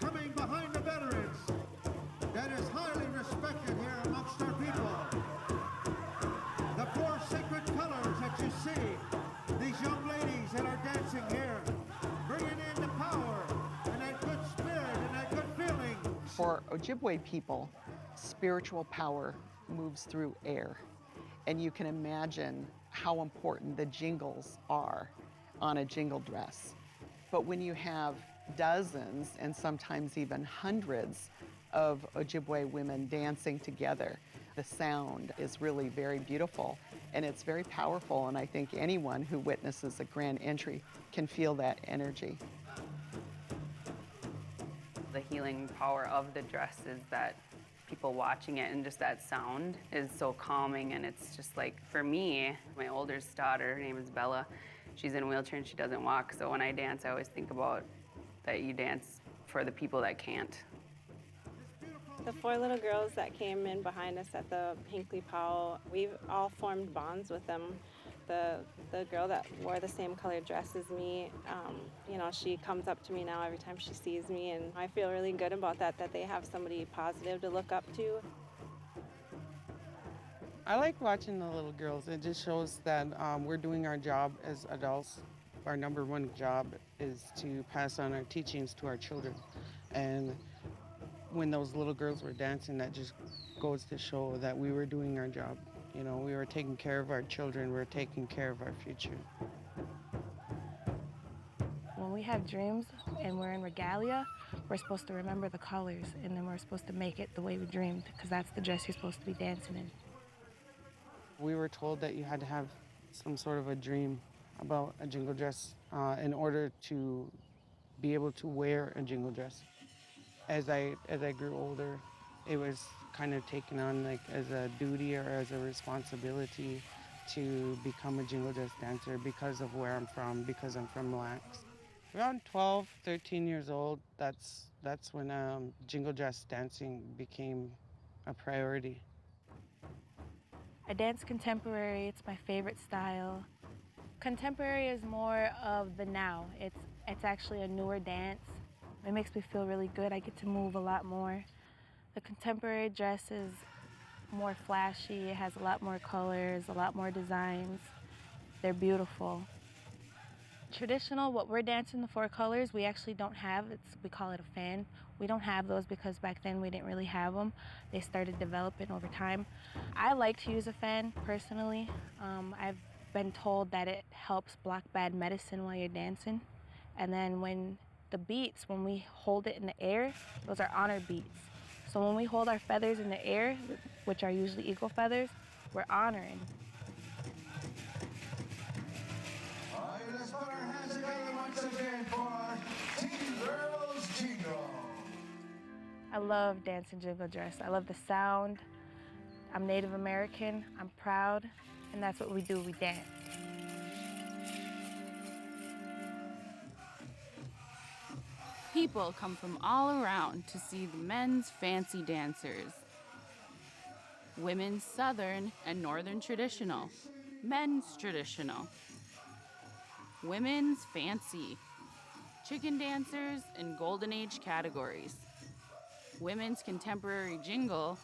coming behind the veterans, that is highly respected here amongst our people. The 4 sacred colors that you see, these young ladies that are dancing here, bringing in the power and that good spirit and that good feeling. For Ojibwe people, spiritual power moves through air. And you can imagine how important the jingles are on a jingle dress. But when you have dozens and sometimes even hundreds of Ojibwe women dancing together, the sound is really very beautiful and it's very powerful, and I think anyone who witnesses a grand entry can feel that energy. The healing power of the dress is that people watching it and just that sound is so calming, and it's just like, for me, my oldest daughter, her name is Bella, she's in a wheelchair and she doesn't walk, so when I dance, I always think about that you dance for the people that can't. The 4 little girls that came in behind us at the Hinkley Powell, we've all formed bonds with them. The girl that wore the same colored dress as me, you know, she comes up to me now every time she sees me, and I feel really good about that they have somebody positive to look up to. I like watching the little girls. It just shows that we're doing our job as adults. Our number 1 job is to pass on our teachings to our children. And when those little girls were dancing, that just goes to show that we were doing our job. You know, we were taking care of our children, we were taking care of our future. When we have dreams and we're in regalia, we're supposed to remember the colors, and then we're supposed to make it the way we dreamed, because that's the dress you're supposed to be dancing in. We were told that you had to have some sort of a dream about a jingle dress in order to be able to wear a jingle dress. As I grew older, it was kind of taken on like as a duty or as a responsibility to become a jingle dress dancer because of where I'm from, because I'm from Mille Lacs. Around 12, 13 years old, that's when jingle dress dancing became a priority. I dance contemporary. It's my favorite style. Contemporary is more of the now. It's actually a newer dance. It makes me feel really good. I get to move a lot more. The contemporary dress is more flashy. It has a lot more colors, a lot more designs. They're beautiful. Traditional, what we're dancing, the 4 colors, we actually don't have. We call it a fan. We don't have those because back then we didn't really have them. They started developing over time. I like to use a fan personally. I've been told that it helps block bad medicine while you're dancing. And then when we hold it in the air, those are honor beats. So when we hold our feathers in the air, which are usually eagle feathers, we're honoring. All right, let's put our hands together once again for Teen Girls Jingle. I love dancing jingle dress. I love the sound. I'm Native American, I'm proud, and that's what we do, we dance. People come from all around to see the men's fancy dancers. Women's Southern and Northern traditional. Men's traditional. Women's fancy. Chicken dancers in Golden Age categories. Women's contemporary jingle.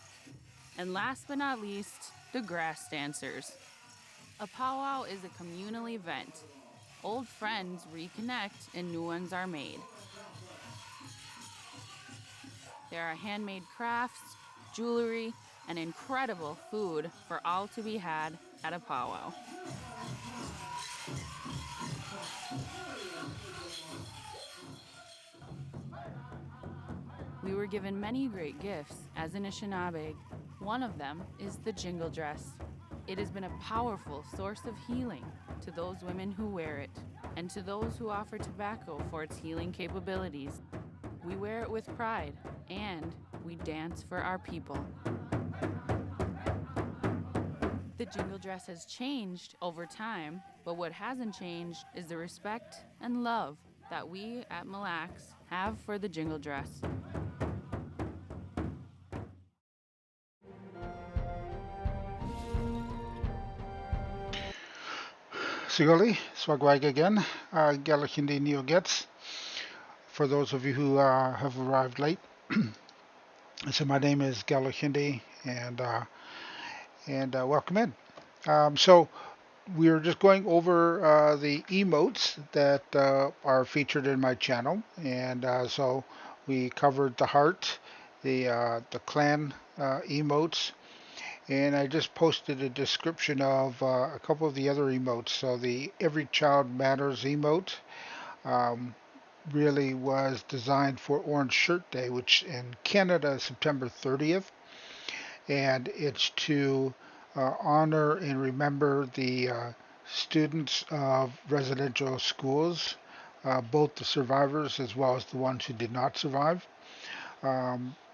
And last but not least, the grass dancers. A powwow is a communal event. Old friends reconnect and new ones are made. There are handmade crafts, jewelry, and incredible food for all to be had at a powwow. We were given many great gifts as Anishinaabe. One of them is the jingle dress. It has been a powerful source of healing to those women who wear it, and to those who offer tobacco for its healing capabilities. We wear it with pride, and we dance for our people. The jingle dress has changed over time, but what hasn't changed is the respect and love that we at Mille Lacs have for the jingle dress. Sigoli, Swagwag again, Galahindi Neo Gets. For those of you who have arrived late, so my name is Galahindi, and welcome in. So we're just going over the emotes that are featured in my channel, and so we covered the heart, the clan emotes, and I just posted a description of a couple of the other emotes. So the Every Child Matters emote really was designed for Orange Shirt Day, which in Canada is September 30th, and it's to honor and remember the students of residential schools, both the survivors as well as the ones who did not survive.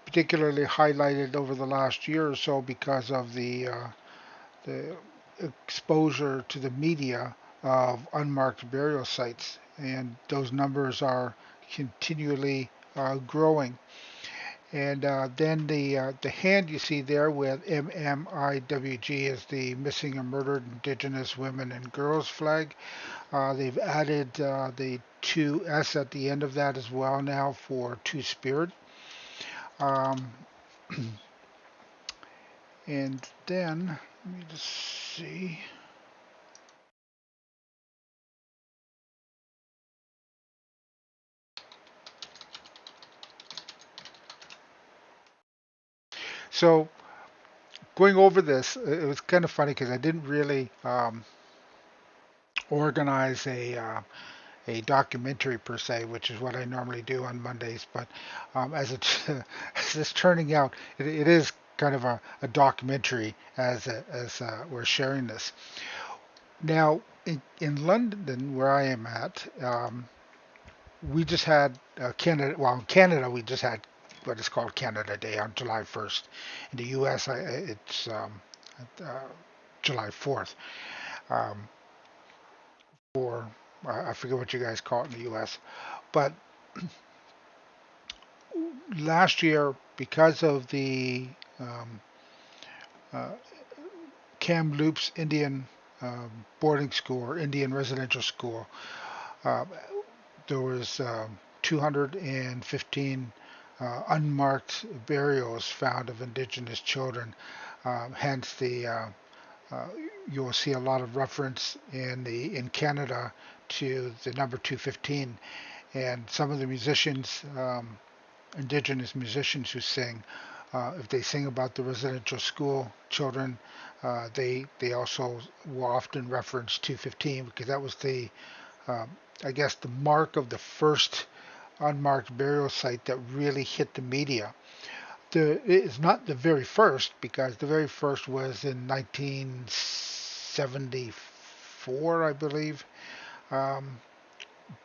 Particularly highlighted over the last year or so because of the exposure to the media of unmarked burial sites, and those numbers are continually growing. And then the hand you see there with MMIWG is the Missing and Murdered Indigenous Women and Girls flag. They've added the 2S at the end of that as well now for Two Spirit. And then, let me just see. So, going over this, it was kind of funny because I didn't really organize a documentary per se, which is what I normally do on Mondays. But as it's as it's turning out, it is kind of a documentary as we're sharing this. Now, in London, where I am at, we just had Canada. Well, in Canada, we just had what is called Canada Day on July 1st. In the U.S., it's July 4th. Um, or I forget what you guys call it in the U.S. But last year, because of the uh, Kamloops Indian boarding school or Indian residential school, uh, there was 215 unmarked burials found of indigenous children. Hence, uh, you'll see a lot of reference in Canada to the number 215, and some of the musicians, indigenous musicians who sing, if they sing about the residential school children, they also will often reference 215 because that was the uh, I guess the mark of the first unmarked burial site that really hit the media. It's not the very first because the very first was in 1974, I believe. Um,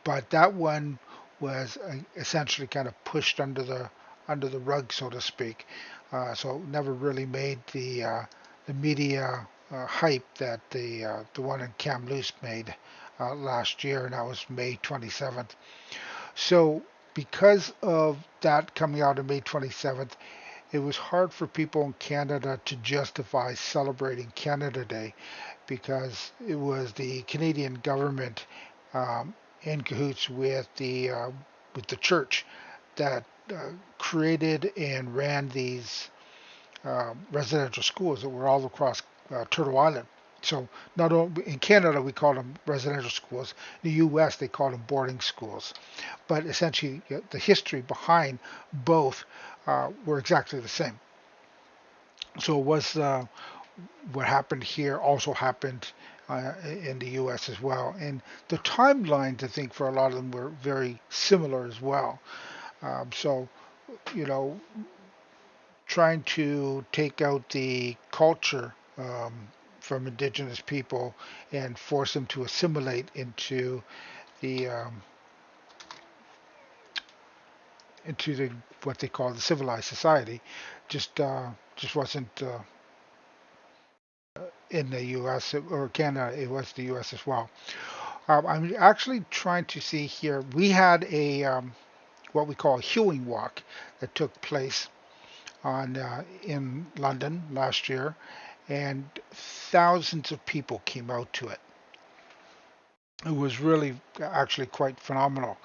but that one was essentially kind of pushed under the rug, so to speak. So it never really made the media hype that the one in Kamloops made last year, and that was May 27th. So because of that coming out on May 27th, it was hard for people in Canada to justify celebrating Canada Day because it was the Canadian government in cahoots with the church that created and ran these residential schools that were all across Turtle Island. So not only in Canada we call them residential schools, in the U.S. they call them boarding schools, but essentially the history behind both were exactly the same. So it was what happened here also happened in the U.S. as well, and the timelines I think for a lot of them were very similar as well. So you know, trying to take out the culture from indigenous people and force them to assimilate the um, into the what they call the civilized society just wasn't in the U.S. or Canada. It was the U.S. as well. I'm actually trying to see here. We had a what we call a hewing walk that took place on in London last year, and thousands of people came out to it. It was really actually quite phenomenal.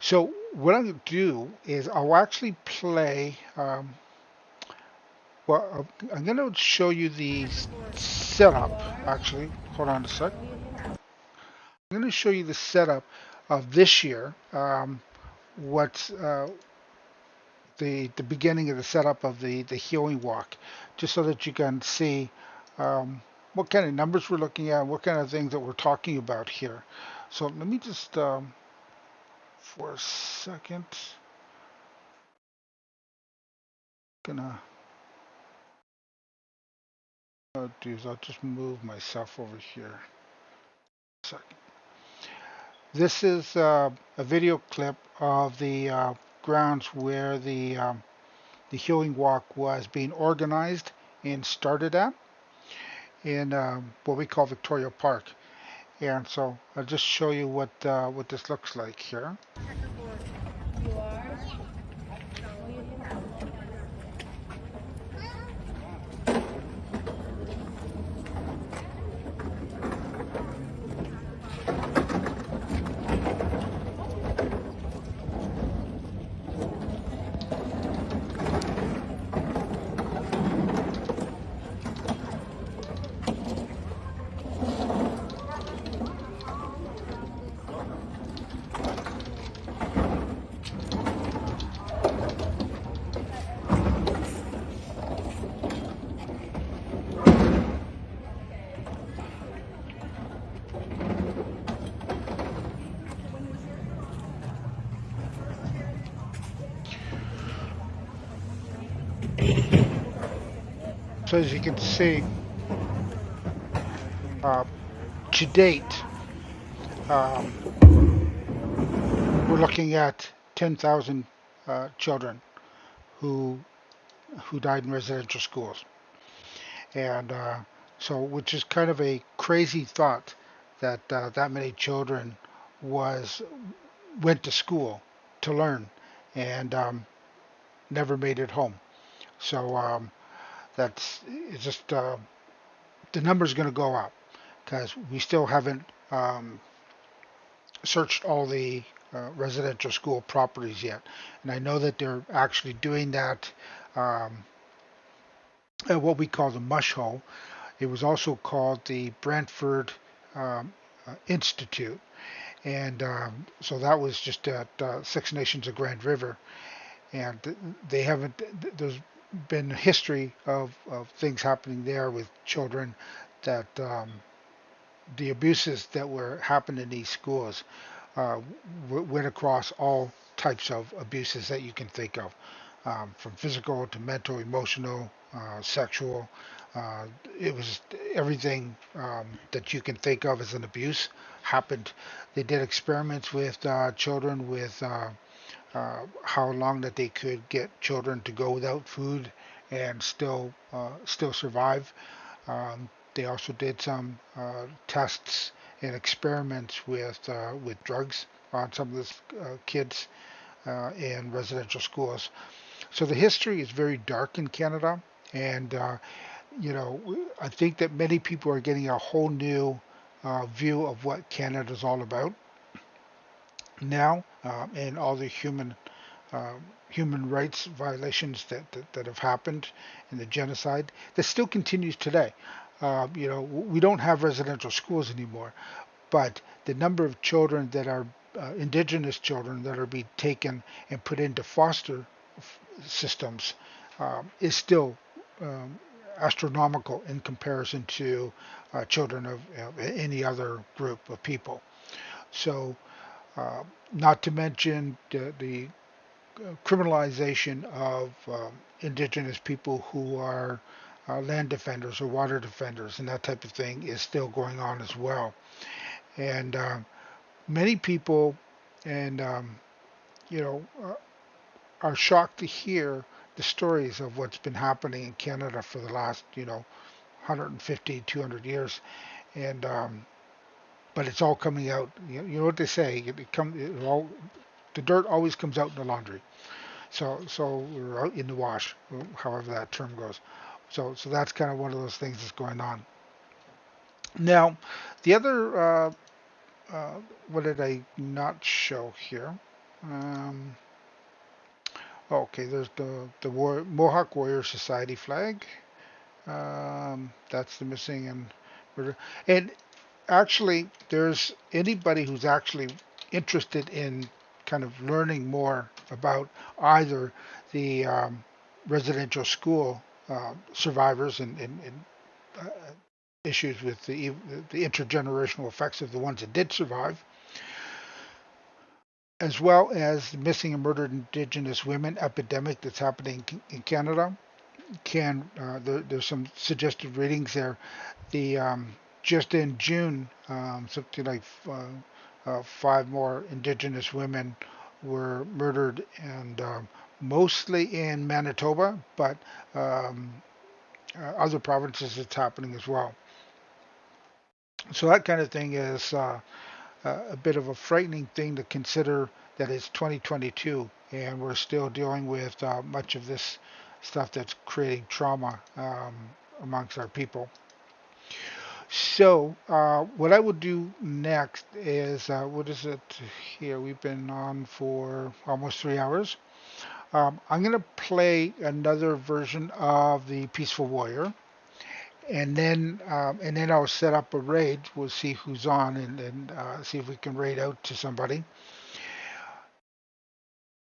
So what I'm going to do is I'll actually play. I'm going to show you the setup. Actually, hold on a sec. I'm going to show you the setup of this year. What's the beginning of the setup of the healing walk, just so that you can see what kind of numbers we're looking at, what kind of things that we're talking about here. So let me just for a second, gonna do is I'll just move myself over here. Second. This is a video clip of the grounds where the healing walk was being organized and started at in what we call Victoria Park. And so I'll just show you what this looks like here. So as you can see, to date, um, we're looking at 10,000 children who died in residential schools, and so which is kind of a crazy thought that that many children was went to school to learn and never made it home. So that's it's just the number's going to go up because we still haven't searched all the residential school properties yet, and I know that they're actually doing that at what we call the mush hole. It was also called the Brantford Institute, and so that was just at Six Nations of Grand River, and they haven't. There's been a history of things happening there with children that the abuses that were happening in these schools went across all types of abuses that you can think of, from physical to mental, emotional, sexual. Uh, it was everything that you can think of as an abuse happened. They did experiments with children with how long that they could get children to go without food and still survive. They also did some tests and experiments with drugs on some of the kids in residential schools. So the history is very dark in Canada, and you know, I think that many people are getting a whole new view of what Canada is all about now, and all the human rights violations that have happened and the genocide that still continues today. We don't have residential schools anymore, but the number of children that are indigenous children that are being taken and put into foster systems is still um, astronomical in comparison to children of any other group of people. So, not to mention the criminalization of indigenous people who are land defenders or water defenders and that type of thing is still going on as well. And many people, and you know, are shocked to hear the stories of what's been happening in Canada for the last 150, 200 years, and but it's all coming out. You know what they say? The dirt always comes out in the laundry. So we're out in the wash, however that term goes. So that's kind of one of those things that's going on. Now, the other what did I not show here? Um, okay, there's the Mohawk Warrior Society flag. That's the missing and actually, there's anybody who's actually interested in kind of learning more about either the residential school survivors and uh, issues with the intergenerational effects of the ones that did survive, as well as the missing and murdered Indigenous women epidemic that's happening in Canada. There's some suggested readings there. The Just in June, something like 5 more Indigenous women were murdered, and mostly in Manitoba, but other provinces it's happening as well. So that kind of thing is a bit of a frightening thing to consider that it's 2022 and we're still dealing with much of this stuff that's creating trauma amongst our people. So, what I would do next is, what is it here? We've been on for almost 3 hours. I'm going to play another version of the Peaceful Warrior, and then I'll set up a raid. We'll see who's on and see if we can raid out to somebody.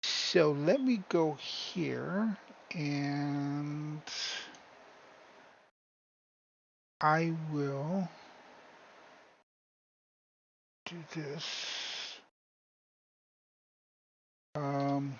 So let me go here, and I will do this. Um,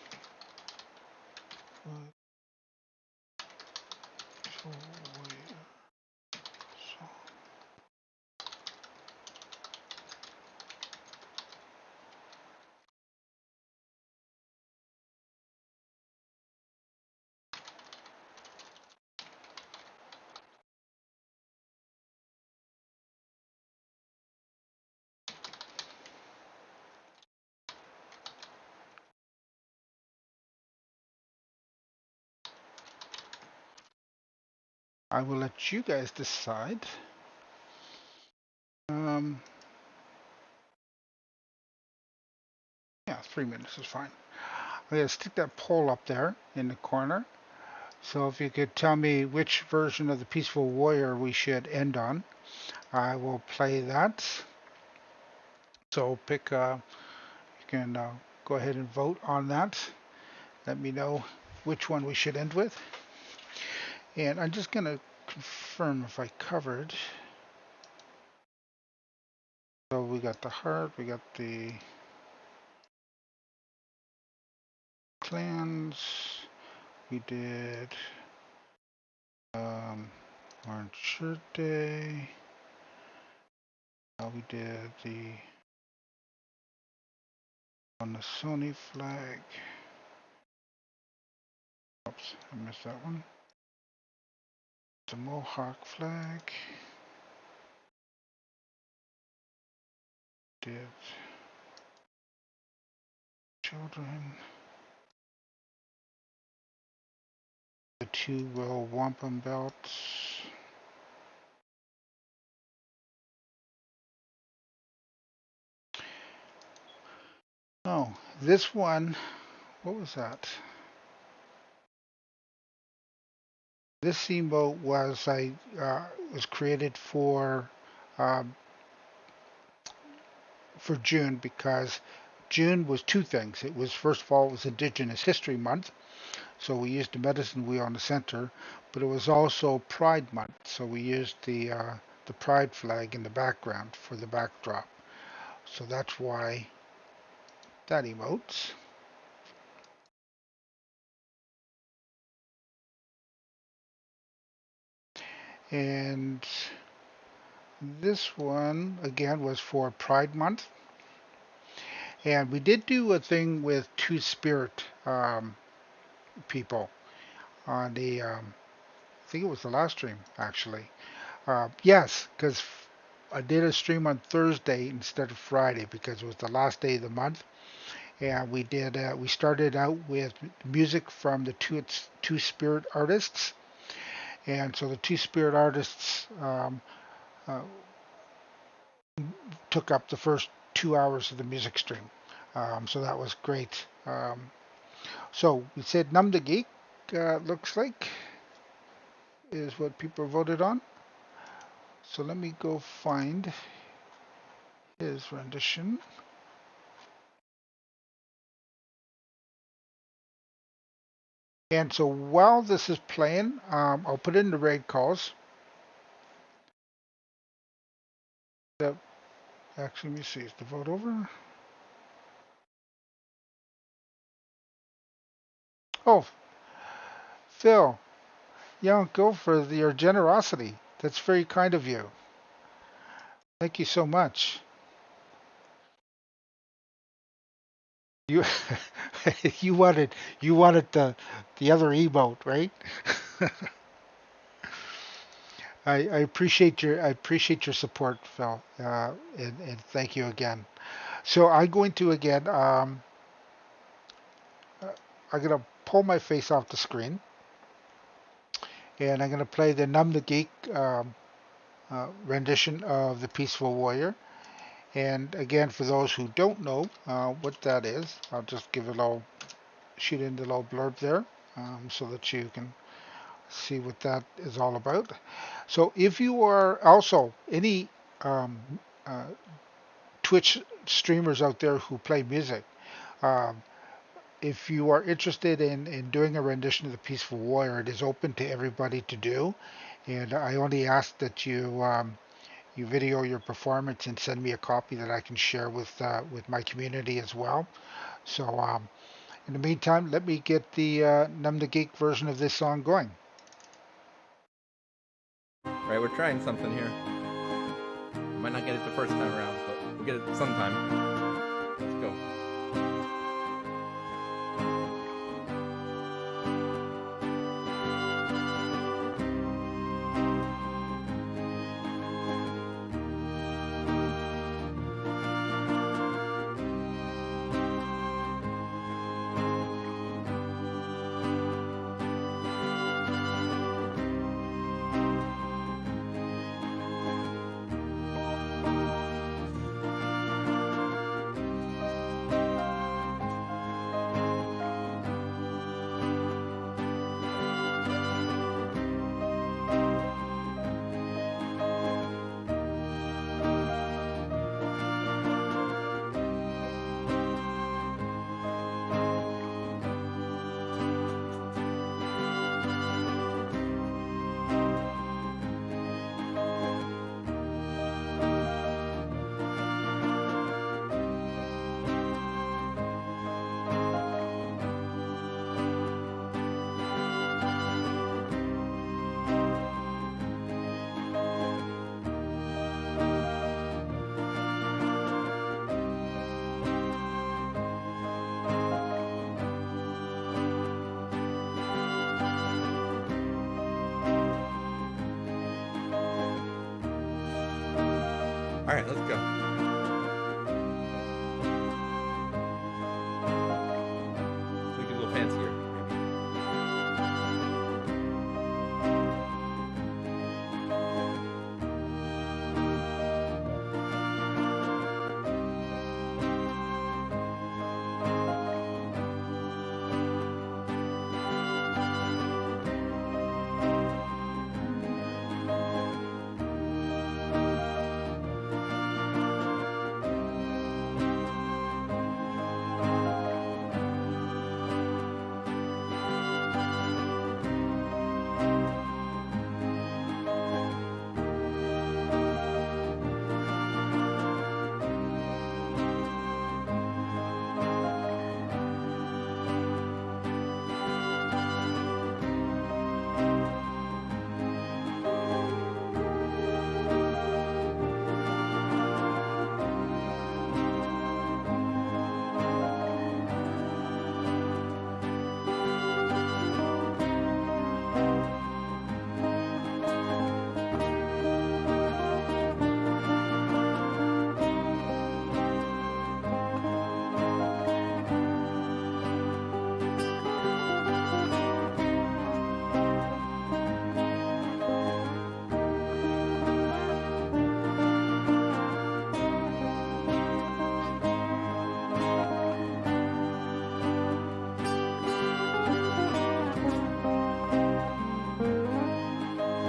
I will let you guys decide. Yeah, 3 minutes is fine. I'm going to stick that poll up there in the corner. So if you could tell me which version of the Peaceful Warrior we should end on, I will play that. So pick, you can go ahead and vote on that. Let me know which one we should end with. And I'm just going to confirm if I covered. So we got the heart, we got the clans, we did Orange Shirt Day, we did the on the Sony flag. Oops, I missed that one. The Mohawk flag. Did children. The 2 wampum belts. Oh, this one, what was that? This emote was created for June because June was 2 things. It was, first of all, it was Indigenous History Month, so we used the medicine wheel in the center, but it was also Pride Month, so we used the Pride flag in the background for the backdrop. So that's why that emotes. And this one, again, was for Pride Month. And we did do a thing with Two Spirit people on the, I think it was the last stream, actually. Yes, because I did a stream on Thursday instead of Friday because it was the last day of the month. And we started out with music from the Two Spirit artists. And so the Two Spirit artists took up the first 2 hours of the music stream. So that was great. So we said Numb the Geek, looks like, is what people voted on. So let me go find his rendition. And so while this is playing, I'll put in the raid calls. Actually, let me see, is the vote over? Oh, Phil, young uncle, for your generosity. That's very kind of you. Thank you so much. You you wanted the other emote, right? I appreciate your support, Phil, and thank you again. So I'm going to again I'm gonna pull my face off the screen, and I'm gonna play the Numb the Geek rendition of the Peaceful Warrior. And again, for those who don't know what that is, I'll just give a little shoot in the little blurb there, so that you can see what that is all about. So if you are also any Twitch streamers out there who play music, if you are interested in doing a rendition of the Peaceful Warrior, it is open to everybody to do. And I only ask that you video your performance and send me a copy that I can share with my community as well. So in the meantime, let me get the Numb the Geek version of this song going. Right, we're trying something here. Might not get it the first time around, but we'll get it sometime. Let's go. All right, let's go. Make it a little fancier.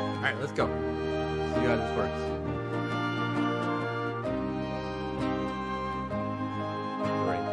All right, let's go. See how this works. Right.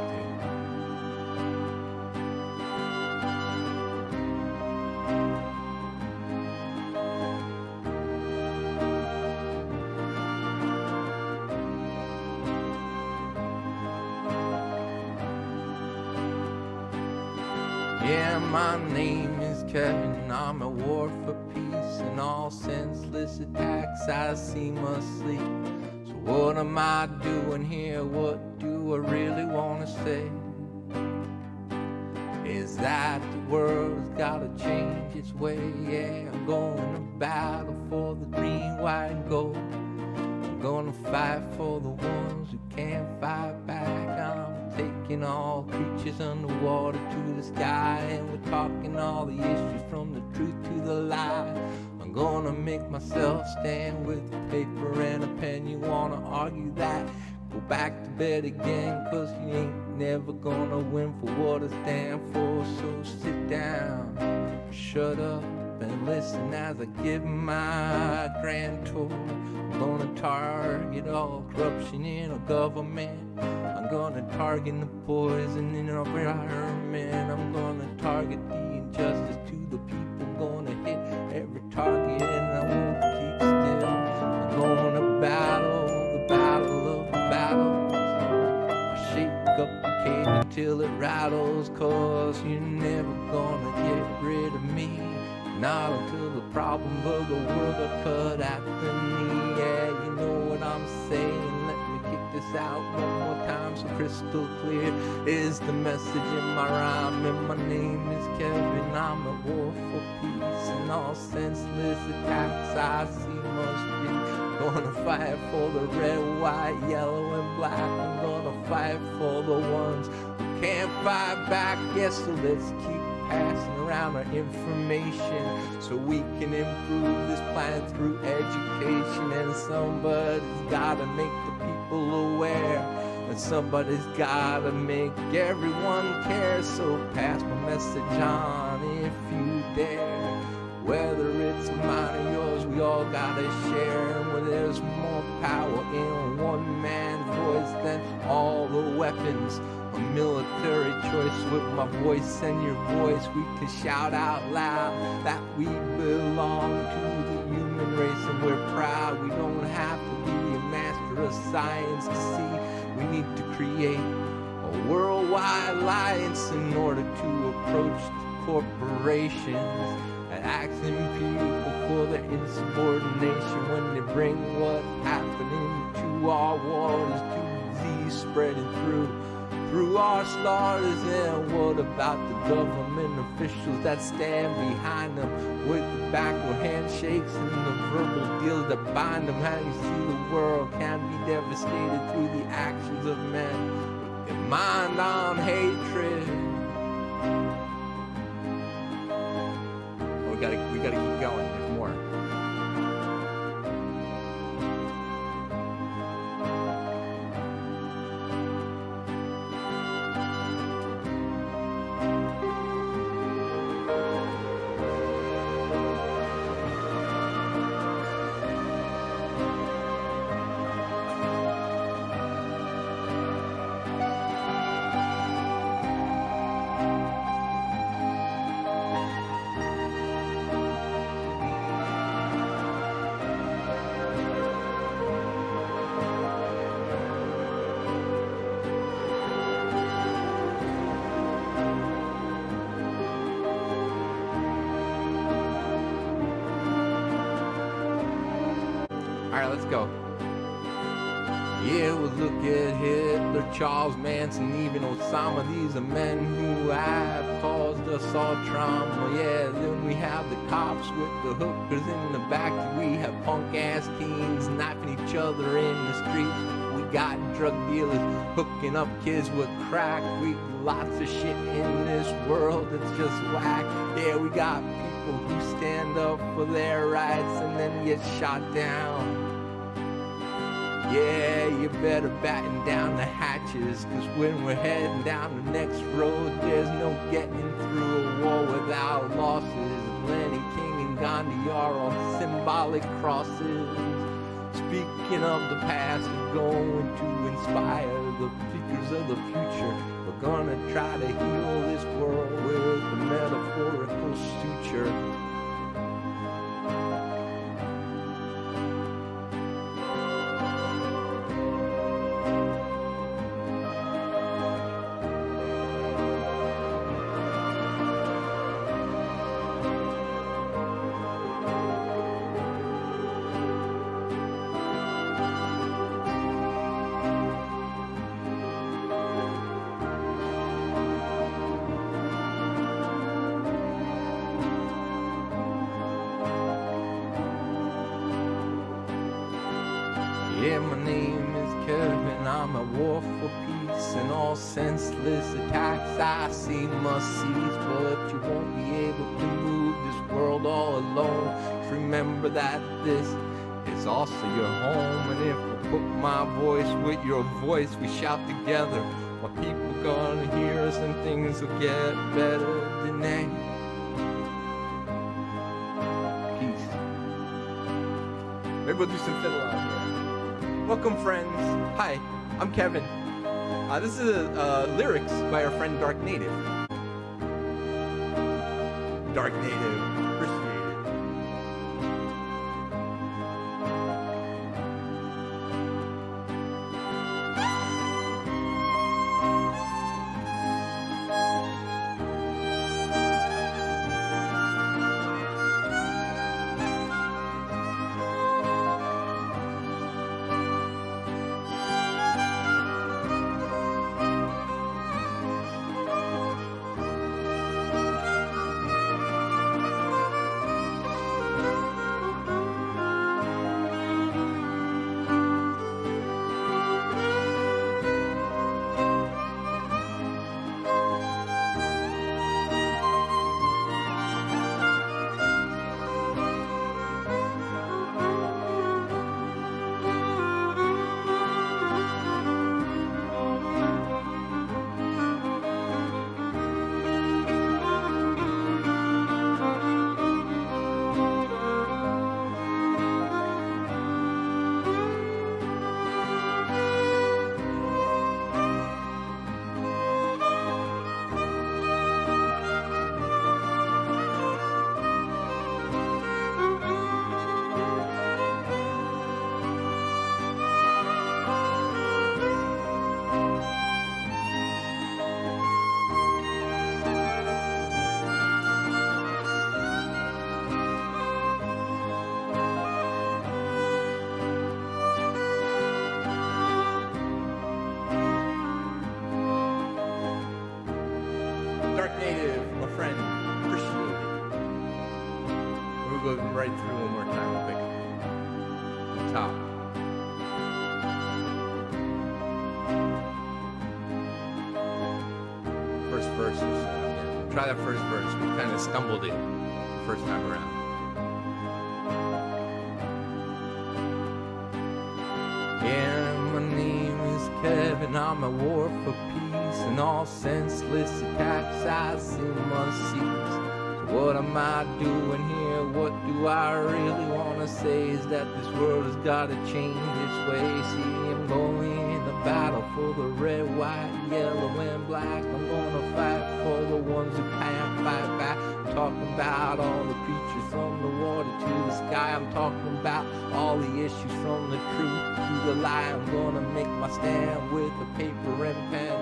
Yeah, my name is Kevin, I'm at war for peace and all senseless attacks I seem asleep. So what am I doing here, what do I really want to say? Is that the world's gotta change its way? Yeah, I'm going to battle for the green, white, and gold. I'm gonna fight for the ones who can't fight back. I'm taking all creatures underwater to the sky, and we're talking all the issues from the truth to the lie. I'm gonna make myself stand with a paper and a pen. You wanna argue that? Go back to bed again, cause you ain't never gonna win for what I stand for. So sit down, shut up, and listen as I give my grand tour. I'm gonna target all corruption in our government. I'm gonna target the poison in our environment. I'm gonna target the injustice to the people. I'm gonna hit every target and I won't keep still. I'm gonna battle the battle of the battles. I'll shake up the cage until it rattles, cause you're never gonna get rid of me. Not until the problems of the world are cut at the knee. Yeah, you know what I'm saying. Let me kick this out one more time so crystal clear is the message in my rhyme. And my name is Kevin, I'm at war for peace and all senseless attacks I see must be. Gonna fight for the red, white, yellow, and black. I'm gonna fight for the ones who can't fight back. Yes, so let's keep passing around our information so we can improve this planet through education. And somebody's gotta make the people aware, and somebody's gotta make everyone care. So pass my message on if you dare. Whether it's mine or yours, we all gotta share. And where there's more power in one man's voice than all the weapons, a military choice. With my voice and your voice, we can shout out loud that we belong to the human race and we're proud. We don't have to be a master of science to see we need to create a worldwide alliance in order to approach the corporations and asking people for their insubordination when they bring what's happening to our waters, to disease spreading through through our slaughters. And what about the government officials that stand behind them with the backward handshakes and the verbal deals that bind them? How you see the world can be devastated through the actions of men with their mind on hatred. We gotta keep going. There's more. Alright, let's go. Yeah, well, look at Hitler, Charles Manson, even Osama. These are men who have caused us all trauma. Yeah, then we have the cops with the hookers in the back. We have punk-ass teens knifing each other in the streets. We got drug dealers hooking up kids with crack. We lots of shit in this world that's just whack. Yeah, we got people who stand up for their rights and then get shot down. Yeah, you better batten down the hatches, cause when we're heading down the next road, there's no getting through a war without losses. Lenny King and Gandhi are on symbolic crosses. Speaking of the past, we're going to inspire the seekers of the future. We're gonna try to heal this world with a metaphorical suture. Yeah, my name is Kevin, I'm at war for peace, and all senseless attacks I see must cease. But you won't be able to move this world all alone. Just remember that this is also your home, and if I put my voice with your voice, we shout together. My people gonna hear us and things will get better than they. Peace. Maybe we'll do some fiddle out here. Welcome, friends. Hi, I'm Kevin. This is lyrics by our friend Dark Native. Dark Native, appreciate it. native, my friend. Appreciate it. We'll go right through one more time. We'll pick the top. First verse. Try that first verse. We kind of stumbled it the first time around. Yeah, my name is Kevin, I'm at war for peace, and all senseless attacks I see must cease. So what am I doing here? What do I really want to say is that this world has got to change its way. See, I'm going to battle for the red, white, yellow, and black. I'm gonna fight for the ones who can't fight back. I'm talking about all the creatures from the water to the sky. I'm talking about all the issues from the truth to the lie. I'm gonna make my stand with a paper and pen.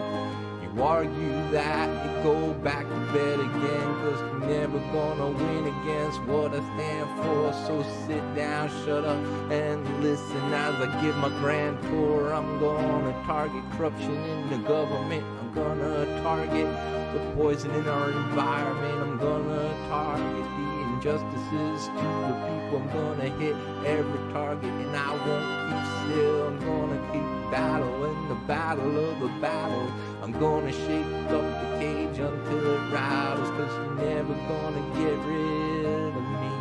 You argue that you go back to bed again, 'cause you're never gonna win against what I stand for. So sit down, shut up, and listen as I give my grand tour. I'm gonna target corruption in the government. I'm gonna target the poison in our environment. I'm gonna target the injustices to the people. I'm gonna hit every target and I won't keep still. I'm gonna keep battling the battle of the battles. I'm gonna shake up the cage until it rattles, 'cause you're never gonna get rid of me.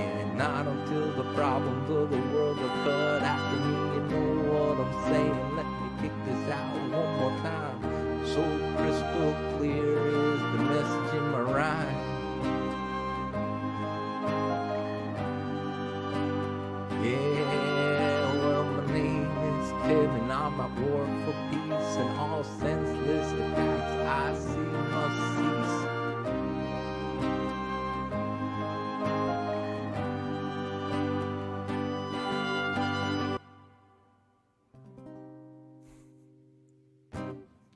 And not until the problems of the world are cut after me. You know what I'm saying? Let me kick this out one more time. So crystal clear is the message in my rhyme. Yeah, well, my name is Kevin. I'm at war for peace, and all senseless attacks I see must cease.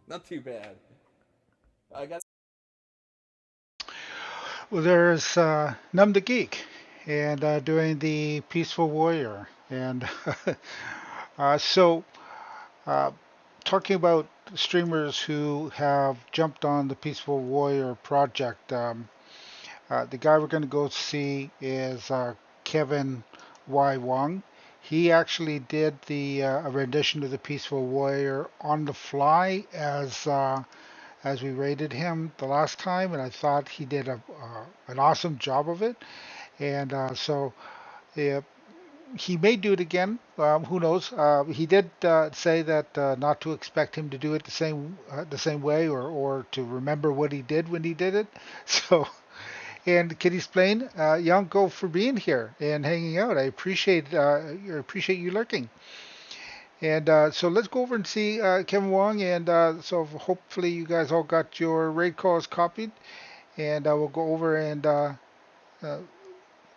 Not too bad. I got. Well, there's Numb the Geek and doing the Peaceful Warrior. And so, talking about streamers who have jumped on the Peaceful Warrior project, the guy we're going to go see is Kevin Y. Wong. He actually did a rendition of the Peaceful Warrior on the fly as we rated him the last time, and I thought he did an awesome job of it. And so he may do it again. Who knows? He did say that not to expect him to do it the same way, or to remember what he did when he did it. So. And can you explain, Yanko, for being here and hanging out? I appreciate you lurking. And so let's go over and see Kevin Wong. And so hopefully you guys all got your raid calls copied. And we'll go over and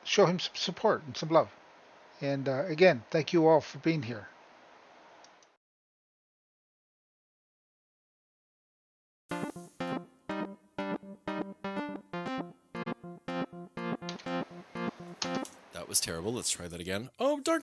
show him some support and some love. And again, thank you all for being here. That was terrible. Let's try that again. Oh, darn.